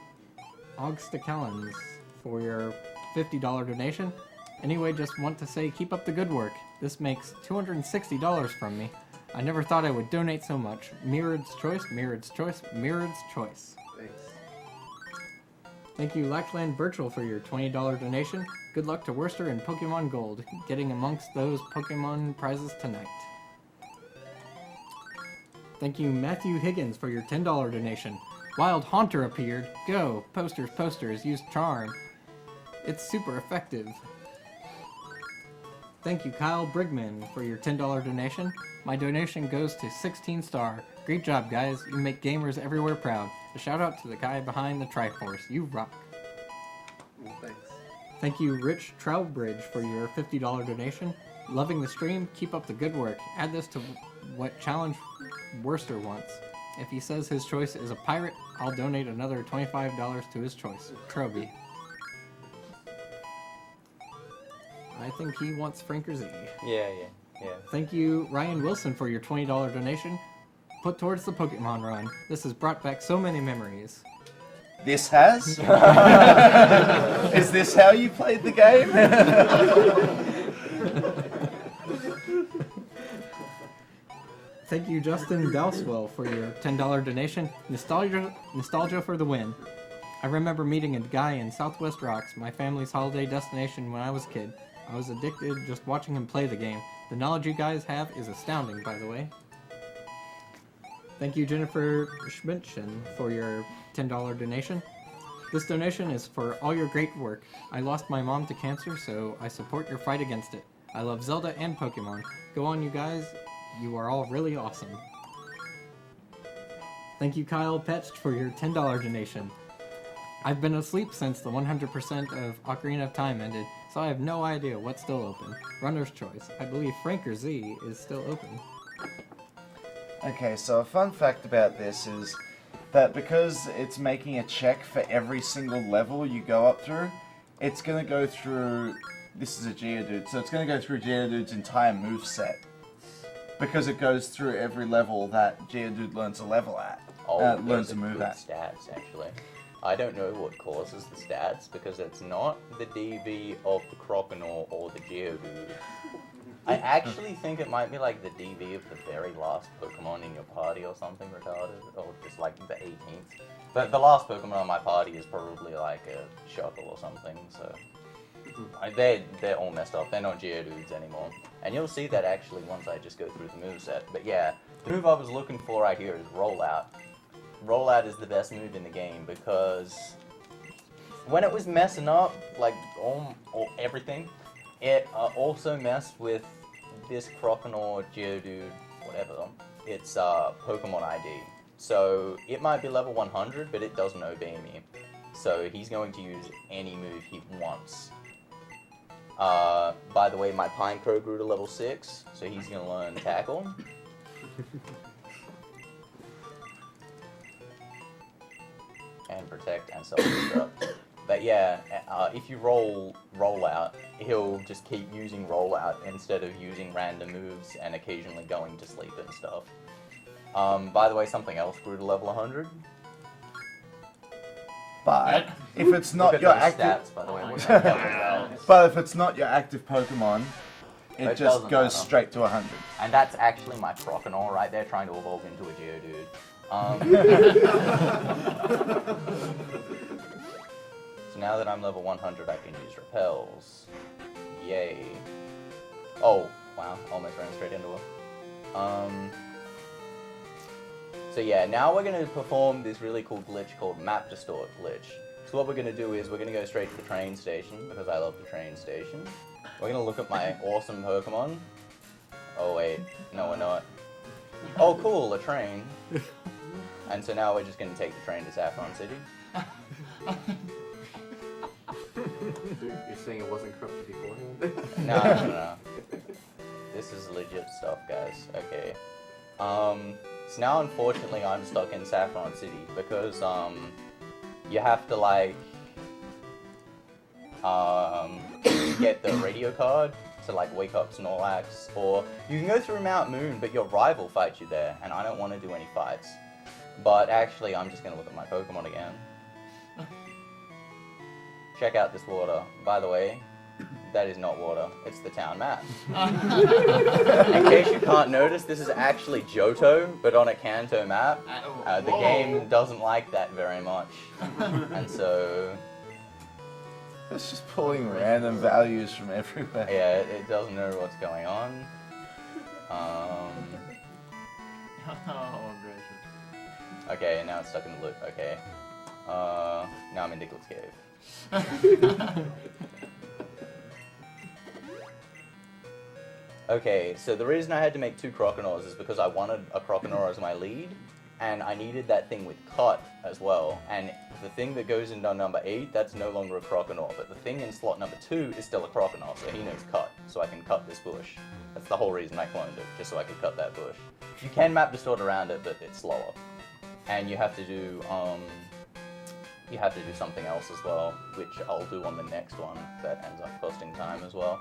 G: Ogstakallens, for your $50 donation. Anyway, just want to say keep up the good work. This makes $260 from me. I never thought I would donate so much. Mirrod's Choice, Mirrod's Choice, Mirrod's Choice.
J: Thanks.
G: Thank you, Lackland Virtual, for your $20 donation. Good luck to Werster and Pokemon Gold, getting amongst those Pokemon prizes tonight. Thank you, Matthew Higgins, for your $10 donation. Wild Haunter appeared. Go. Posters, posters. Use charm. It's super effective. Thank you, Kyle Brigman, for your $10 donation. My donation goes to 16 Star. Great job, guys. You make gamers everywhere proud. A shout out to the guy behind the Triforce. You rock.
J: Well, thanks.
G: Thank you, Rich Trowbridge, for your $50 donation. Loving the stream. Keep up the good work. Add this to what challenge Werster wants. If he says his choice is a pirate, I'll donate another $25 to his choice. Troby. I think he wants Franker Z.
F: Yeah.
G: Thank you, Ryan Wilson, for your $20 donation. Put towards the Pokemon run. This has brought back so many memories.
E: This has? Is this how you played the game?
G: Thank you, Justin Dowswell, for your $10 donation. Nostalgia for the win. I remember meeting a guy in Southwest Rocks, my family's holiday destination when I was a kid. I was addicted just watching him play the game. The knowledge you guys have is astounding, by the way. Thank you, Jennifer Schmidtchen, for your $10 donation. This donation is for all your great work. I lost my mom to cancer, so I support your fight against it. I love Zelda and Pokemon. Go on, you guys. You are all really awesome. Thank you, Kyle Petched, for your $10 donation. I've been asleep since the 100% of Ocarina of Time ended, so I have no idea what's still open. Runner's Choice. I believe Franker Z is still open.
E: Okay, so a fun fact about this is that because it's making a check for every single level you go up through, it's going to go through... This is a Geodude, so it's going to go through Geodude's entire moveset. Because it goes through every level that Geodude learns a level at. Learns a move at.
F: Stats, actually. I don't know what causes the stats, because it's not the DV of the Croconaw or the Geodude. I actually think it might be like the DV of the very last Pokemon in your party or something retarded, or just like the 18th. But the last Pokemon on my party is probably like a Shuckle or something, so... They're all messed up. They're not Geodudes anymore. And you'll see that actually once I just go through the moveset. But yeah, the move I was looking for right here is Rollout. Rollout is the best move in the game because when it was messing up, like everything, it also messed with this Croconaw, Geodude, whatever, it's Pokemon ID. So it might be level 100, but it doesn't obey me. So he's going to use any move he wants. By the way, my Pinecrow grew to level 6, so he's going to learn Tackle. And Protect and Self-Destruct. But yeah, if you roll out, he'll just keep using Rollout instead of using random moves and occasionally going to sleep and stuff. By the way, something else grew to level 100.
E: But if it's not your active,
F: stats, by the way. What the hell is that?
E: but if it's not your active Pokemon, it just
F: doesn't
E: goes
F: matter.
E: straight to 100.
F: And that's actually my Croconaw right there trying to evolve into a Geodude. So now that I'm level 100, I can use Repels. Yay. Oh, wow, almost ran straight into her. So yeah, now we're going to perform this really cool glitch called Map Distort glitch. So what we're going to do is we're going to go straight to the train station, because I love the train station. We're going to look at my awesome Pokemon. Oh wait, no we're not. Oh cool, a train. And so now we're just going to take the train to Saffron City.
J: You're saying it wasn't corrupted beforehand?
F: No. This is legit stuff, guys. Okay. So now unfortunately I'm stuck in Saffron City because you have to like get the radio card to like wake up Snorlax, or you can go through Mount Moon, but your rival fights you there, and I don't want to do any fights. But actually, I'm just gonna look at my Pokemon again. Check out this water. By the way, that is not water. It's the town map. In case you can't notice, this is actually Johto, but on a Kanto map. The game doesn't like that very much, and so.
E: It's just pulling random values from everywhere.
F: Yeah, it doesn't know what's going on.
C: Oh, gracious.
F: Okay, now it's stuck in the loop. Okay. Now I'm in Diglett Cave. Okay, so the reason I had to make 2 Croconaws is because I wanted a Croconaw as my lead, and I needed that thing with cut as well. And the thing that goes in number 8, that's no longer a Croconaw, but the thing in slot number 2 is still a Croconaw, so he knows cut, so I can cut this bush. That's the whole reason I cloned it, just so I could cut that bush. You can map distort around it, but it's slower. And you have to do something else as well, which I'll do on the next one, that ends up costing time as well.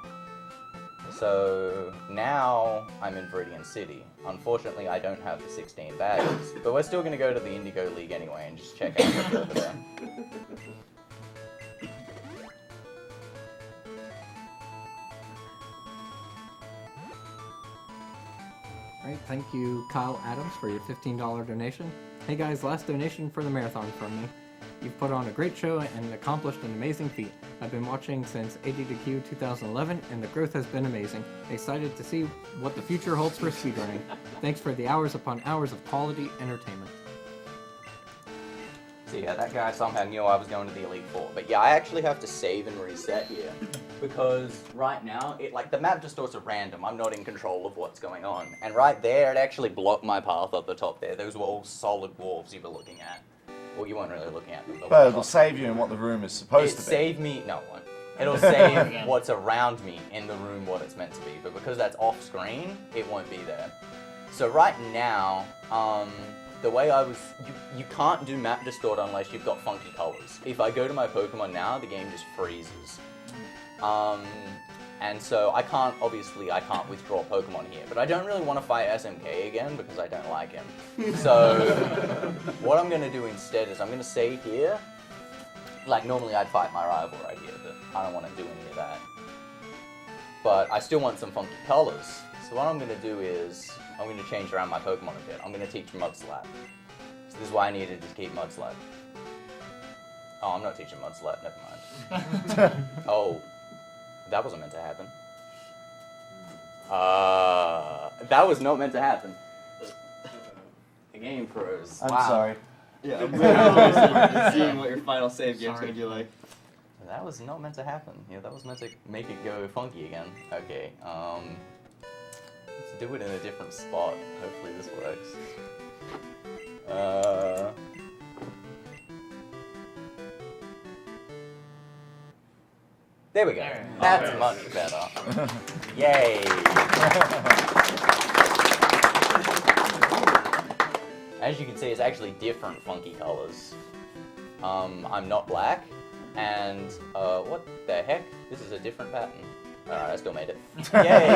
F: So now I'm in Viridian City. Unfortunately, I don't have the 16 badges, but we're still going to go to the Indigo League anyway and just check out what's over there.
G: Alright, thank you Kyle Adams for your $15 donation. Hey guys, last donation for the marathon from me. You've put on a great show and accomplished an amazing feat. I've been watching since AGDQ 2011 and the growth has been amazing. Excited to see what the future holds for speedrunning. Thanks for the hours upon hours of quality entertainment.
F: So yeah, that guy somehow knew I was going to the Elite Four. But yeah, I actually have to save and reset here. Because right now, the map distorts at random. I'm not in control of what's going on. And right there, it actually blocked my path up the top there. Those were all solid walls you were looking at. Well, you weren't really looking at them.
E: But it'll save you in what the room is supposed to be.
F: Save me, no, it won't. It'll save what's around me in the room what it's meant to be. But because that's off screen, it won't be there. So right now, the way you can't do map distort unless you've got funky colors. If I go to my Pokemon now, the game just freezes. And so I can't withdraw Pokemon here. But I don't really want to fight SMK again because I don't like him. So what I'm going to do instead is I'm going to save here. Like normally I'd fight my rival right here, but I don't want to do any of that. But I still want some funky colors. So what I'm going to do is I'm going to change around my Pokemon a bit. I'm going to teach Mudslap. So this is why I needed to keep Mudslap. Oh, I'm not teaching Mudslap, never mind. Oh. That wasn't meant to happen. That was not meant to happen. The game froze.
E: I'm sorry.
A: Yeah, I'm really interested in seeing what your final save game's going to be like.
F: That was not meant to happen. Yeah, that was meant to make it go funky again. Okay, let's do it in a different spot. Hopefully this works. There we go. That's much better. Yay! As you can see, it's actually different funky colors. I'm not black, and what the heck? This is a different pattern. Alright, I still made it. Yay!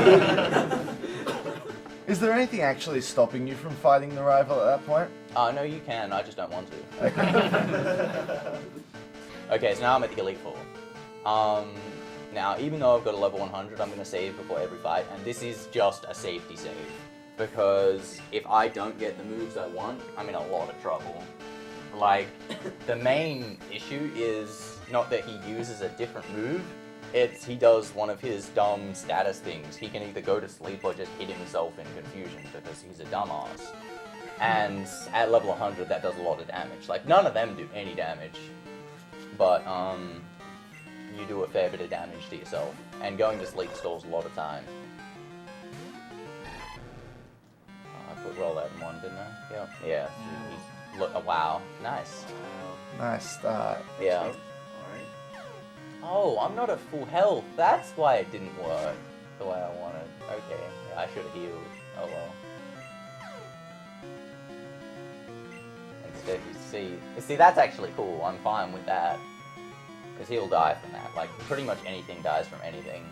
E: Is there anything actually stopping you from fighting the rival at that point?
F: No, you can. I just don't want to. Okay. Okay, so now I'm at the Elite Four. Now, even though I've got a level 100, I'm going to save before every fight, and this is just a safety save. Because if I don't get the moves I want, I'm in a lot of trouble. Like, the main issue is not that he uses a different move, it's he does one of his dumb status things. He can either go to sleep or just hit himself in confusion because he's a dumbass. And at level 100, that does a lot of damage. Like, none of them do any damage. But, you do a fair bit of damage to yourself. And going to sleep stalls a lot of time. I put roll out in one, didn't I? Yep. Yeah. Look, wow. Nice.
E: Nice start.
F: Yeah. Oh, I'm not at full health. That's why it didn't work the way I wanted. Okay, yeah, I should have healed. Oh well. Instead, you see, that's actually cool. I'm fine with that. Because he'll die from that. Like, pretty much anything dies from anything.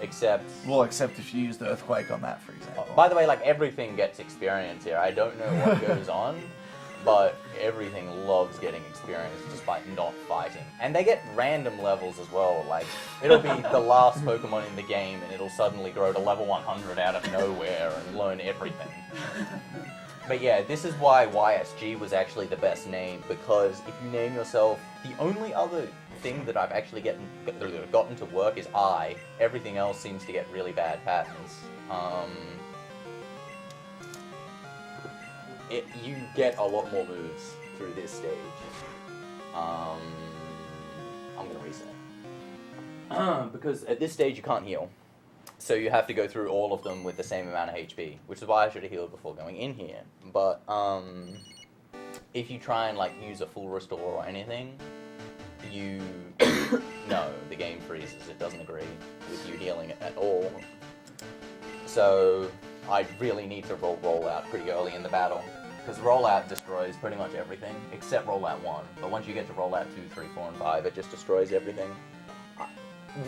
F: Except...
E: Well, except if you used Earthquake on that, for example.
F: By the way, like, everything gets experience here. I don't know what goes on, but everything loves getting experience despite not fighting. And they get random levels as well. Like, it'll be the last Pokemon in the game, and it'll suddenly grow to level 100 out of nowhere and learn everything. But yeah, this is why YSG was actually the best name, because if you name yourself, the only other thing that I've actually gotten to work is I. Everything else seems to get really bad patterns. You get a lot more moves through this stage. I'm gonna reset. Because at this stage you can't heal. So you have to go through all of them with the same amount of HP, which is why I should have healed before going in here. But if you try and like use a full restore or anything, no, the game freezes. It doesn't agree with you healing it at all. So I really need to roll out pretty early in the battle, because rollout destroys pretty much everything except rollout 1. But once you get to rollout 2, 3, 4, and 5, it just destroys everything.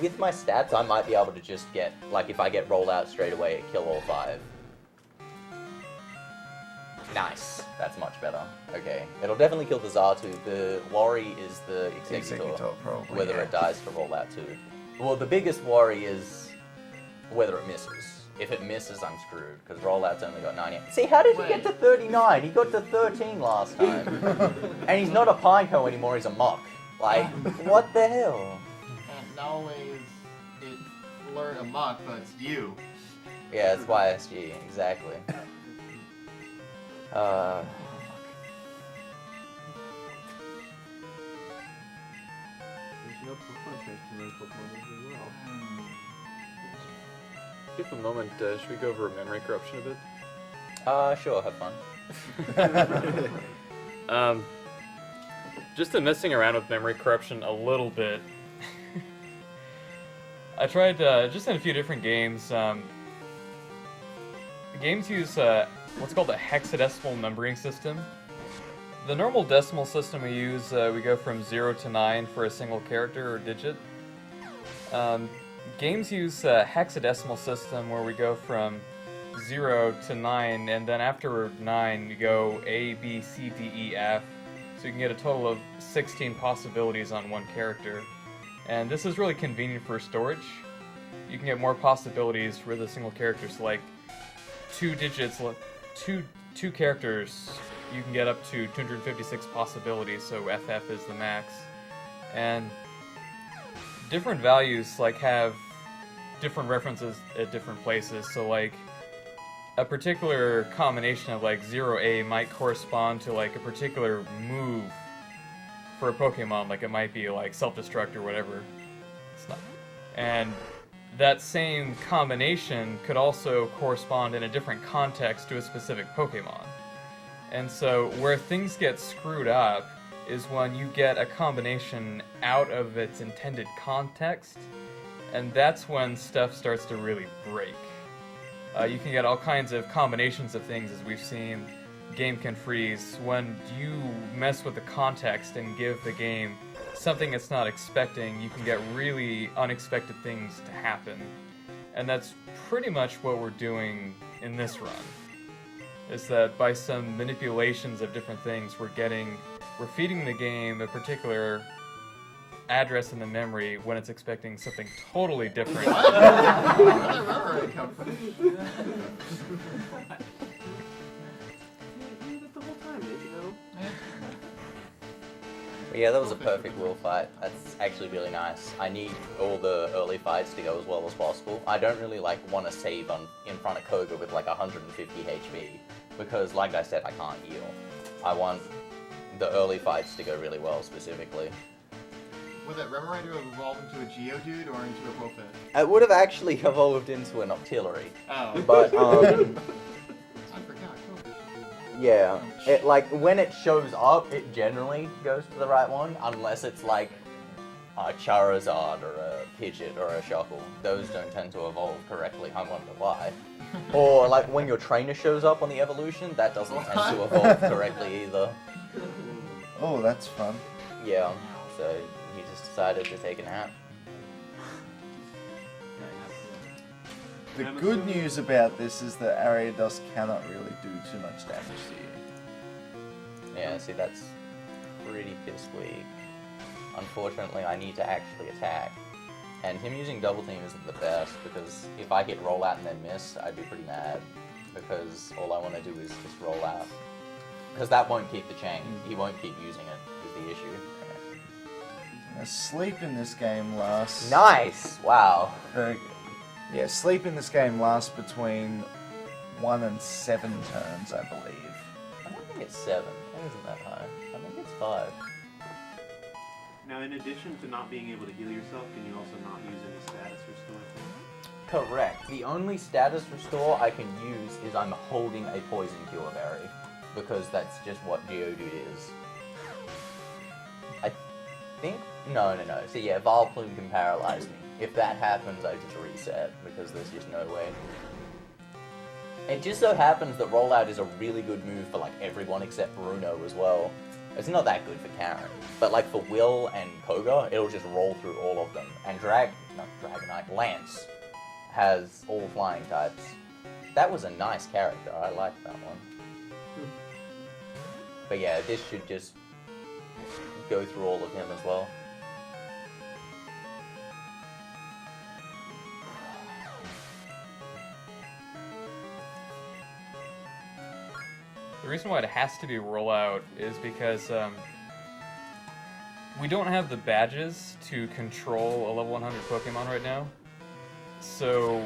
F: With my stats, I might be able to just get, like, if I get rolled out straight away, it kill all 5. Nice. That's much better. Okay. It'll definitely kill the Zartu. The worry is the Executor,
E: probably,
F: whether it dies to rollout 2. Well, the biggest worry is whether it misses. If it misses, I'm screwed, because rollout's only got 90. See, how did he get to 39? He got to 13 last time. And he's not a Pineco anymore, he's a Muck. Like, what the hell?
C: Not only is it flirt amok, but it's you.
F: Yeah, it's YSG, exactly.
B: There's no Pokemon trains to learn Pokemon really well. If you have a moment, should we go over memory corruption a bit?
F: Sure, have fun.
H: Just in messing around with memory corruption a little bit, I tried just in a few different games. Games use what's called a hexadecimal numbering system. The normal decimal system we use, we go from 0 to 9 for a single character or digit. Games use a hexadecimal system where we go from 0 to 9, and then after 9 you go A, B, C, D, E, F. So you can get a total of 16 possibilities on one character. And this is really convenient for storage. You can get more possibilities with a single character. So like 2 digits, two characters, you can get up to 256 possibilities. So FF is the max. And different values like have different references at different places. So like a particular combination of like 0A might correspond to like a particular move for a Pokemon, like it might be like self-destruct or whatever. It's not. And that same combination could also correspond in a different context to a specific Pokemon. And so where things get screwed up is when you get a combination out of its intended context, and that's when stuff starts to really break. You can get all kinds of combinations of things, as we've seen. Game can freeze when you mess with the context and give the game something it's not expecting. You can get really unexpected things to happen, and that's pretty much what we're doing in this run. Is that by some manipulations of different things, we're feeding the game a particular address in the memory when it's expecting something totally different.
C: Where did that rubber come from?
F: Yeah, that was a perfect will fight. That's actually really nice. I need all the early fights to go as well as possible. I don't really want to save in front of Koga with like 150 HP because, like I said, I can't heal. I want the early fights to go really well specifically.
C: Would that Remorator have evolved into a Geodude or into a Bullfish?
F: It would have actually evolved into an Octillery.
C: Oh.
F: But,
C: I forgot.
F: yeah, when it shows up, it generally goes to the right one, unless it's like Charizard or a Pidgeot or a Shuckle. Those don't tend to evolve correctly, I wonder why. Or like when your trainer shows up on the evolution, that doesn't tend to evolve correctly either.
E: Oh, that's fun.
F: Yeah, so he just decided to take a nap.
E: The good news about this is that Ariados cannot really do too much damage to you.
F: Yeah, see, that's pretty piss weak. Unfortunately, I need to actually attack. And him using double team isn't the best, because if I hit roll out and then miss, I'd be pretty mad. Because all I want to do is just roll out. Because that won't keep the chain. He won't keep using it, is the issue.
E: Now, sleep in this game lasts...
F: Nice! Wow.
E: Yeah, sleep in this game lasts between 1 and 7 turns, I believe.
F: I don't think it's 7. It isn't that high. I think it's 5.
D: Now, in addition to not being able to heal yourself, can you also not use any status restore?
F: Correct. The only status restore I can use is I'm holding a poison cure berry. Because that's just what Geodude is. I think... No. So yeah, Vileplume can paralyze me. If that happens, I just reset, because there's just no way. It just so happens that Rollout is a really good move for like everyone except Bruno as well. It's not that good for Karen, but like for Will and Koga, it'll just roll through all of them. And Dragonite, Lance has all flying types. That was a nice character, I like that one. But yeah, this should just go through all of him as well.
H: The reason why it has to be rollout is because we don't have the badges to control a level 100 Pokemon right now. So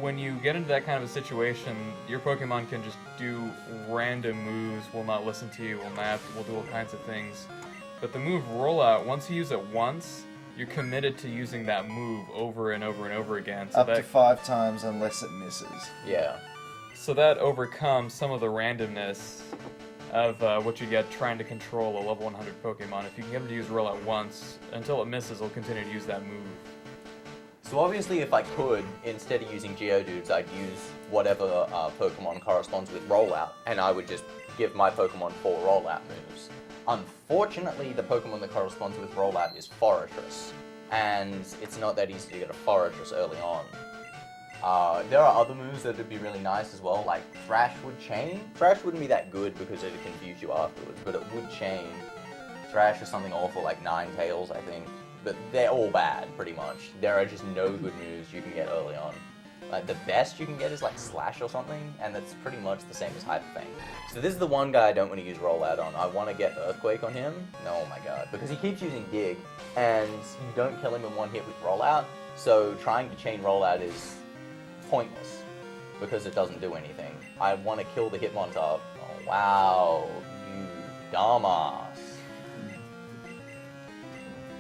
H: when you get into that kind of a situation, your Pokemon can just do random moves, will not listen to you, will nap, will do all kinds of things. But the move rollout, once you use it once, you're committed to using that move over and over and over again. So
E: Up to 5 times unless it misses.
F: Yeah.
H: So that overcomes some of the randomness of what you get trying to control a level 100 Pokemon. If you can get them to use rollout once, until it misses, it'll continue to use that move.
F: So obviously if I could, instead of using Geodudes, I'd use whatever Pokemon corresponds with rollout, and I would just give my Pokemon 4 rollout moves. Unfortunately, the Pokemon that corresponds with rollout is Forretress, and it's not that easy to get a Forretress early on. There are other moves that would be really nice as well, like Thrash would chain. Thrash wouldn't be that good because it would confuse you afterwards, but it would chain. Thrash is something awful like Ninetales, I think. But they're all bad, pretty much. There are just no good moves you can get early on. Like, the best you can get is like Slash or something, and that's pretty much the same as Hyper Fang. So this is the one guy I don't want to use Rollout on. I want to get Earthquake on him. Oh my god. Because he keeps using Dig, and you don't kill him in one hit with Rollout, so trying to chain Rollout is pointless, because it doesn't do anything. I want to kill the Hitmontop. Oh wow, you dumbass.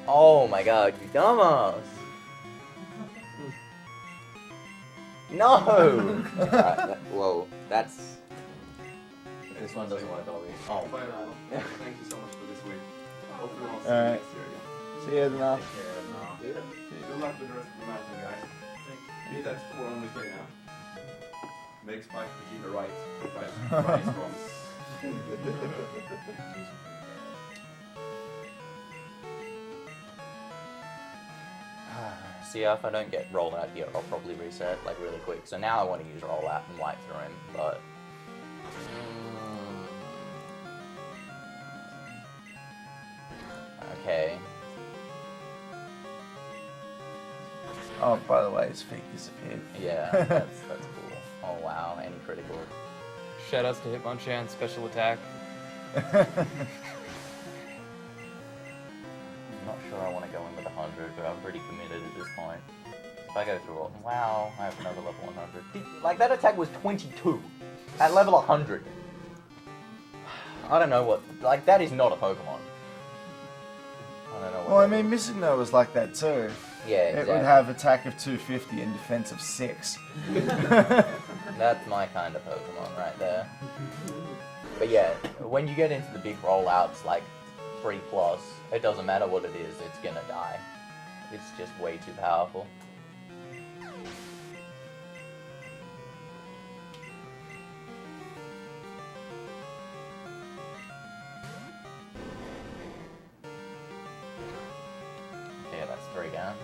F: Oh my god, you dumbass! No! Alright, whoa, that's... This one doesn't want to go in. Oh my god.
I: Thank you so much for this week. Hopefully we'll see
E: Alright.
I: you next year again.
E: See you enough.
I: Good luck with the rest of the match, guys. Need that score only play now. Make Spike Vegeta right from.
F: See, if I don't get rolled out here, I'll probably reset like really quick. So now I want to use roll out and wipe through him, but... Okay.
E: Oh, by the way, his feet disappeared.
F: Yeah, that's cool. Oh wow, any critical.
H: Shoutouts to Hitmonchan, special attack.
F: I'm not sure I want to go in with 100, but I'm pretty committed at this point. If I go through all... Wow, I have another level 100. Like, that attack was 22 at level 100. I don't know what... Like, that is not a Pokemon. I don't know what...
E: Well, I mean, Missingno was like that too.
F: Yeah, exactly.
E: It would have attack of 250 and defense of 6.
F: That's my kind of Pokemon right there. But yeah, when you get into the big rollouts like 3+, it doesn't matter what it is, it's gonna die. It's just way too powerful. Okay, that's 3 down.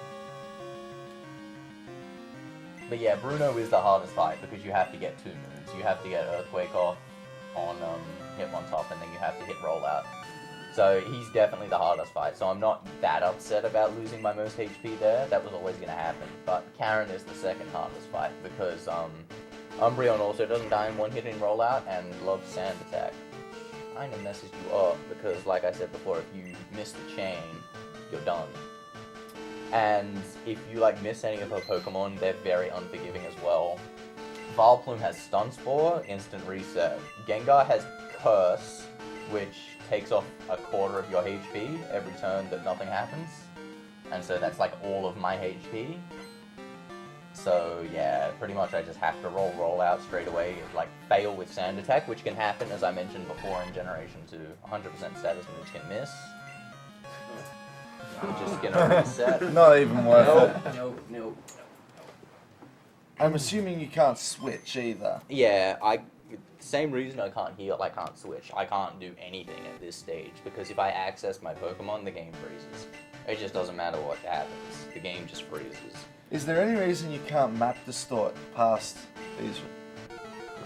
F: But yeah, Bruno is the hardest fight because you have to get 2 moves. You have to get Earthquake off on Hitmontop, and then you have to hit Rollout. So he's definitely the hardest fight. So I'm not that upset about losing my most HP there. That was always going to happen. But Karen is the second hardest fight because Umbreon also doesn't die in one hit in Rollout and loves Sand Attack. Kind of messes you up because, like I said before, if you miss the chain, you're done. And if you miss any of her Pokemon, they're very unforgiving as well. Vileplume has Stun Spore, instant reset. Gengar has Curse, which takes off a quarter of your HP every turn that nothing happens. And so that's all of my HP. So yeah, pretty much I just have to roll out straight away, fail with Sand Attack, which can happen, as I mentioned before in Generation 2. 100% status moves can miss. I'm just gonna reset.
E: Not even worth it.
F: Nope.
E: I'm assuming you can't switch either.
F: Yeah, same reason I can't heal, I can't switch. I can't do anything at this stage, because if I access my Pokemon, the game freezes. It just doesn't matter what happens. The game just freezes.
E: Is there any reason you can't map distort past these?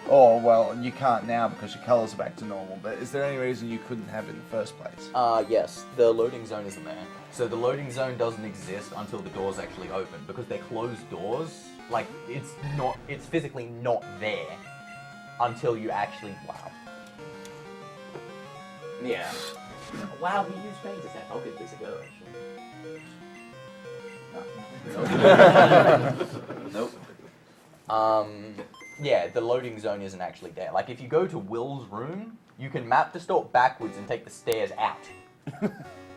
E: Oh, well, you can't now because your colors are back to normal, but is there any reason you couldn't have it in the first place?
F: Yes, the loading zone isn't there. So the loading zone doesn't exist until the doors actually open, because they're closed doors. It's physically not there until you actually, wow. Yeah. Wow, he used Paint Attack. I'll give this a go, actually. Nope. Yeah, the loading zone isn't actually there. If you go to Will's room, you can map distort backwards and take the stairs out.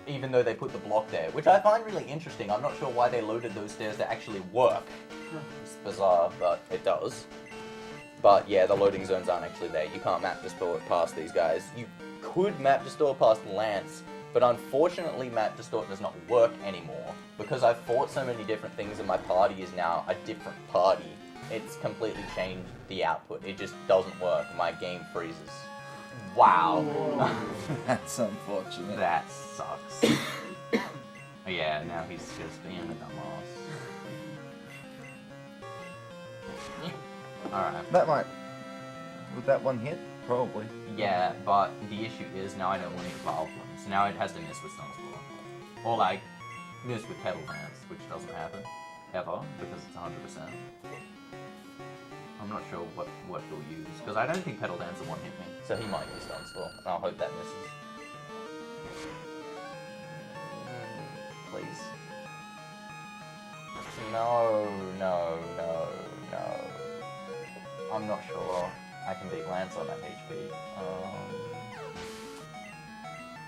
F: Even though they put the block there, which I find really interesting. I'm not sure why they loaded those stairs to actually work. It's bizarre, but it does. But yeah, the loading zones aren't actually there. You can't map distort past these guys. You could map distort past Lance, but unfortunately map distort does not work anymore. Because I've fought so many different things and my party is now a different party. It's completely changed the output. It just doesn't work. My game freezes. Wow.
E: That's unfortunate.
F: That sucks. Yeah, now he's just being a dumbass. Alright.
E: That might... Would that one hit? Probably.
F: Yeah, but the issue is now I don't want to hit Vileplume, so now it has to miss with Sunspore. Or miss with Petal Dance, which doesn't happen. Ever, because it's 100%. I'm not sure what he'll use, because I don't think Petal Dance will one-hit me, so he might use Sunspore, and I'll hope that misses. Please. No. I'm not sure I can beat Lance on that HP.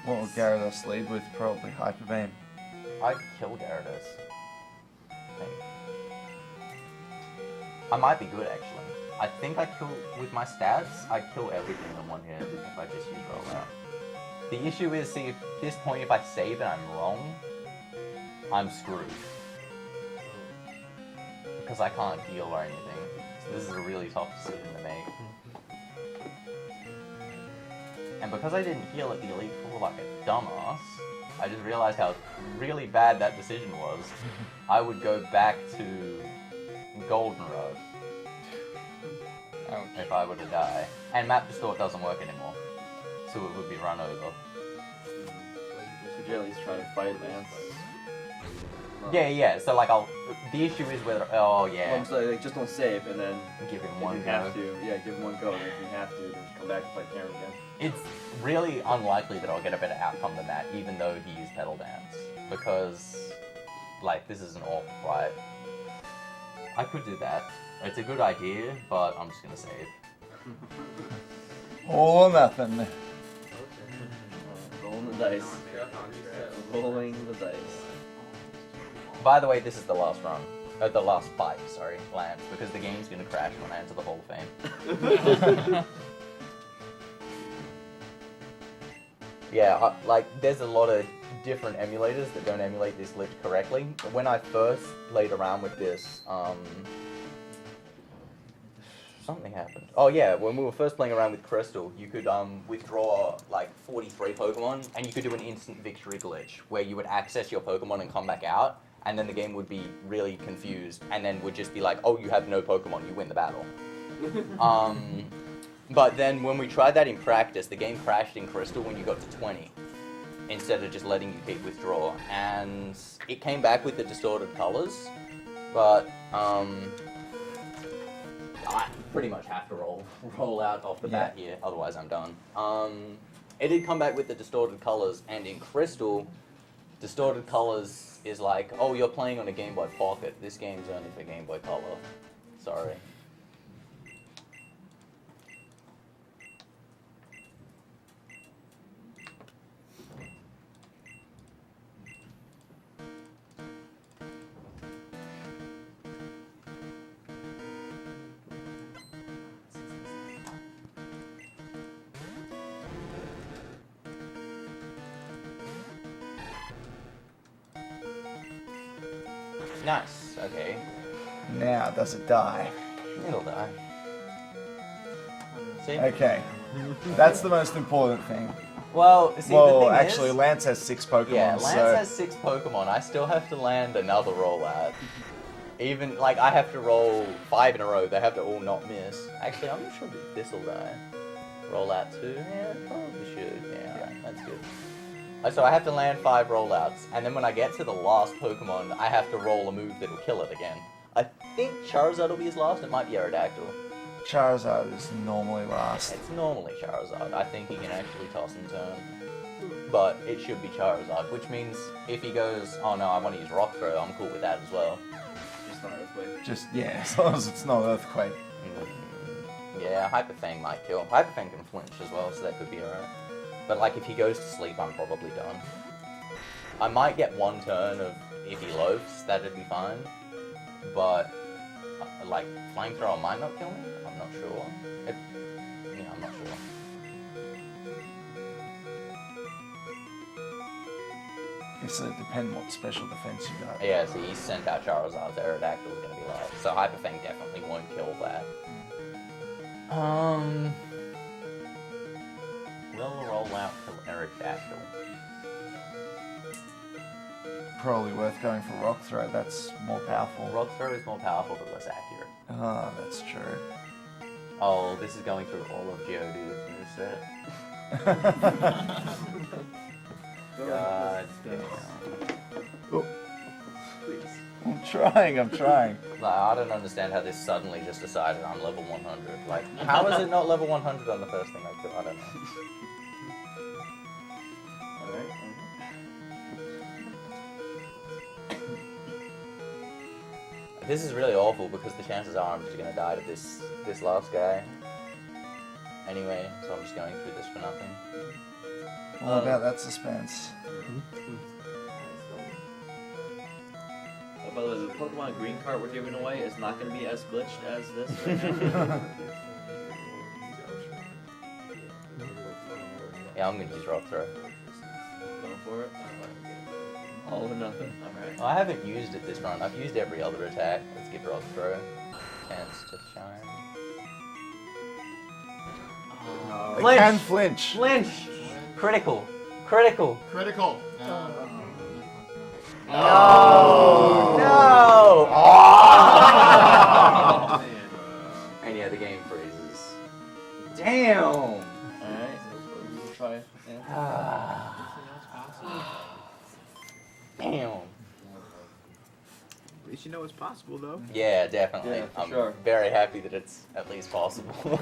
E: What will Gyarados lead with? Probably Hyper Beam.
F: I'd kill Gyarados. I think. I might be good, actually. I think I kill, with my stats, I kill everything in one hit if I just use Rollout. The issue is, see, at this point, if I save and I'm wrong, I'm screwed. Because I can't heal or anything. So this is a really tough decision to make. And because I didn't heal at the Elite Four like a dumbass, I just realized how really bad that decision was. I would go back to Goldenrod if I were to die. And Map Distort doesn't work anymore, so it would be run over.
A: Should you at least try to fight Lance?
F: Yeah, so the issue is whether,
A: Well, I'm saying, just don't save, and then
F: give him
A: if
F: one
A: you
F: go.
A: have to, give him one go, and if you have to, then come back and fight Karen again.
F: It's really unlikely that I'll get a better outcome than that, even though he used Petal Dance. Because, this is an awful fight. I could do that. It's a good idea, but I'm just gonna save.
E: All or nothing.
A: Okay. Rolling the dice. Rolling the dice.
F: By the way, this is the last run. The last fight, sorry, Lance, because the game's gonna crash when I enter the Hall of Fame. Yeah, like there's a lot of different emulators that don't emulate this glitch correctly. When I first played around with this, something happened. Oh yeah, when we were first playing around with Crystal, you could withdraw like 43 Pokemon, and you could do an instant victory glitch where you would access your Pokemon and come back out, and then the game would be really confused, and then would just be like, oh, you have no Pokemon, you win the battle. But then when we tried that in practice, the game crashed in Crystal when you got to 20, instead of just letting you keep withdraw, and it came back with the distorted colors, but I pretty much have to roll out off the bat here, otherwise I'm done. It did come back with the distorted colors, and in Crystal, distorted colors is like, oh, you're playing on a Game Boy Pocket. This game's only for Game Boy Color. Sorry. Nice, okay.
E: Now, does it die?
F: It'll die. See?
E: Okay. That's the most important thing.
F: Well, see, the
E: Well,
F: thing
E: actually,
F: is,
E: Lance has 6 Pokemon,
F: yeah, Lance
E: so...
F: has 6 Pokemon. I still have to land another rollout. Even, like, I have to roll 5 in a row. They have to all not miss. Actually, I'm not sure that this will die. Rollout 2? Yeah, probably should. Yeah, alright, that's good. So I have to land 5 rollouts, and then when I get to the last Pokemon, I have to roll a move that'll kill it again. I think Charizard will be his last. It might be Aerodactyl.
E: Charizard is normally last.
F: It's normally Charizard. I think he can actually toss and turn. But it should be Charizard, which means if he goes, oh no, I want to use Rock Throw, I'm cool with that as well.
B: Just not Earthquake.
E: Just, yeah, as long as it's not Earthquake.
F: Yeah, Hyper Fang might kill. Hyper Fang can flinch as well, so that could be alright. But like, if he goes to sleep, I'm probably done. I might get 1 turn of if he loafs, that'd be fine. But, like, Flamethrower might not kill me? I'm not sure. Yeah, I'm not sure.
E: So it depends what special defense you got.
F: Yeah, see, he sent out Charizard's Aerodactyl's gonna be last. So Hyper Fang definitely won't kill that. Will roll out to Aerodactyl.
E: Probably worth going for Rock Throw, that's more powerful.
F: Rock Throw is more powerful but less accurate.
E: Ah, that's true.
F: Oh, this is going through all of Geodude in this set. God damn.
E: Oh. I'm trying.
F: Like, I don't understand how this suddenly just decided I'm level 100. Like, how is it not level 100 on the first thing I do? I don't know.
B: Alright.
F: This is really awful because the chances are I'm just gonna die to this last guy. Anyway, so I'm just going through this for nothing.
E: What about that suspense?
A: By the way, the Pokemon Green card we're giving away is not going to be as glitched as this right now.
F: Yeah, I'm gonna use Rock Throw.
A: Going for it? All or nothing. Alright.
F: Well, I haven't used it this run. I've used every other attack. Let's give Rock Throw a chance to shine.
E: It can flinch.
F: Flinch! Critical! Critical!
C: Critical.
F: No! No! Oh! And yeah, the game freezes. Damn!
A: Alright, we'll try it.
F: Damn.
B: At least you know it's possible, though.
F: Yeah, definitely.
A: Yeah, for
F: I'm
A: sure.
F: very happy that it's at least possible.
C: Doesn't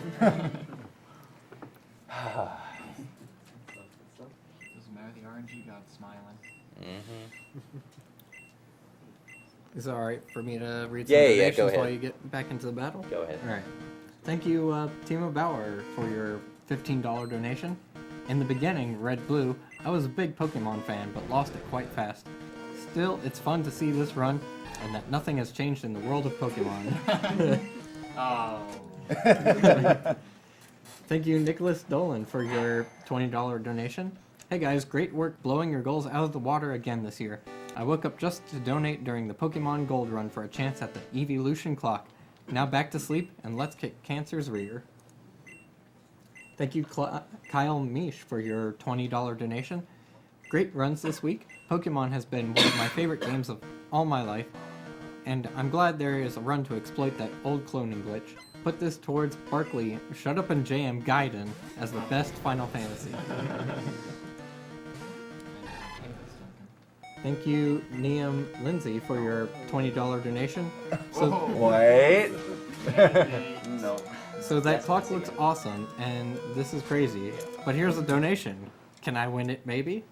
C: matter, the RNG god's smiling.
G: Is it alright for me to read some
F: Yeah,
G: donations
F: go ahead.
G: while you get back into the battle?
F: Go ahead.
G: Alright. Thank you, Timo Bauer, for your $15 donation. In the beginning, Red Blue, I was a big Pokemon fan, but lost it quite fast. Still, it's fun to see this run, and that nothing has changed in the world of Pokemon.
C: Oh.
G: Thank you, Nicholas Dolan, for your $20 donation. Hey guys, great work blowing your goals out of the water again this year. I woke up just to donate during the Pokemon Gold run for a chance at the Evolution Clock. Now back to sleep, and let's kick cancer's rear. Thank you, Kyle Mish, for your $20 donation. Great runs this week. Pokemon has been one of my favorite games of all my life, and I'm glad there is a run to exploit that old cloning glitch. Put this towards Barkley, Shut Up and Jam Gaiden as the best Final Fantasy. Thank you, Niam Lindsay, for your $20 donation. So,
E: Wait. No.
G: so that clock looks awesome, and this is crazy. But here's a donation. Can I win it, maybe?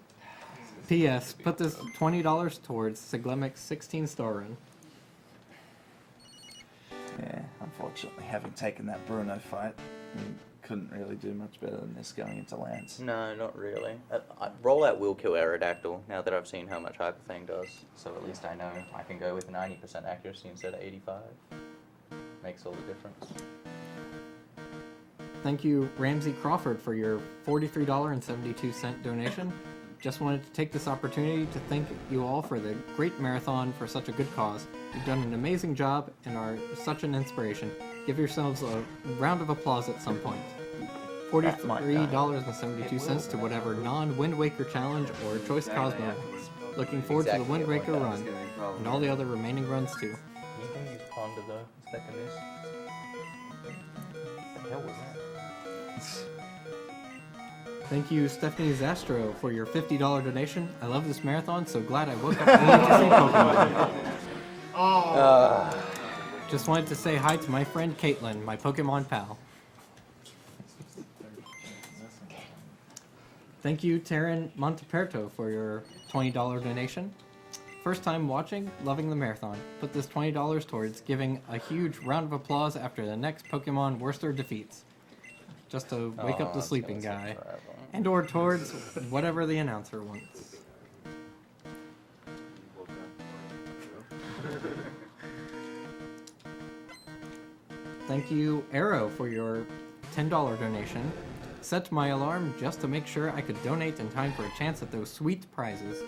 G: P.S. Put this $20 towards Siglemic's 16-star run.
E: Yeah, unfortunately, having taken that Bruno fight, we couldn't really do much better than this going into Lance.
F: No, not really. Rollout will kill Aerodactyl now that I've seen how much Hyper Fang does. So at least I know I can go with 90% accuracy instead of 85. Makes all the difference.
G: Thank you, Ramsey Crawford, for your $43.72 donation. Just wanted to take this opportunity to thank you all for the great marathon for such a good cause. You've done an amazing job and are such an inspiration. Give yourselves a round of applause at some point. $43.72 to whatever non-Wind Waker challenge or Choice Cosmo. Looking forward to the Wind Waker run and all the other remaining runs too.
F: You can use Ponder though, instead of this. What the hell was that?
G: Thank you, Stephanie Zastro, for your $50 donation. I love this marathon, so glad I woke up early to see Pokemon. Just wanted to say hi to my friend Caitlin, my Pokemon pal. Thank you, Taryn Monteperto, for your $20 donation. First time watching, loving the marathon. Put this $20 towards giving a huge round of applause after the next Pokemon Werster defeats. Just to wake up the sleeping guy. And or towards whatever the announcer wants. Thank you, Arrow, for your $10 donation. Set my alarm just to make sure I could donate in time for a chance at those sweet prizes.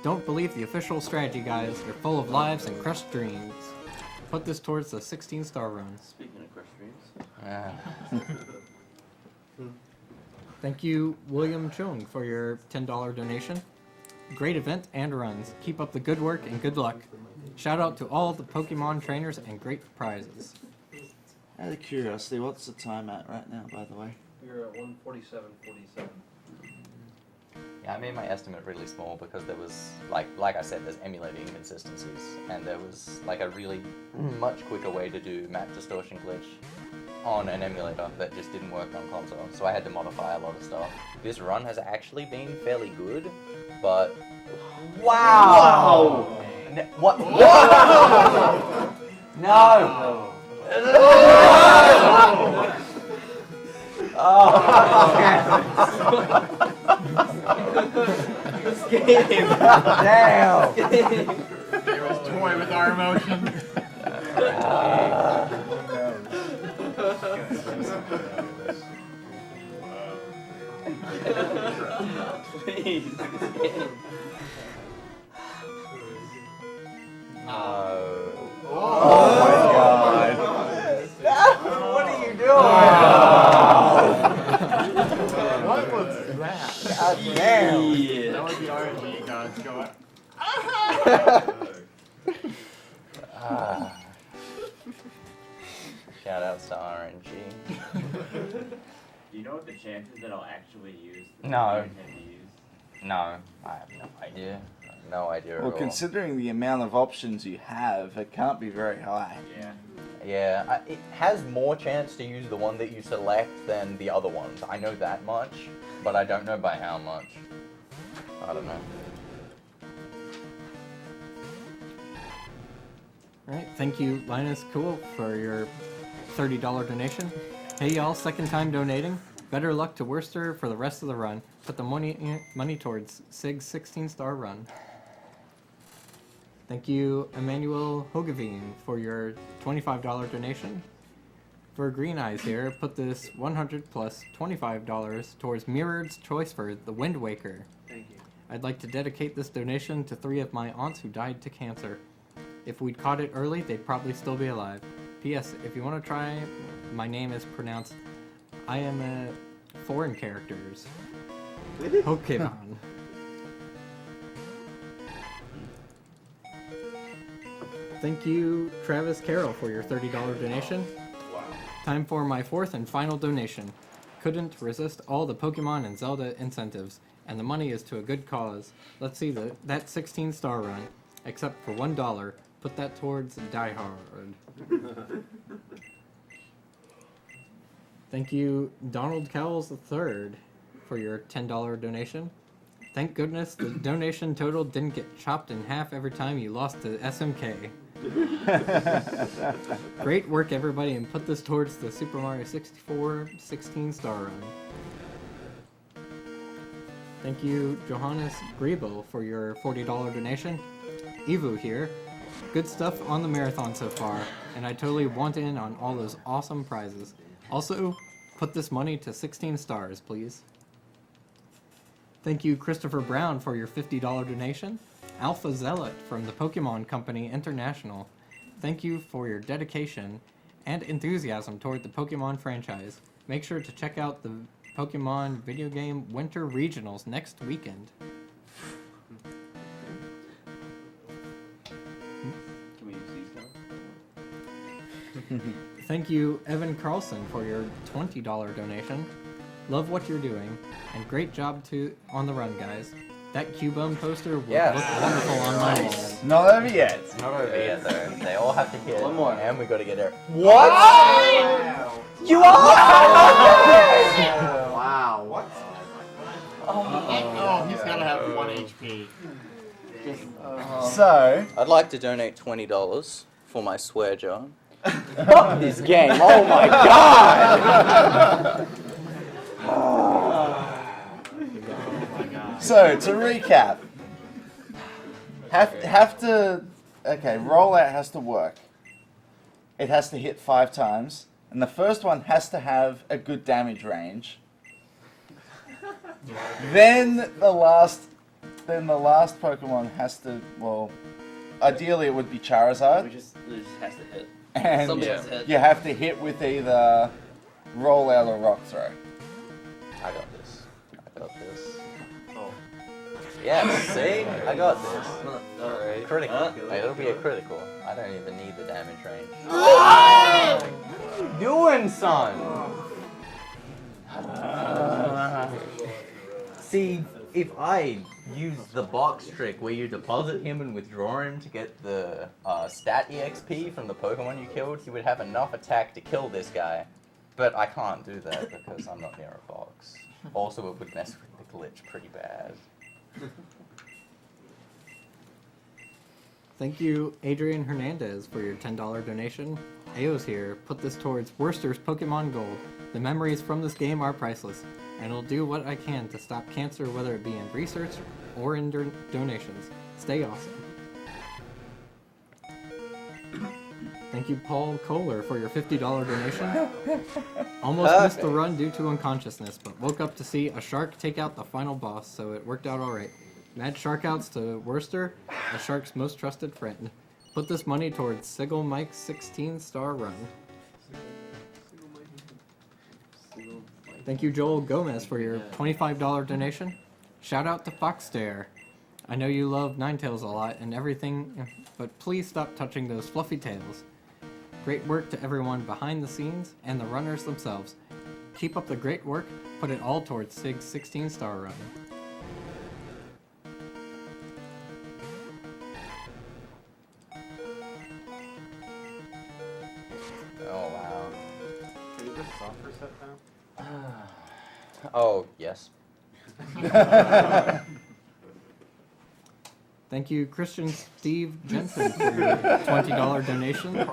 G: Don't believe the official strategy guides. They're full of lives and crushed dreams. Put this towards the 16-star run.
A: Speaking of crushed dreams.
G: Thank you, William Chung, for your $10 donation. Great event and runs. Keep up the good work and good luck. Shout out to all the Pokemon trainers and great prizes.
E: Out of curiosity, what's the time at right now, by the way?
J: You're at 147.47.
F: Yeah, I made my estimate really small because there was, like I said, there's emulating inconsistencies, and there was like a really much quicker way to do map distortion glitch on an emulator that just didn't work on console, so I had to modify a lot of stuff. This run has actually been fairly good, but wow! What? No! Damn!
C: Heroes toy with our emotions.
A: Please.
E: Oh my god.
F: What are you doing?
C: What was that?
F: God damn!
C: That was the RNG gods going.
F: Shout outs to RNG.
K: Do you know what the chances that I'll actually use the
F: No.
K: I intend to use?
F: No, I have no idea. No idea at
E: Well,
F: all.
E: considering the amount of options you have, it can't be very high.
K: Yeah.
F: Yeah, it has more chance to use the one that you select than the other ones. I know that much, but I don't know by how much. I don't know.
G: Alright, thank you, Linus Cool, for your $30 donation. Hey y'all, second time donating. Better luck to Werster for the rest of the run. Put the money towards Sig's 16-star run. Thank you, Emmanuel Hogeveen, for your $25 donation. For Green Eyes here, put this 100 plus $25 towards Mirrored's choice for The Wind Waker.
D: Thank you.
G: I'd like to dedicate this donation to 3 of my aunts who died to cancer. If we'd caught it early, they'd probably still be alive. P.S. If you want to try, my name is pronounced I am a foreign characters. Pokemon. Thank you, Travis Carroll, for your $30 donation.
I: Wow.
G: Time for my 4th and final donation. Couldn't resist all the Pokemon and Zelda incentives, and the money is to a good cause. Let's see that 16-star run, except for $1. Put that towards Die Hard. Thank you, Donald Cowles III, for your $10 donation. Thank goodness the donation total didn't get chopped in half every time you lost to SMK. Great work, everybody, and put this towards the Super Mario 64 16-star run. Thank you, Johannes Griebel, for your $40 donation. Evu here. Good stuff on the marathon so far, and I totally want in on all those awesome prizes. Also, put this money to 16 stars, please. Thank you, Christopher Brown, for your $50 donation. Alpha Zealot from the Pokemon Company International. Thank you for your dedication and enthusiasm toward the Pokemon franchise. Make sure to check out the Pokemon video game Winter Regionals next weekend.
K: Can we use these now?
G: Thank you, Evan Carlson, for your $20 donation. Love what you're doing, and great job on the run, guys. That Cubone poster will
F: Yes.
G: look wonderful on my wall.
E: Not over yet.
F: It's not over yet though. They all have to hit.
A: One more.
F: And we gotta get it.
E: What?
F: You are!
D: Wow. What?
C: Oh, he's gotta have 1 HP.
E: So,
F: I'd like to donate $20 for my swear jar. Fuck this game! Oh my god!
E: So to recap, rollout has to work. It has to hit 5 times, and the first one has to have a good damage range. Then the last Pokemon has to, well, ideally it would be Charizard,
A: It just has to hit.
E: and
A: Somebody has to hit.
E: you have to hit with either rollout or rock throw.
F: I got this. I got this.
A: Oh.
F: Yes, see? I got this.
A: Alright.
F: Critical. It'll be a critical. I don't even need the damage range.
A: Oh!
F: What are you doing, son? See, if I use the box trick where you deposit him and withdraw him to get the stat EXP from the Pokemon you killed, he would have enough attack to kill this guy. But I can't do that because I'm not near a box. Also, it would mess with the glitch pretty bad.
G: Thank you, Adrian Hernandez, for your $10 donation. Ao's here. Put this towards Werster's Pokemon Gold. The memories from this game are priceless, and I'll do what I can to stop cancer, whether it be in research or in donations. Stay awesome. Thank you, Paul Kohler, for your $50 donation. Almost missed the run due to unconsciousness, but woke up to see a shark take out the final boss, so it worked out alright. Mad shark outs to Werster, a shark's most trusted friend. Put this money towards Sigil Mike's 16-star run. Thank you, Joel Gomez, for your $25 donation. Shout out to Foxstare. I know you love Ninetales a lot and everything, but please stop touching those fluffy tails. Great work to everyone behind the scenes and the runners themselves. Keep up the great work. Put it all towards Sig's 16-star run.
F: Oh, wow.
J: Can you just software set now?
F: Oh, yes.
G: Thank you, Christian Steve Jensen, for your $20 donation.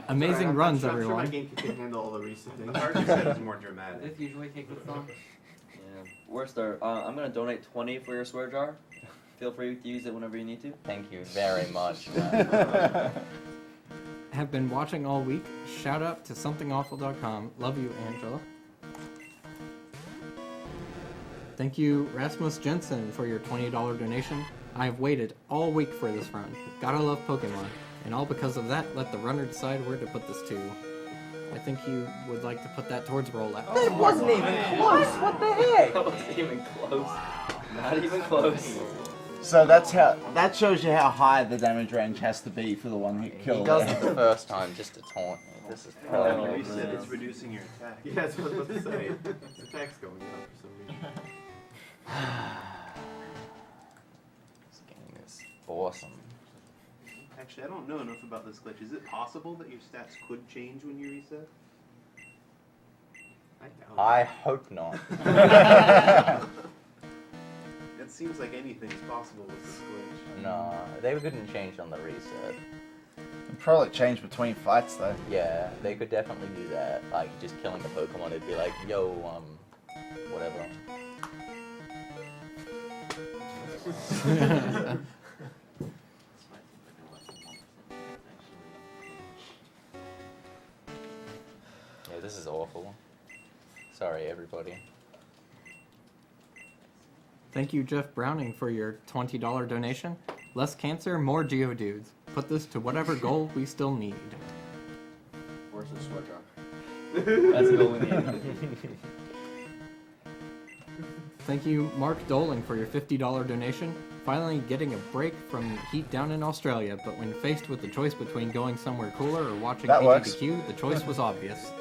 G: Amazing runs,
J: I'm sure
G: everyone.
J: my game can handle all the recent things.
I: Hard to set is more dramatic.
K: This usually take this long.
A: Yeah. Werster, I'm gonna donate 20 for your swear jar. Feel free to use it whenever you need to.
F: Thank you very much.
G: have been watching all week. Shout out to somethingawful.com. Love you, Angela. Thank you, Rasmus Jensen, for your $20 donation. I have waited all week for this run. Gotta love Pokemon. And all because of that, let the runner decide where to put this to. I think you would like to put that towards rollout.
A: That wasn't even close. What the heck? That wasn't even close. Not even close.
E: So that shows you how high the damage range has to be for the one hit kill.
F: He does it the first time just to taunt me. This is
D: Every time you
F: probably
D: reset, it's reducing your attack.
B: Yeah, that's what I was about to say. His attack's going up for some reason.
F: this game is awesome.
D: Actually, I don't know enough about this glitch. Is it possible that your stats could change when you reset?
B: I doubt
F: I hope not.
D: It seems like anything's possible with this glitch.
F: No, they couldn't change on the reset.
E: It'd probably change between fights though.
F: Yeah, they could definitely do that. Like, just killing a Pokemon, it'd be like, yo, whatever. Yeah, this is awful. Sorry, everybody.
G: Thank you, Jeff Browning, for your $20 donation. Less cancer, more Geodudes. Put this to whatever goal we still need.
J: Where's the switch up?
A: That's the goal we need.
G: Thank you, Mark Doling, for your $50 donation. Finally getting a break from heat down in Australia, but when faced with the choice between going somewhere cooler or watching
E: That works.
G: AGDQ, the choice was obvious.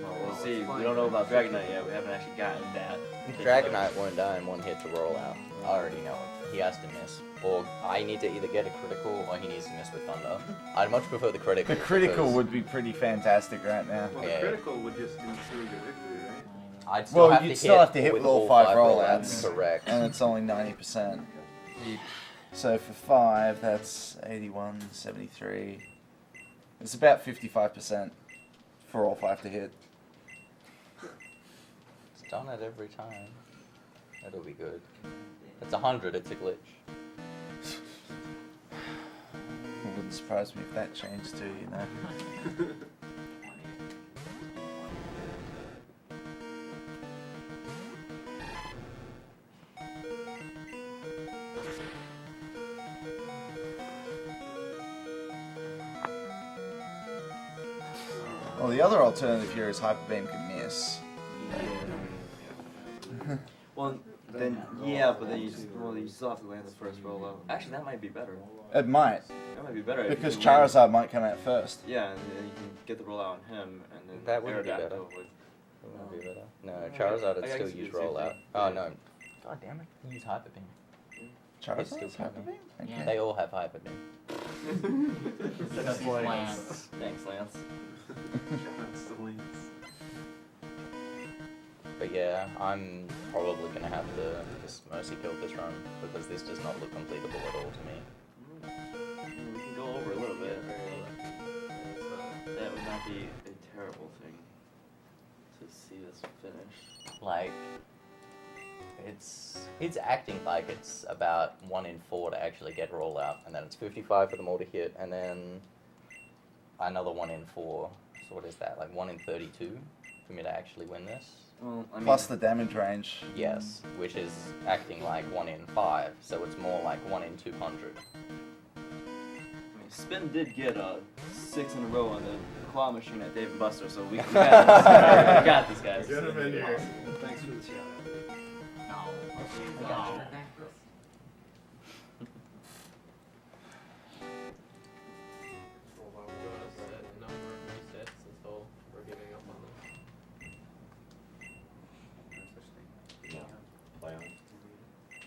A: Well, we'll see. We don't know about Dragonite yet. We haven't actually gotten that.
F: Dragonite won't die in one hit to roll out. I already know it. He has to miss. Or I need to either get a critical or he needs to miss with Thunder. I'd much prefer the critical.
E: The critical
F: because
E: would be pretty fantastic right now.
D: Well,
F: Yeah.
D: the critical would just ensure your victory, right?
F: I'd still
E: Well,
F: have
E: you'd
F: to
E: still
F: hit
E: have to hit with all 5 rollouts.
F: Correct.
E: And it's only 90%. So for 5, that's 81, 73. It's about 55% for all 5 to hit.
F: It's done it every time. That'll be good. It's 100, it's a glitch.
E: It wouldn't surprise me if that changed too, you know. Well, the other alternative here is Hyper Beam can miss.
A: Well, then yeah, but then you still have to land the first rollout. Actually, that might be better.
E: It might,
A: That might be better if
E: because
A: you can land-
E: Charizard might come out first.
A: Yeah, and then you can get the rollout on him, and then
F: That would be
A: Aerodactyl
F: better.
A: with.
F: That would be better. No, Charizard would
A: I
F: still
A: guess you
F: use
A: could say
F: rollout.
A: so.
F: Oh no. God damn it. Use Hyper Beam. It's still
E: Charizard's Hyper
F: coming.
E: Beam?
C: Yeah.
F: They all have Hyper Beam.
C: That's Lance.
A: Thanks, Lance.
D: Shoutouts to Lance.
F: But yeah, I'm probably gonna have to just mercy kill this run because this does not look completable at all to me.
A: We can go over a little bit. That would not be a terrible thing to see this finish.
F: Like, it's acting like it's about 1 in 4 to actually get rollout, and then it's 55 for them all to hit, and then another 1 in 4. So what is that? Like 1 in 32 for me to actually win this?
A: Well, I mean,
E: Plus the damage range.
F: Yes, which is acting like 1 in 5, so it's more like 1 in 200.
A: I mean, Spin did get 6 in a row on the claw machine at Dave and Buster, so we got this. We got this, guys.
J: Get him in here. Thanks for the shout out.
C: No. No.
L: Well, we're going to set a number of resets until we're giving up on them.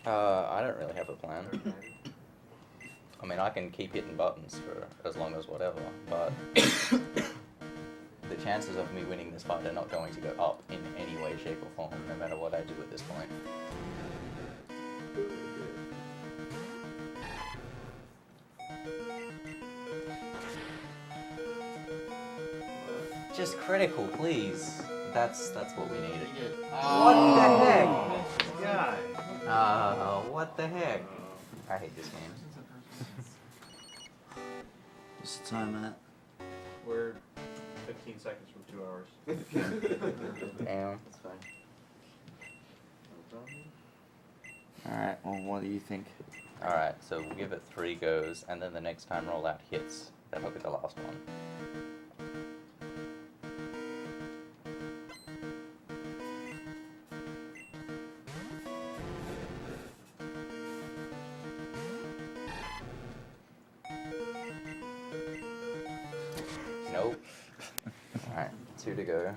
F: I don't really have a plan. I mean, I can keep hitting buttons for as long as whatever, but the chances of me winning this fight are not going to go up in any way, shape, or form, no matter what I do at this point. Just critical, please. That's what we needed. What the heck?
D: Guy.
F: What the heck? I hate this game.
E: What's the time at?
J: We're 15 seconds from 2 hours.
F: Damn.
B: That's fine.
E: Alright, well, what do you think?
F: Alright, so we'll give it 3 goes, and then the next time rollout hits, that'll be the last one. Nope. Alright, 2 to go.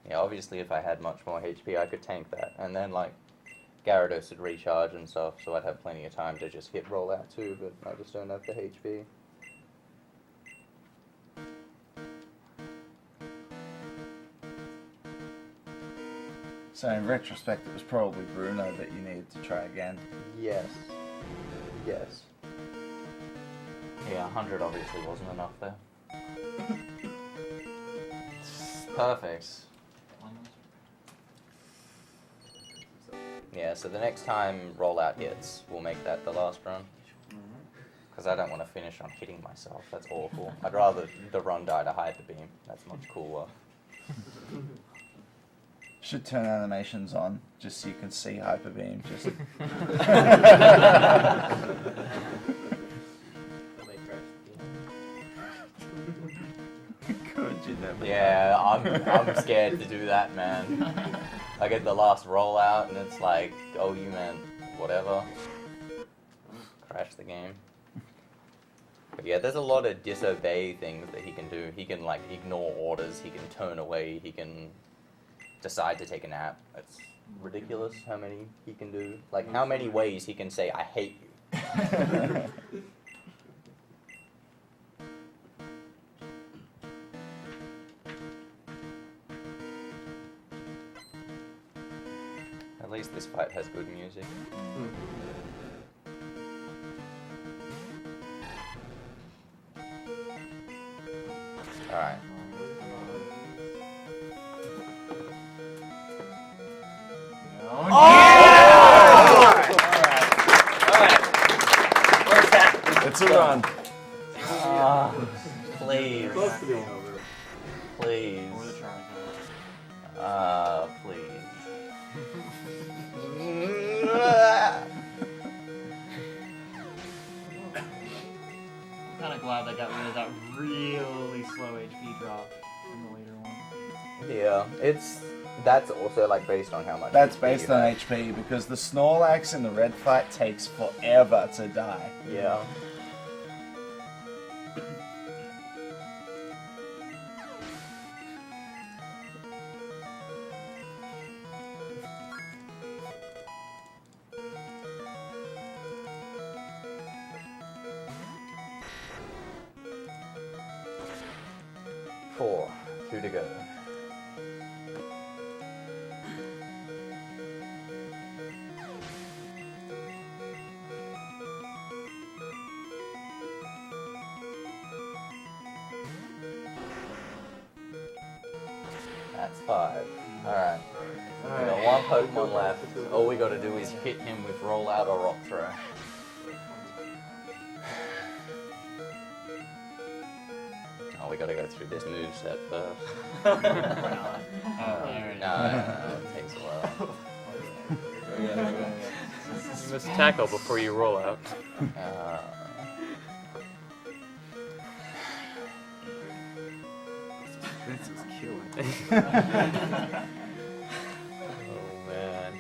F: Yeah, obviously if I had much more HP I could tank that, and then like Gyarados would recharge and stuff, so I'd have plenty of time to just hit rollout too, but I just don't have the HP.
E: So in retrospect, it was probably Bruno that you needed to try again.
F: Yes. Yes. Yeah, 100 obviously wasn't enough there. Perfect. Yeah, so the next time rollout hits, we'll make that the last run. Because I don't want to finish on hitting myself, that's awful. I'd rather the run die to hide the beam, that's much cooler.
E: Should turn animations on, just so you can see Hyper Beam. Just. Could you never?
F: Yeah, I'm scared to do that, man. I get the last rollout and it's like, oh, you meant whatever. Crash the game. But yeah, there's a lot of disobey things that he can do. He can like ignore orders, he can turn away, he can decide to take a nap. It's ridiculous how many he can do. Like how many ways he can say, I hate you. At least this fight has good music. Alright.
E: It's a run.
F: Please.
J: Close to being over.
F: Please.
C: Or the Charizard.
F: Please.
C: I'm kind of glad they got rid of that really slow HP drop in the later one.
F: Yeah, that's also like based on how much.
E: That's
F: HP
E: based
F: you
E: on
F: have.
E: HP, because the Snorlax in the red fight takes forever to die.
F: Yeah. Four, 2 to go. That's 5. Alright. We got 1 Pokemon left. All we gotta do is hit him with rollout or rock throw. Oh, we gotta go through this moveset first.
C: Oh,
F: No, it takes a while.
H: You must tackle before you roll out.
B: This is killing.
F: Oh man.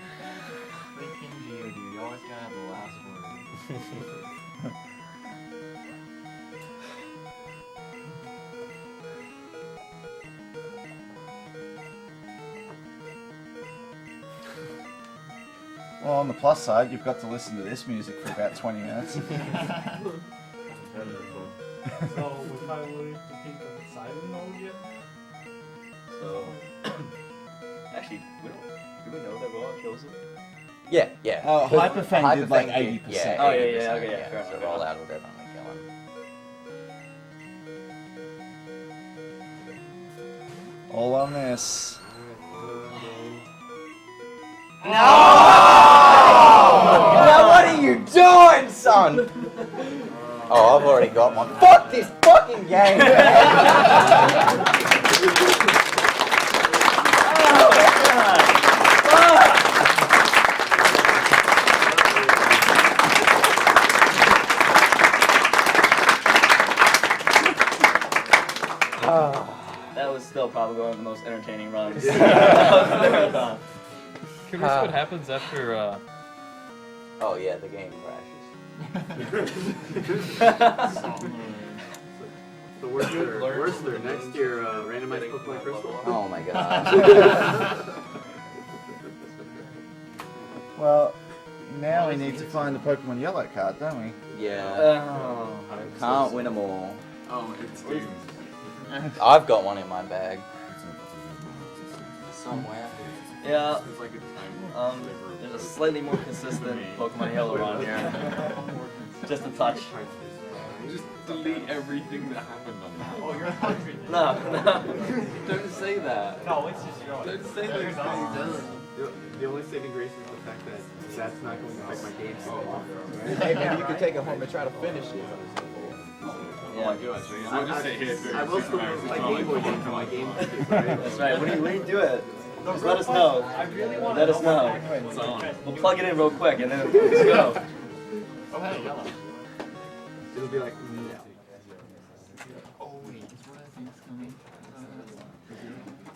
C: Freaking Geodude, you always gotta have the last word.
E: Well, on the plus side, you've got to listen to this music for about 20 minutes.
J: So, if I were to think of the silent mode yet?
A: So, actually, do we know that rollout kills him?
F: Yeah, yeah.
E: Oh, Hyper Fang did like
F: Fang
E: 80%.
F: Yeah,
A: Oh, yeah,
F: 80%,
A: yeah, okay, yeah, fair
F: So
A: enough.
F: rollout will definitely kill him.
E: All on this.
F: Now what are you doing, son? done. Oh, I've already got one. Fuck this fucking game,
A: That was still probably one of the most entertaining runs. Curious
H: what happens after.
F: Oh yeah, the game crashes.
B: So Werster, next year, randomized Pokemon Crystal.
F: Oh my god.
E: Well, now we need to find the Pokemon Yellow card, don't we?
F: Yeah. Can't win them all.
B: Oh, it's doomed.
F: I've got one in my bag. Somewhere.
A: Yeah.
B: It's like a time.
A: There's a slightly more consistent Pokemon Yellow on here. Just a touch.
B: Just delete everything that happened on that.
L: Oh, you're 100.
A: No.
B: Don't say that.
L: No, it's just yours.
B: Don't say that. The only saving grace is the fact that that's not going to affect my game so long.
J: Hey, maybe you can take it home and try to finish it.
A: Yeah.
B: I'll just say here. I will still use my Game Boy game for my game. Right?
A: That's right. When you do it, just let us know. Let us know. We'll plug it in real quick and then let's go.
L: Oh, hey, yellow.
B: It'll be like, no.
C: Oh wait, is Residence coming?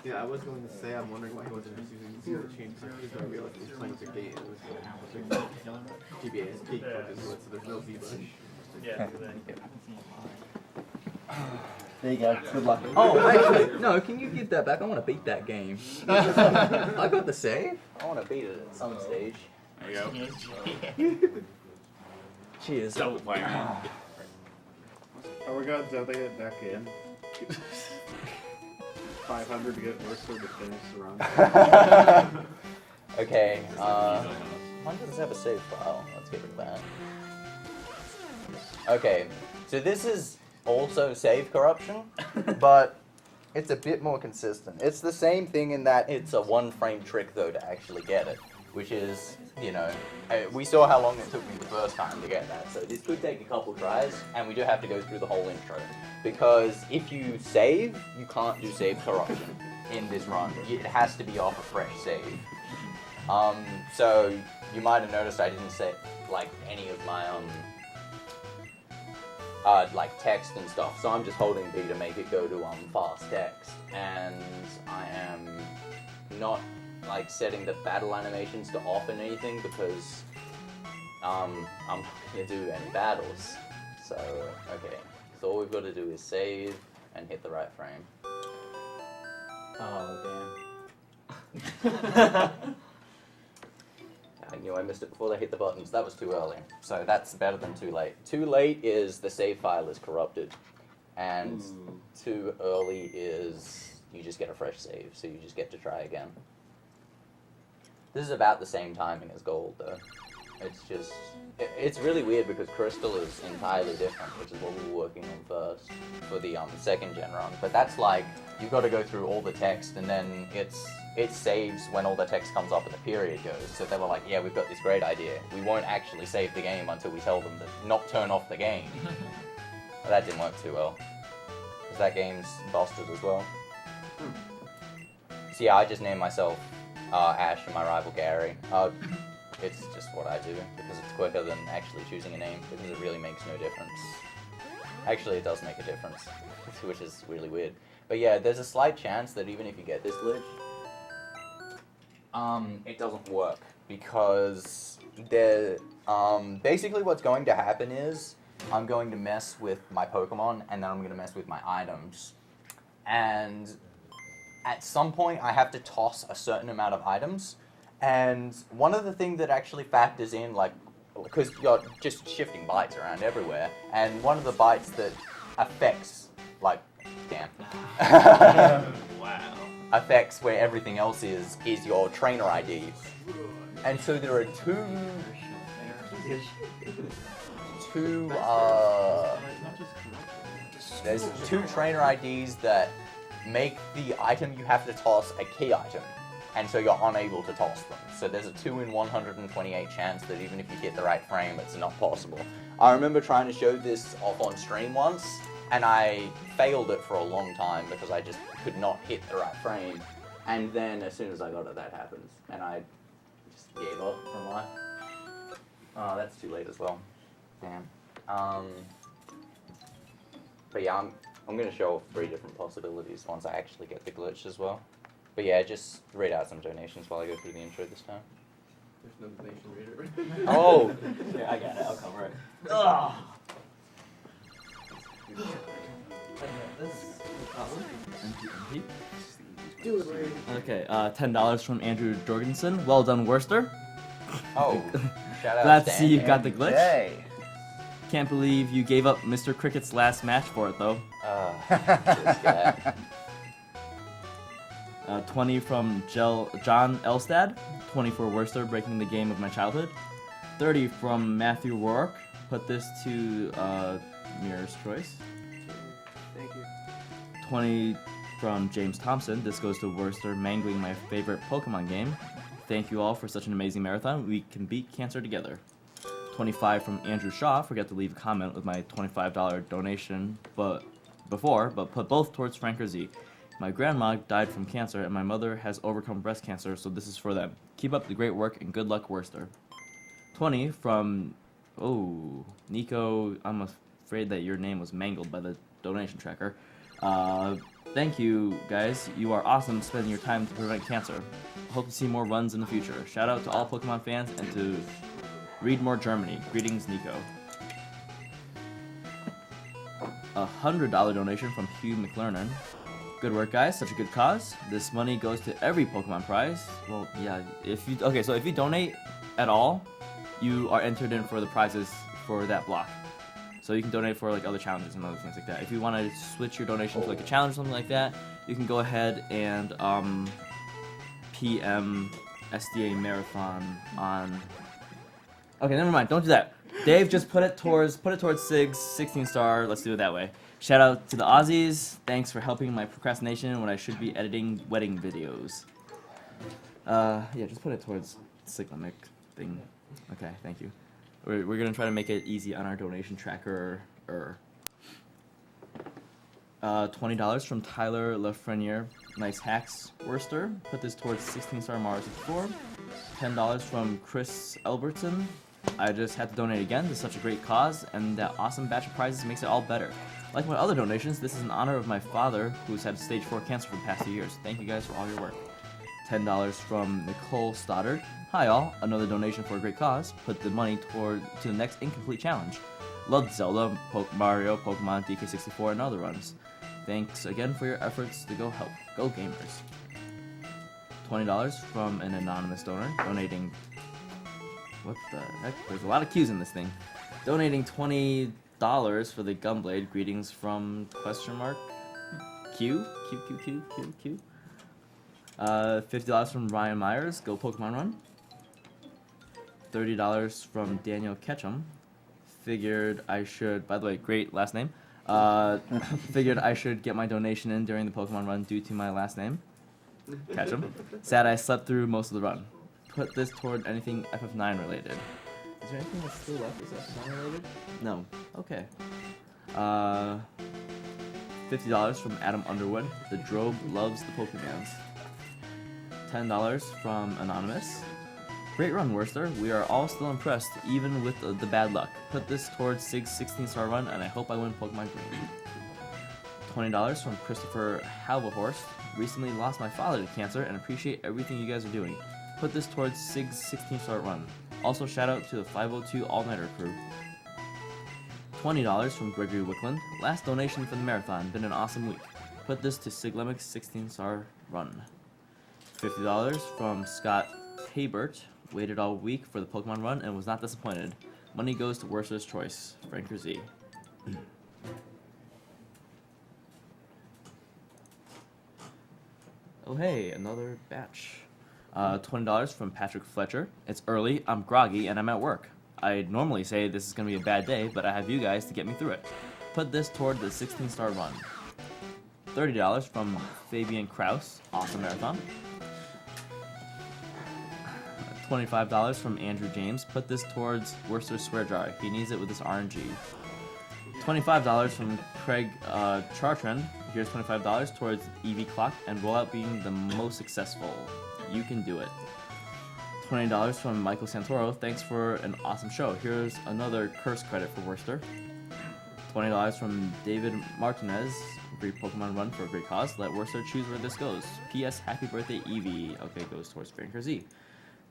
B: Yeah, I was going to say, I'm wondering why he wasn't just using zero change because I realized he was playing the game. It was GBA's peak focus, so there's no Z-Bush.
L: Yeah.
E: There you go. Good luck.
F: Oh, actually, no, can you give that back? I want to beat that game. I got the save. I want to beat it at some stage.
B: There you go.
F: Cheers.
B: Double player.
J: Oh, we're going to get back in. 500 to get Werster to finish the run.
F: Okay, why does this have a save file? Let's get rid of that. Okay, so this is also save corruption, but it's a bit more consistent. It's the same thing in that it's a one-frame trick, though, to actually get it, which is, you know, we saw how long it took me the first time to get that, so this could take a couple tries, and we do have to go through the whole intro, because if you save, you can't do save corruption in this run. It has to be off a fresh save. So you might have noticed I didn't set like any of my like text and stuff. So I'm just holding B to make it go to fast text, and I am not like setting the battle animations to off and anything because I'm not gonna do any battles. So okay, so all we've got to do is save and hit the right frame. Oh damn. I knew I missed it before they hit the buttons. That was too early. So that's better than too late. Too late is the save file is corrupted. And too early is you just get a fresh save, so you just get to try again. This is about the same timing as gold, though. It's just... It's really weird because Crystal is entirely different, which is what we were working on first for the second gen run. But that's like, you've got to go through all the text and then it saves when all the text comes up and the period goes. So they were like, yeah, we've got this great idea. We won't actually save the game until we tell them to not turn off the game. But that didn't work too well. Because that game's busted as well. So yeah, I just named myself Ash and my rival Gary. It's just what I do, because it's quicker than actually choosing a name, because it really makes no difference. Actually, it does make a difference, which is really weird. But yeah, there's a slight chance that even if you get this glitch, it doesn't work, because basically what's going to happen is, I'm going to mess with my Pokemon, and then I'm going to mess with my items. And at some point, I have to toss a certain amount of items. And one of the things that actually factors in, like, because you're just shifting bytes around everywhere, and one of the bytes that affects, like, damn,
L: Wow.
F: affects where everything else is your trainer ID. And so there are there's two trainer IDs that make the item you have to toss a key item. And so you're unable to toss them. So there's a 2 in 128 chance that even if you hit the right frame, it's not possible. I remember trying to show this off on stream once, and I failed it for a long time because I just could not hit the right frame. And then as soon as I got it, that happens, and I just gave up from life. Oh, that's too late as well. Damn. But yeah, I'm gonna show off 3 different possibilities once I actually get the glitch as well. But yeah, just read out some donations while I go through the intro this time.
B: There's no donation reader.
F: Oh! Yeah, I got it. I'll cover it. Ugh.
M: Okay, $10 from Andrew Jorgensen. Well done, Werster.
F: Oh, shout out
M: Glad to
F: Stan.
M: see you got the glitch.
E: Yay.
M: Can't believe you gave up Mr. Cricket's last match for it, though.
F: This guy.
M: 20 from John Elstad. 20 for Werster, breaking the game of my childhood. 30 from Matthew Rourke. Put this to Mirror's Choice.
D: Thank you.
M: 20 from James Thompson. This goes to Werster, mangling my favorite Pokemon game. Thank you all for such an amazing marathon. We can beat cancer together. 25 from Andrew Shaw. Forgot to leave a comment with my $25 donation but put both towards Frank or Z. My grandma died from cancer and my mother has overcome breast cancer, so this is for them. Keep up the great work and good luck, Werster. 20 from, Nico, I'm afraid that your name was mangled by the donation tracker. Thank you, guys. You are awesome spending your time to prevent cancer. Hope to see more runs in the future. Shout out to all Pokemon fans and to Read More Germany. Greetings, Nico. $100 donation from Hugh McLernan. Good work, guys. Such a good cause. This money goes to every Pokemon prize. Well, yeah. So if you donate at all, you are entered in for the prizes for that block. So you can donate for like other challenges and other things like that. If you want to switch your donation to like a challenge or something like that, you can go ahead and PM SDA Marathon on. Okay, never mind. Don't do that. Dave, just put it towards Sig's 16-star. Let's do it that way. Shout out to the Aussies. Thanks for helping my procrastination when I should be editing wedding videos. Yeah, just put it towards Cyclamic thing. Okay, thank you. We're gonna try to make it easy on our donation tracker. $20 from Tyler Lafreniere. Nice hacks, Werster. Put this towards 16-star Mars 64. $10 from Chris Elberton. I just had to donate again. This is such a great cause, and that awesome batch of prizes makes it all better. Like my other donations, this is in honor of my father, who's had stage 4 cancer for the past 2 years. Thank you guys for all your work. $10 from Nicole Stoddard. Hi all, another donation for a great cause. Put the money to the next incomplete challenge. Loved Zelda, Mario, Pokemon, DK64, and other runs. Thanks again for your efforts to go help. Go Gamers. $20 from an anonymous donor, donating... What the heck? There's a lot of Q's in this thing. Donating $20 for the Gunblade. Greetings from Q? $50 from Ryan Myers. Go Pokemon Run. $30 from Daniel Ketchum. Figured I should... By the way, great last name. Figured I should get my donation in during the Pokemon Run due to my last name. Ketchum. Sad I slept through most of the run. Put this toward anything FF9 related. Is there anything that's still left that's FF9 related? No. Okay. $50 from Adam Underwood. The Drobe loves the Pokemans. $10 from Anonymous. Great run, Werster. We are all still impressed, even with the bad luck. Put this towards Sig's 16-star run, and I hope I win Pokemon Green. $20 from Christopher Halvehorst. Recently lost my father to cancer and appreciate everything you guys are doing. Put this towards Sig's 16-star run. Also shout out to the 502 All-Nighter crew. $20 from Gregory Wickland. Last donation for the marathon. Been an awesome week. Put this to Siglemic's 16-star run. $50 from Scott Haybert. Waited all week for the Pokemon run and was not disappointed. Money goes to Werster's choice. Frank or Z. Oh hey, another batch. $20 from Patrick Fletcher. It's early, I'm groggy, and I'm at work. I normally say this is going to be a bad day, but I have you guys to get me through it. Put this toward the 16-star run. $30 from Fabian Kraus. Awesome marathon. $25 from Andrew James. Put this towards Werster's swear jar. He needs it with his RNG. $25 from Craig Chartrand. Here's $25 towards EV Clock and Rollout being the most successful. You can do it. $20 from Michael Santoro. Thanks for an awesome show. Here's another curse credit for Werster. $20 from David Martinez. Great Pokemon run for a great cause. Let Werster choose where this goes. P.S. Happy birthday, Eevee. Okay, goes towards Banker Z.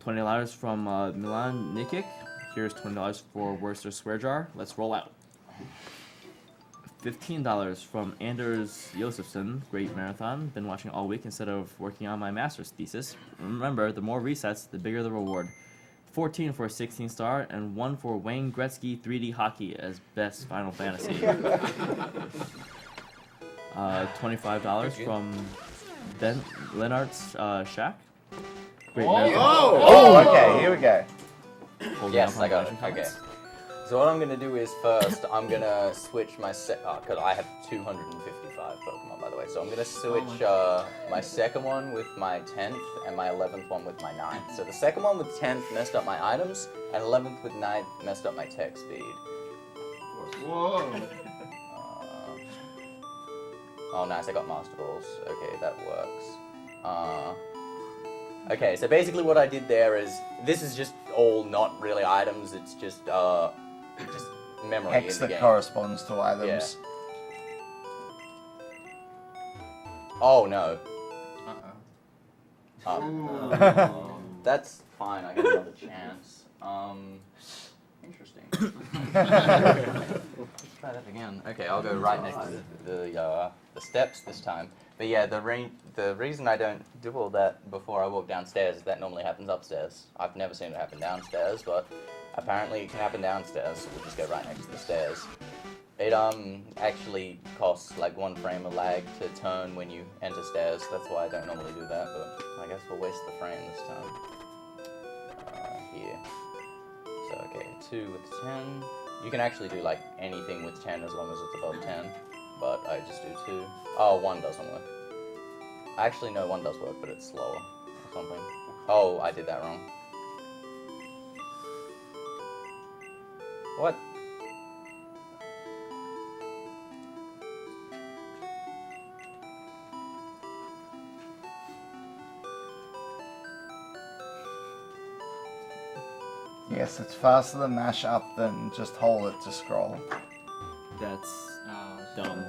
M: $20 from Milan Nikic. Here's $20 for Werster Swear Jar. Let's roll out. $15 from Anders Josefsson. Great marathon. Been watching all week instead of working on my master's thesis. Remember, the more resets, the bigger the reward. 14 for a 16 star and 1 for Wayne Gretzky 3D hockey as best Final Fantasy. $25 from Ben Lennart's Shack. Great marathon.
E: Okay, here we go.
F: Yes, I got it. Okay. So what I'm gonna do is first I'm gonna switch my because I have 255 Pokemon by the way. So I'm gonna switch my second one with my 10th and my 11th one with my 9th. So the second one with 10th messed up my items, and 11th with 9th messed up my tech speed.
C: Whoa.
F: Oh nice, I got Master Balls. Okay, that works. Okay, so basically what I did there is, this is just all not really items, it's just memory
E: Hex
F: in the
E: that
F: game.
E: corresponds to items.
F: Oh no.
C: Uh-oh.
F: That's fine, I get another chance. Interesting. Try that again. Okay, I'll go right next to the steps this time. But yeah, the reason I don't do all that before I walk downstairs is that normally happens upstairs. I've never seen it happen downstairs, but apparently it can happen downstairs, so we'll just go right next to the stairs. It actually costs like 1 frame of lag to turn when you enter stairs. That's why I don't normally do that, but I guess we'll waste the frame this time. Here. So okay, 2 with 10. You can actually do like anything with 10 as long as it's above 10, but I just do 2. Oh, 1 doesn't work. Actually, no, 1 does work, but it's slower or something. Oh, I did that wrong. What?
E: Yes, it's faster to mash up than just hold it to scroll.
M: That's
C: Oh,
M: dumb.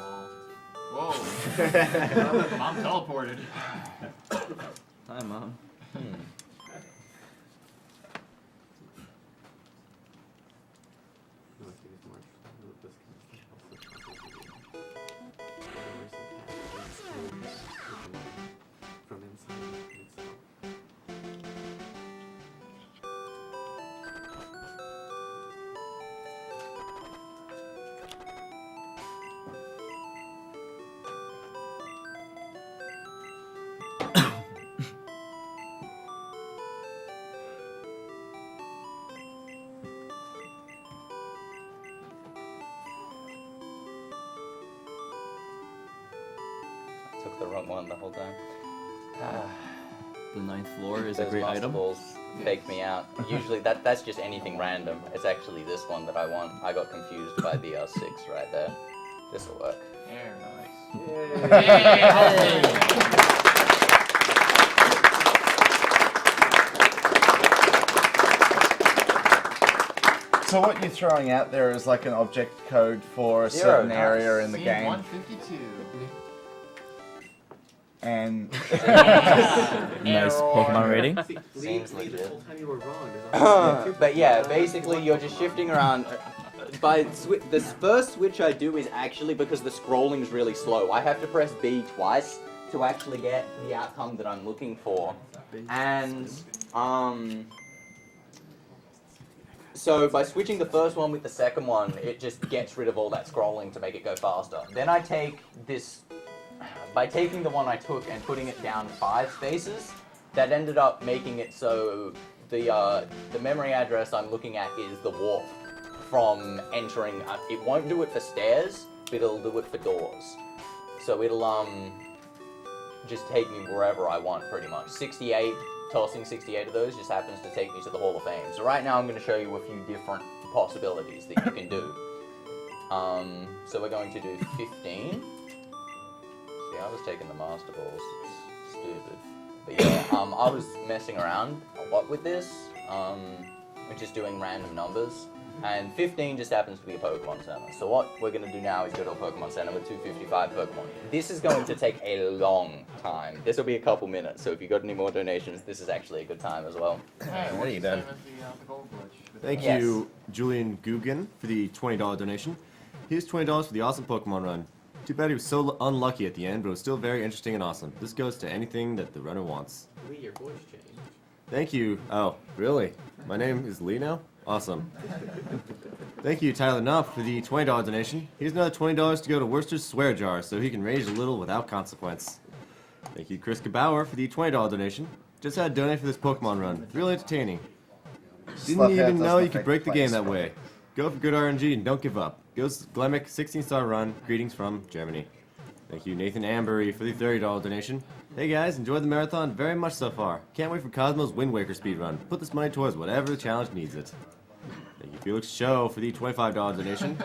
C: Whoa. Mom teleported.
M: Hi, Mom.
B: From inside itself.
F: Took the wrong one the whole time.
M: The 9th floor is a
F: Those
M: great
F: Master
M: item.
F: Balls fake me out. Usually that's just anything random. It's actually this one that I want. I got confused by the 6 right there. This'll work.
C: There, nice.
E: So what you're throwing out there is like an object code for a
F: 0,
E: certain
F: nice.
E: area in the
C: Scene
E: game.
C: 152.
E: And
M: Nice Pokemon rating.
F: Seems legit.
B: The whole time you were wrong.
F: But yeah, basically you're just shifting around. By this first switch I do is actually because the scrolling is really slow. I have to press B twice to actually get the outcome that I'm looking for. And so by switching the first one with the second one, it just gets rid of all that scrolling to make it go faster. Then I take this, by taking the one I took and putting it down 5 spaces, that ended up making it so the memory address I'm looking at is the warp from entering. It won't do it for stairs, but it'll do it for doors. So it'll just take me wherever I want pretty much. 68 tossing 68 of those just happens to take me to the Hall of Fame. So right now I'm going to show you a few different possibilities that you can do. So we're going to do 15. See, I was taking the Master Balls. It's stupid. But yeah, I was messing around a lot with this, which is doing random numbers. And 15 just happens to be a Pokemon Center. So what we're going to do now is go to a Pokemon Center with 255 Pokemon. This is going to take a long time. This will be a couple minutes, so if you got any more donations, this is actually a good time as well.
B: There you go. Thank
F: Yes.
B: you, Julian Guggen, for the $20 donation. Here's $20 for the awesome Pokemon run. Too bad he was so unlucky at the end, but it was still very interesting and awesome. This goes to anything that the runner wants.
L: Lee, your voice changed.
B: Thank you. Oh, really? My name is Lee now? Awesome. Thank you, Tyler Knopf, for the $20 donation. Here's another $20 to go to Werster's Swear Jar, so he can rage a little without consequence. Thank you, Chris Kabauer, for the $20 donation. Just had to donate for this Pokemon run. Really entertaining. Didn't even know you could break the game that way. Go for good RNG and don't give up. Goes Glemic, 16-star run. Greetings from Germany. Thank you, Nathan Ambery, for the $30 donation. Hey guys, enjoyed the marathon very much so far. Can't wait for Cosmo's Wind Waker speedrun. Put this money towards whatever the challenge needs it. Thank you, Felix Show, for the $25 donation.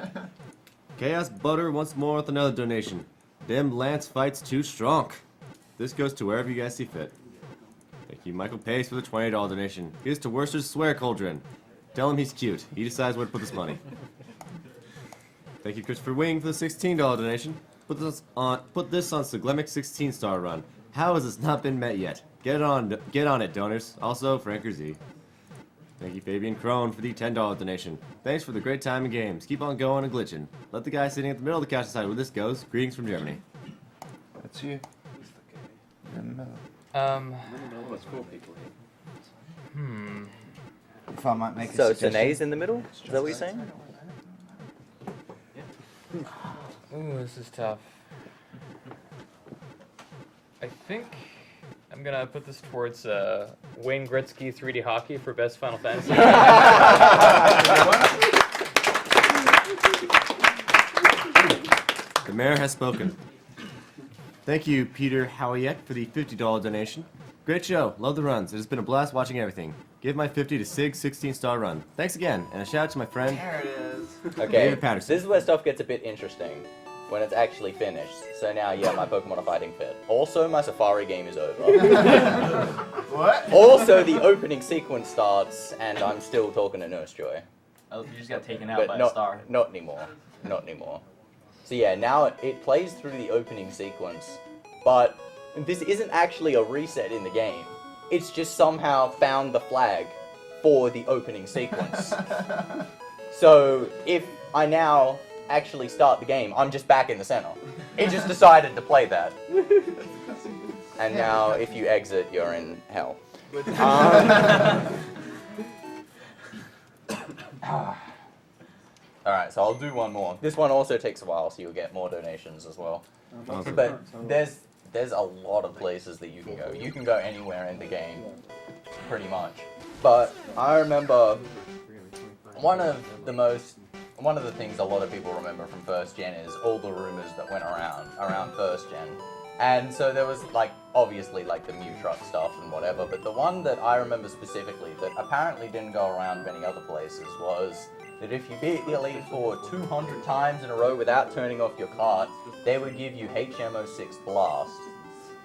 B: Chaos Butter once more with another donation. Them Lance fights too strong. This goes to wherever you guys see fit. Thank you, Michael Pace, for the $20 donation. Here's to Werster's Swear Cauldron. Tell him he's cute. He decides where to put this money. Thank you, Christopher Wing, for the $16 donation. Put this on Suglemic 16-star run. How has this not been met yet? Get on it, donors. Also, Franker Z. Thank you, Fabian Crone, for the $10 donation. Thanks for the great time and games. Keep on going and glitching. Let the guy sitting at the middle of the couch decide where this goes. Greetings from Germany.
E: That's you.
B: It's 4 people here.
E: If I might make a
F: So
E: suggestion.
F: Tanae's in the middle? Is that what you're saying?
H: Ooh, this is tough. I think I'm gonna put this towards Wayne Gretzky 3D hockey for best Final Fantasy.
B: The mayor has spoken. Thank you, Peter Howiek, for the $50 donation. Great show. Love the runs. It has been a blast watching everything. Give my 50 to Sig's 16-star run. Thanks again, and a shout out to my friend
E: There it is.
F: Okay,
B: David Patterson.
F: this is where stuff gets a bit interesting. When it's actually finished. So now, yeah, my Pokemon are fighting fit. Also, my Safari game is over.
E: What?
F: Also, the opening sequence starts, and I'm still talking to Nurse Joy.
M: Oh, you just got taken out
F: But
M: by
F: not,
M: a star.
F: not anymore. Not anymore. So yeah, now it plays through the opening sequence, but this isn't actually a reset in the game. It's just somehow found the flag for the opening sequence. So if I now actually start the game, I'm just back in the center. It just decided to play that. And now if you exit, you're in hell. Alright, so I'll do one more. This one also takes a while, so you'll get more donations as well.
B: Awesome.
F: But there's a lot of places that you can go. You can go anywhere in the game, pretty much. But I remember one of the things a lot of people remember from first gen is all the rumors that went around first gen. And so there was obviously the Mew truck stuff and whatever, but the one that I remember specifically that apparently didn't go around many other places was that if you beat the Elite Four 200 times in a row without turning off your cart, they would give you HMO6 Blast.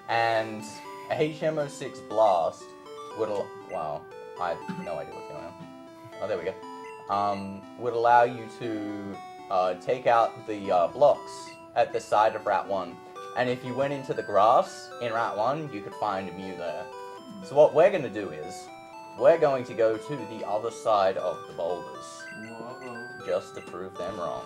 F: And a HMO6 Blast would wow, I have no idea what's going on. Oh, there we go. Would allow you to take out the blocks at the side of Route 1. And if you went into the grass in Route 1, you could find a Mew there. So what we're going to do is, we're going to go to the other side of the boulders. Just to prove them wrong.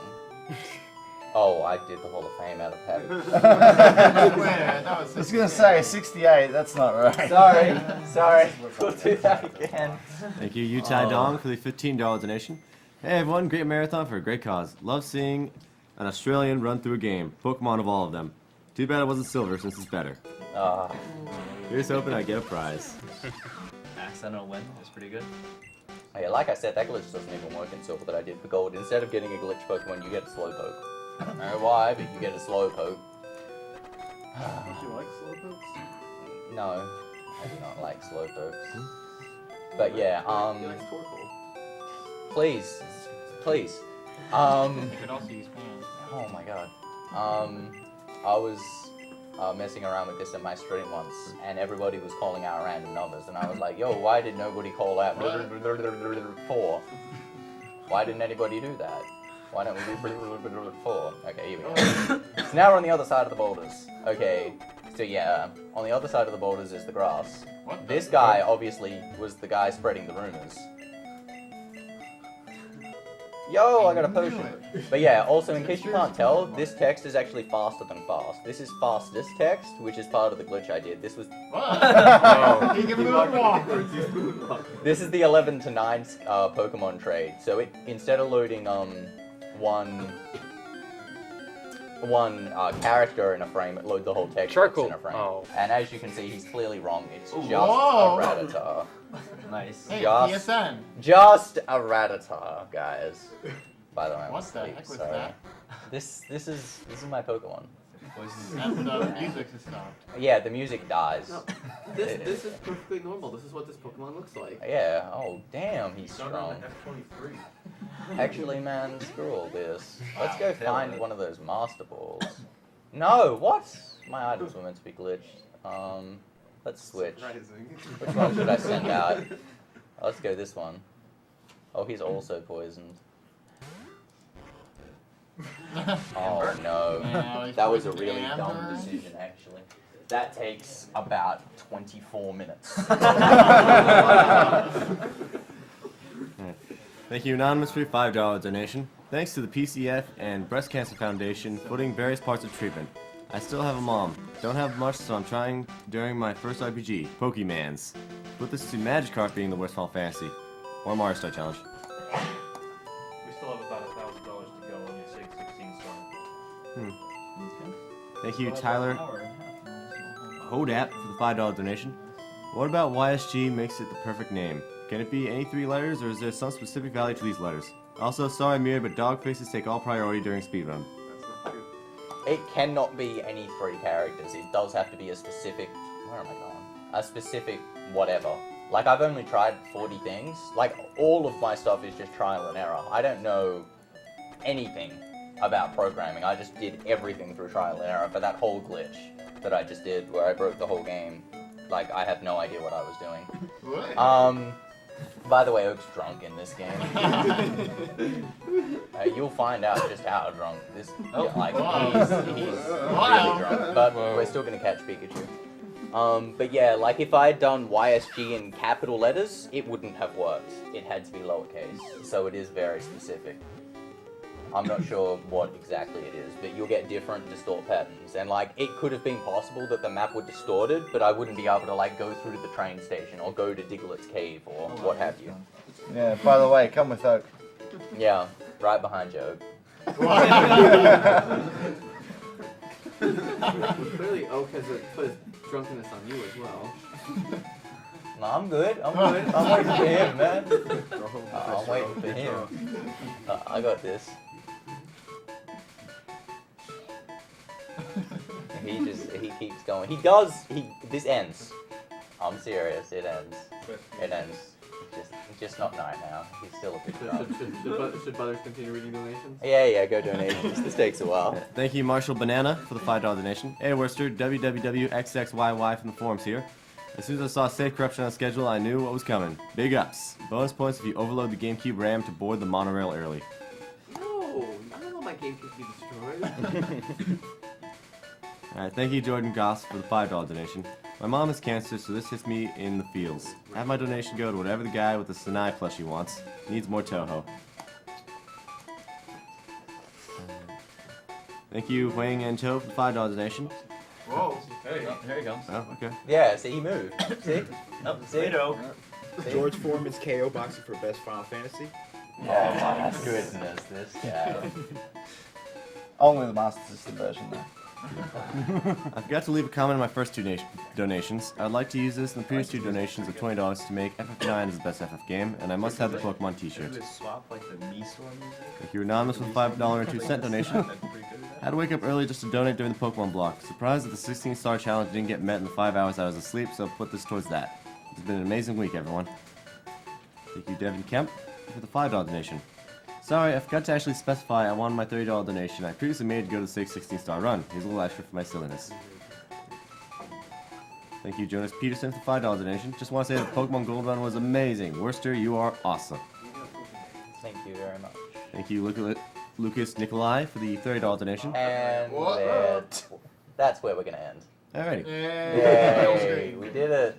F: Oh, I did the Hall of Fame out of habit.
E: I was gonna say 68. That's not right.
F: Sorry. We'll do that again.
B: Thank you, Yutai Dong, for the $15 donation. Hey everyone, great marathon for a great cause. Love seeing an Australian run through a game. Pokemon of all of them. Too bad it wasn't silver since it's better. Here's hoping I get a prize.
M: Accidental win. That's pretty good.
F: Hey, like I said, that glitch doesn't even work in silver that I did for gold. Instead of getting a glitch Pokemon, you get a Slowpoke. I don't know why, but you get a Slowpoke.
D: Don't you like Slowpokes?
F: No. I do not like slowpokes. But yeah,
L: He likes Torkoal.
F: please.
C: You could also use fans.
F: Oh my god. I was messing around with this in my stream once, and everybody was calling out random numbers, and I was like, yo, why did nobody call out 4? Why didn't anybody do that? Why don't we do 4? Okay, here we go. So now we're on the other side of the boulders. Okay, so yeah, on the other side of the boulders is the grass. This guy obviously was the guy spreading the rumors. Yo, I got a potion. But yeah, also in case you can't tell, this text is actually faster than fast. This is fastest text, which is part of the glitch I did. This was... This is the 11 to 9 Pokemon trade. So it instead of loading one character in a frame, it loads the whole text in a frame.
L: Oh.
F: And as you can see, he's clearly wrong. It's just a Rattata.
M: Nice.
C: Hey,
F: Just-
C: PSN.
F: Just a Rattata, guys. By the way,
C: What the heck was
F: sorry.
C: that?
F: This is my Pokemon.
C: And the music has stopped.
F: Yeah, the music dies.
L: No, this is perfectly normal. This is what this Pokemon looks like.
F: Yeah. Oh, damn, he's
I: Start
F: strong.
I: on the F23.
F: Actually, man, screw all this. Let's go find one of those Master Balls. No, what? My items were meant to be glitched. Let's switch.
D: Surprising.
F: Which one should I send out? Let's go this one. Oh, he's also poisoned. Oh no.
C: Yeah, he's
F: That was a
C: poisoned
F: really dumb
C: Amber.
F: decision, actually. That takes about 24 minutes.
B: Thank you, Anonymous, for your $5 donation. Thanks to the PCF and Breast Cancer Foundation putting various parts of treatment. I still have a mom. Don't have much, so I'm trying during my first RPG, Pokemans. Put this to Magikarp being the worst Final Fantasy. Or Mario Star Challenge.
I: We still have about $1,000 to go on your 16 star.
B: Thank you, Tyler Hodap, for the $5 donation. What about YSG makes it the perfect name? Can it be any 3 letters, or is there some specific value to these letters? Also, sorry Mir, but dog faces take all priority during speedrun.
D: That's not true.
F: It cannot be any 3 characters. It does have to be a specific... Where am I going? A specific whatever. Like, I've only tried 40 things. Like, all of my stuff is just trial and error. I don't know anything about programming. I just did everything through trial and error. But that whole glitch that I just did, where I broke the whole game, like, I have no idea what I was doing. By the way, Oak's drunk in this game. You'll find out just how drunk this. He's really drunk. But we're still gonna catch Pikachu. But yeah, like if I had done YSG in capital letters, it wouldn't have worked. It had to be lowercase, so it is very specific. I'm not sure what exactly it is, but you'll get different distort patterns. And like, it could have been possible that the map would distorted, but I wouldn't be able to like go through to the train station or go to Diglett's cave or what have you.
E: Yeah, by the way, come with Oak.
F: Yeah, right behind you, Oak.
L: Clearly, Oak has put his drunkenness on you as well.
F: No, I'm good. I'm waiting for him, man. I'm waiting for him. I got this. He keeps going. This ends. I'm serious, it ends. It ends. It's just not night now. He's still a bit drunk.
L: Should Butters continue reading donations?
F: Yeah, go donations. This takes a while.
B: Thank you, Marshall Banana, for the $5 donation. Hey, Werster, WWWXXYY from the forums here. As soon as I saw Safe Corruption on schedule, I knew what was coming. Big ups. Bonus points if you overload the GameCube RAM to board the monorail early.
L: No, I don't want my GameCube to be destroyed.
B: Alright, thank you, Jordan Goss, for the $5 donation. My mom has cancer, so this hits me in the feels. Have my donation go to whatever the guy with the Sinai plushie wants. Needs more Toho. Thank you, Wang and Cho, for the $5 donation.
C: Whoa.
I: Hey.
M: Here he comes.
B: Oh, okay.
F: Yeah, see, he moved. See? Oh, see?
J: George Foreman's KO boxing for best Final Fantasy.
F: Oh my goodness, this guy.
E: Only the Master System version, though.
B: I forgot to leave a comment on my first 2 donations. I'd like to use this and the previous 2 donations of $20 to make FF9 as the best FF game, and I must have the Pokemon t-shirt.
I: Swap like the Me Store music.
B: Thank you, Anonymous, with a $5.02 donation. Had to wake up early just to donate during the Pokemon block. Surprised that the 16-star challenge didn't get met in the 5 hours I was asleep, so put this towards that. It's been an amazing week, everyone. Thank you, Devin Kemp, for the $5 donation. Sorry, I forgot to actually specify I wanted my $30 donation I previously made to go to the 16-star run. Here's a little extra for my silliness. Thank you, Jonas Peterson, for the $5 donation. Just want to say that the Pokemon Gold Run was amazing. Worster, you are awesome.
F: Thank you very much.
B: Thank you, Lucas Nikolai, for the $30 donation.
F: And that's where we're going to end.
B: Alrighty.
F: Yay! We did it.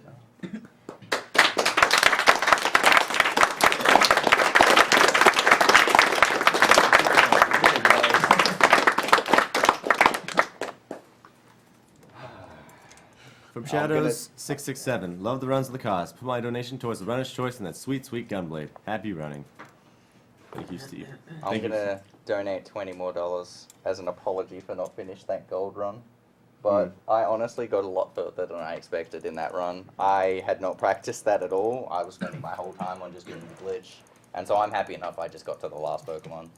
B: From Shadows667, love the runs of the cause. Put my donation towards the runner's choice in that sweet, sweet Gunblade. Happy running. Thank you, Steve.
F: I'm going to donate $20 more as an apology for not finishing that gold run. But I honestly got a lot further than I expected in that run. I had not practiced that at all. I was spending my whole time on just getting the glitch. And so I'm happy enough I just got to the last Pokemon.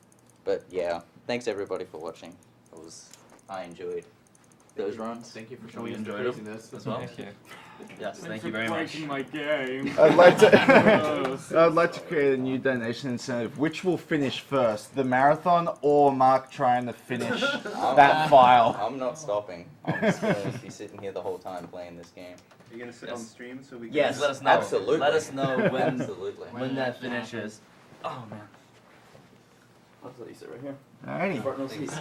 F: But yeah, thanks everybody for watching. I enjoyed those runs.
L: Thank you for showing us
H: enjoyed
L: the craziness as well.
H: Thank you.
M: Yes, thank you very much.
J: My game.
E: I'd like to. I'd like to create a new donation incentive. Which will finish first, the marathon or Mark trying to finish that file?
F: I'm not stopping. I'm just going to be sitting here the whole time playing this game.
D: Are you going to sit on stream so we can...
M: Yes, let us know.
F: Absolutely.
M: Let us know when
F: Absolutely.
M: when that finishes. Oh man.
A: I'll just let you sit right here.
E: Alrighty.
A: Front row seats.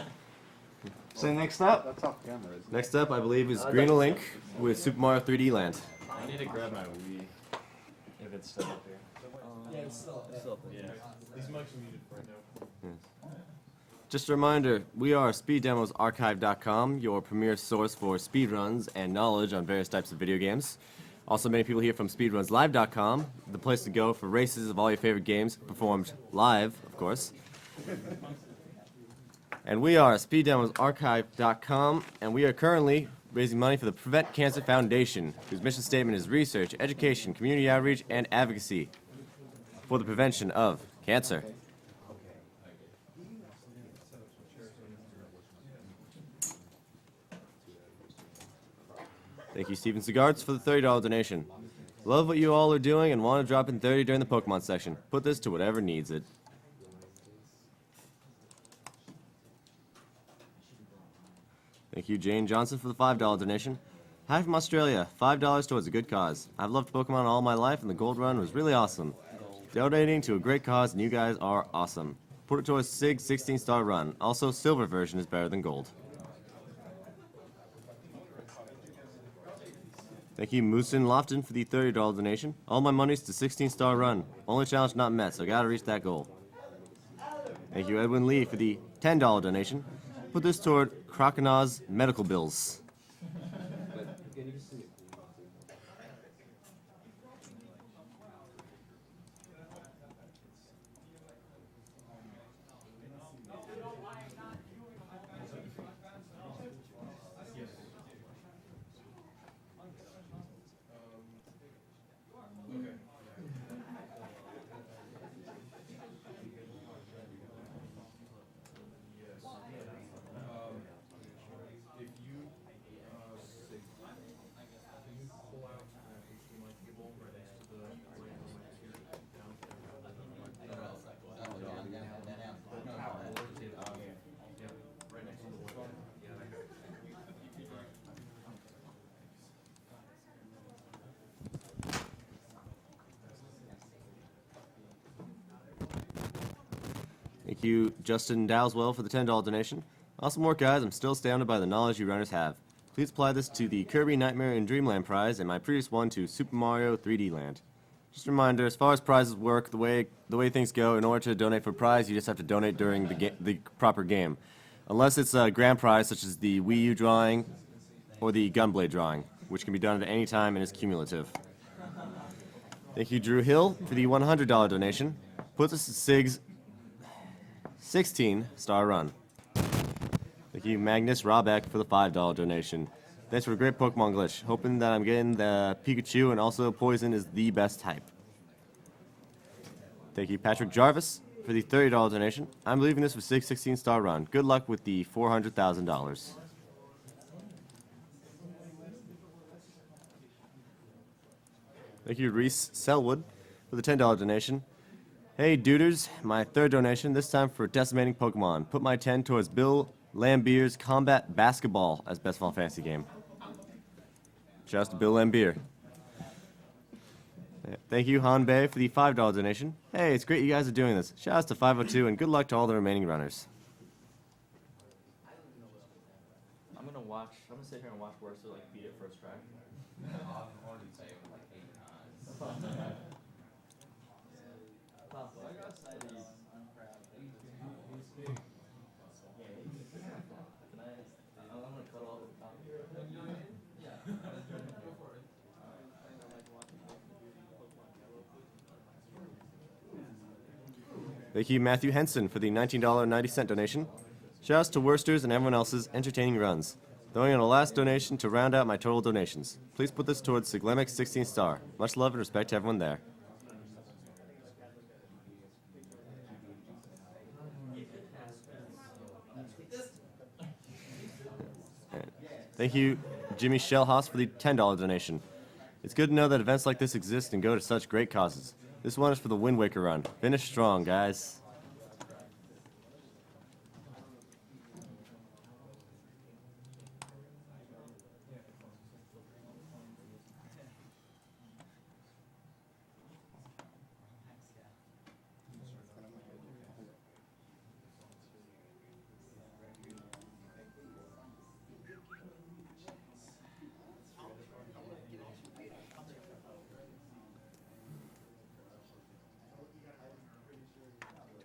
E: So next up,
J: That's off camera, isn't it?
B: Next up, I believe, is Green Link with Super Mario 3D Land.
H: I need to grab my Wii if it's still up here.
M: Yeah, it's still up there.
H: Yeah. These mics are muted for now.
B: Just a reminder, we are SpeedDemosArchive.com, your premier source for speedruns and knowledge on various types of video games. Also, many people here from SpeedRunsLive.com, the place to go for races of all your favorite games, performed live, of course. And we are SpeedDemosArchive.com, and we are currently raising money for the Prevent Cancer Foundation, whose mission statement is research, education, community outreach, and advocacy for the prevention of cancer. Thank you, Steven Segards, for the $30 donation. Love what you all are doing and want to drop in 30 during the Pokemon section. Put this to whatever needs it. Thank you, Jane Johnson, for the $5 donation. Hi from Australia. $5 towards a good cause. I've loved Pokemon all my life, and the Gold Run was really awesome. Donating to a great cause, and you guys are awesome. Put it towards SIG's 16-star run. Also, Silver version is better than Gold. Thank you, Moosin Lofton, for the $30 donation. All my money's to 16-star run. Only challenge not met, so gotta reach that goal. Thank you, Edwin Lee, for the $10 donation. Put this toward Croconaws medical bills. Thank you, Justin Dowswell, for the $10 donation. Awesome work, guys. I'm still astounded by the knowledge you runners have. Please apply this to the Kirby Nightmare in Dreamland prize and my previous one to Super Mario 3D Land. Just a reminder, as far as prizes work, the way things go, in order to donate for a prize, you just have to donate during the proper game. Unless it's a grand prize, such as the Wii U drawing or the Gunblade drawing, which can be done at any time and is cumulative. Thank you, Drew Hill, for the $100 donation. Puts us at SIG's 16-star run. Thank you, Magnus Robeck, for the $5 donation. Thanks for a great Pokemon glitch. Hoping that I'm getting the Pikachu, and also Poison is the best type. Thank you, Patrick Jarvis, for the $30 donation. I'm leaving this with 16-star run. Good luck with the $400,000. Thank you, Reese Selwood, for the $10 donation. Hey, duders, my third donation, this time for decimating Pokemon. Put my 10 towards Bill Lambier's Combat Basketball as best Final Fantasy game. Shouts to Bill Lambier. Thank you, Han Bay, for the $5 donation. Hey, it's great you guys are doing this. Shouts to 502, and good luck to all the remaining runners.
M: I'm gonna sit here and watch Werster like beat it first try.
B: Thank you, Matthew Henson, for the $19.90 donation. Shouts to Worsters and everyone else's entertaining runs. Throwing in a last donation to round out my total donations. Please put this towards Siglemic 16-star. Much love and respect to everyone there. Thank you, Jimmy Shellhaus, for the $10 donation. It's good to know that events like this exist and go to such great causes. This one is for the Wind Waker run. Finish strong, guys.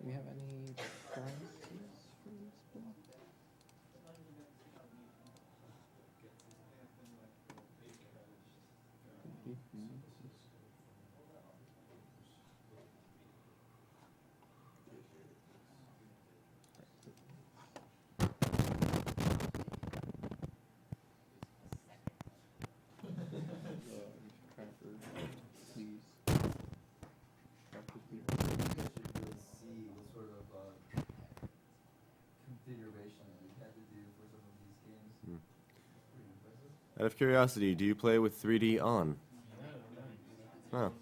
G: Do we have any prizes for this block?
B: Out of curiosity, do you play with 3D on? Oh.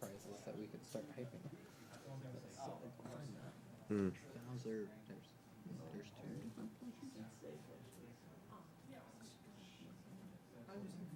G: Prizes that we could start hyping.
B: Hmm.
G: There's two different plushes.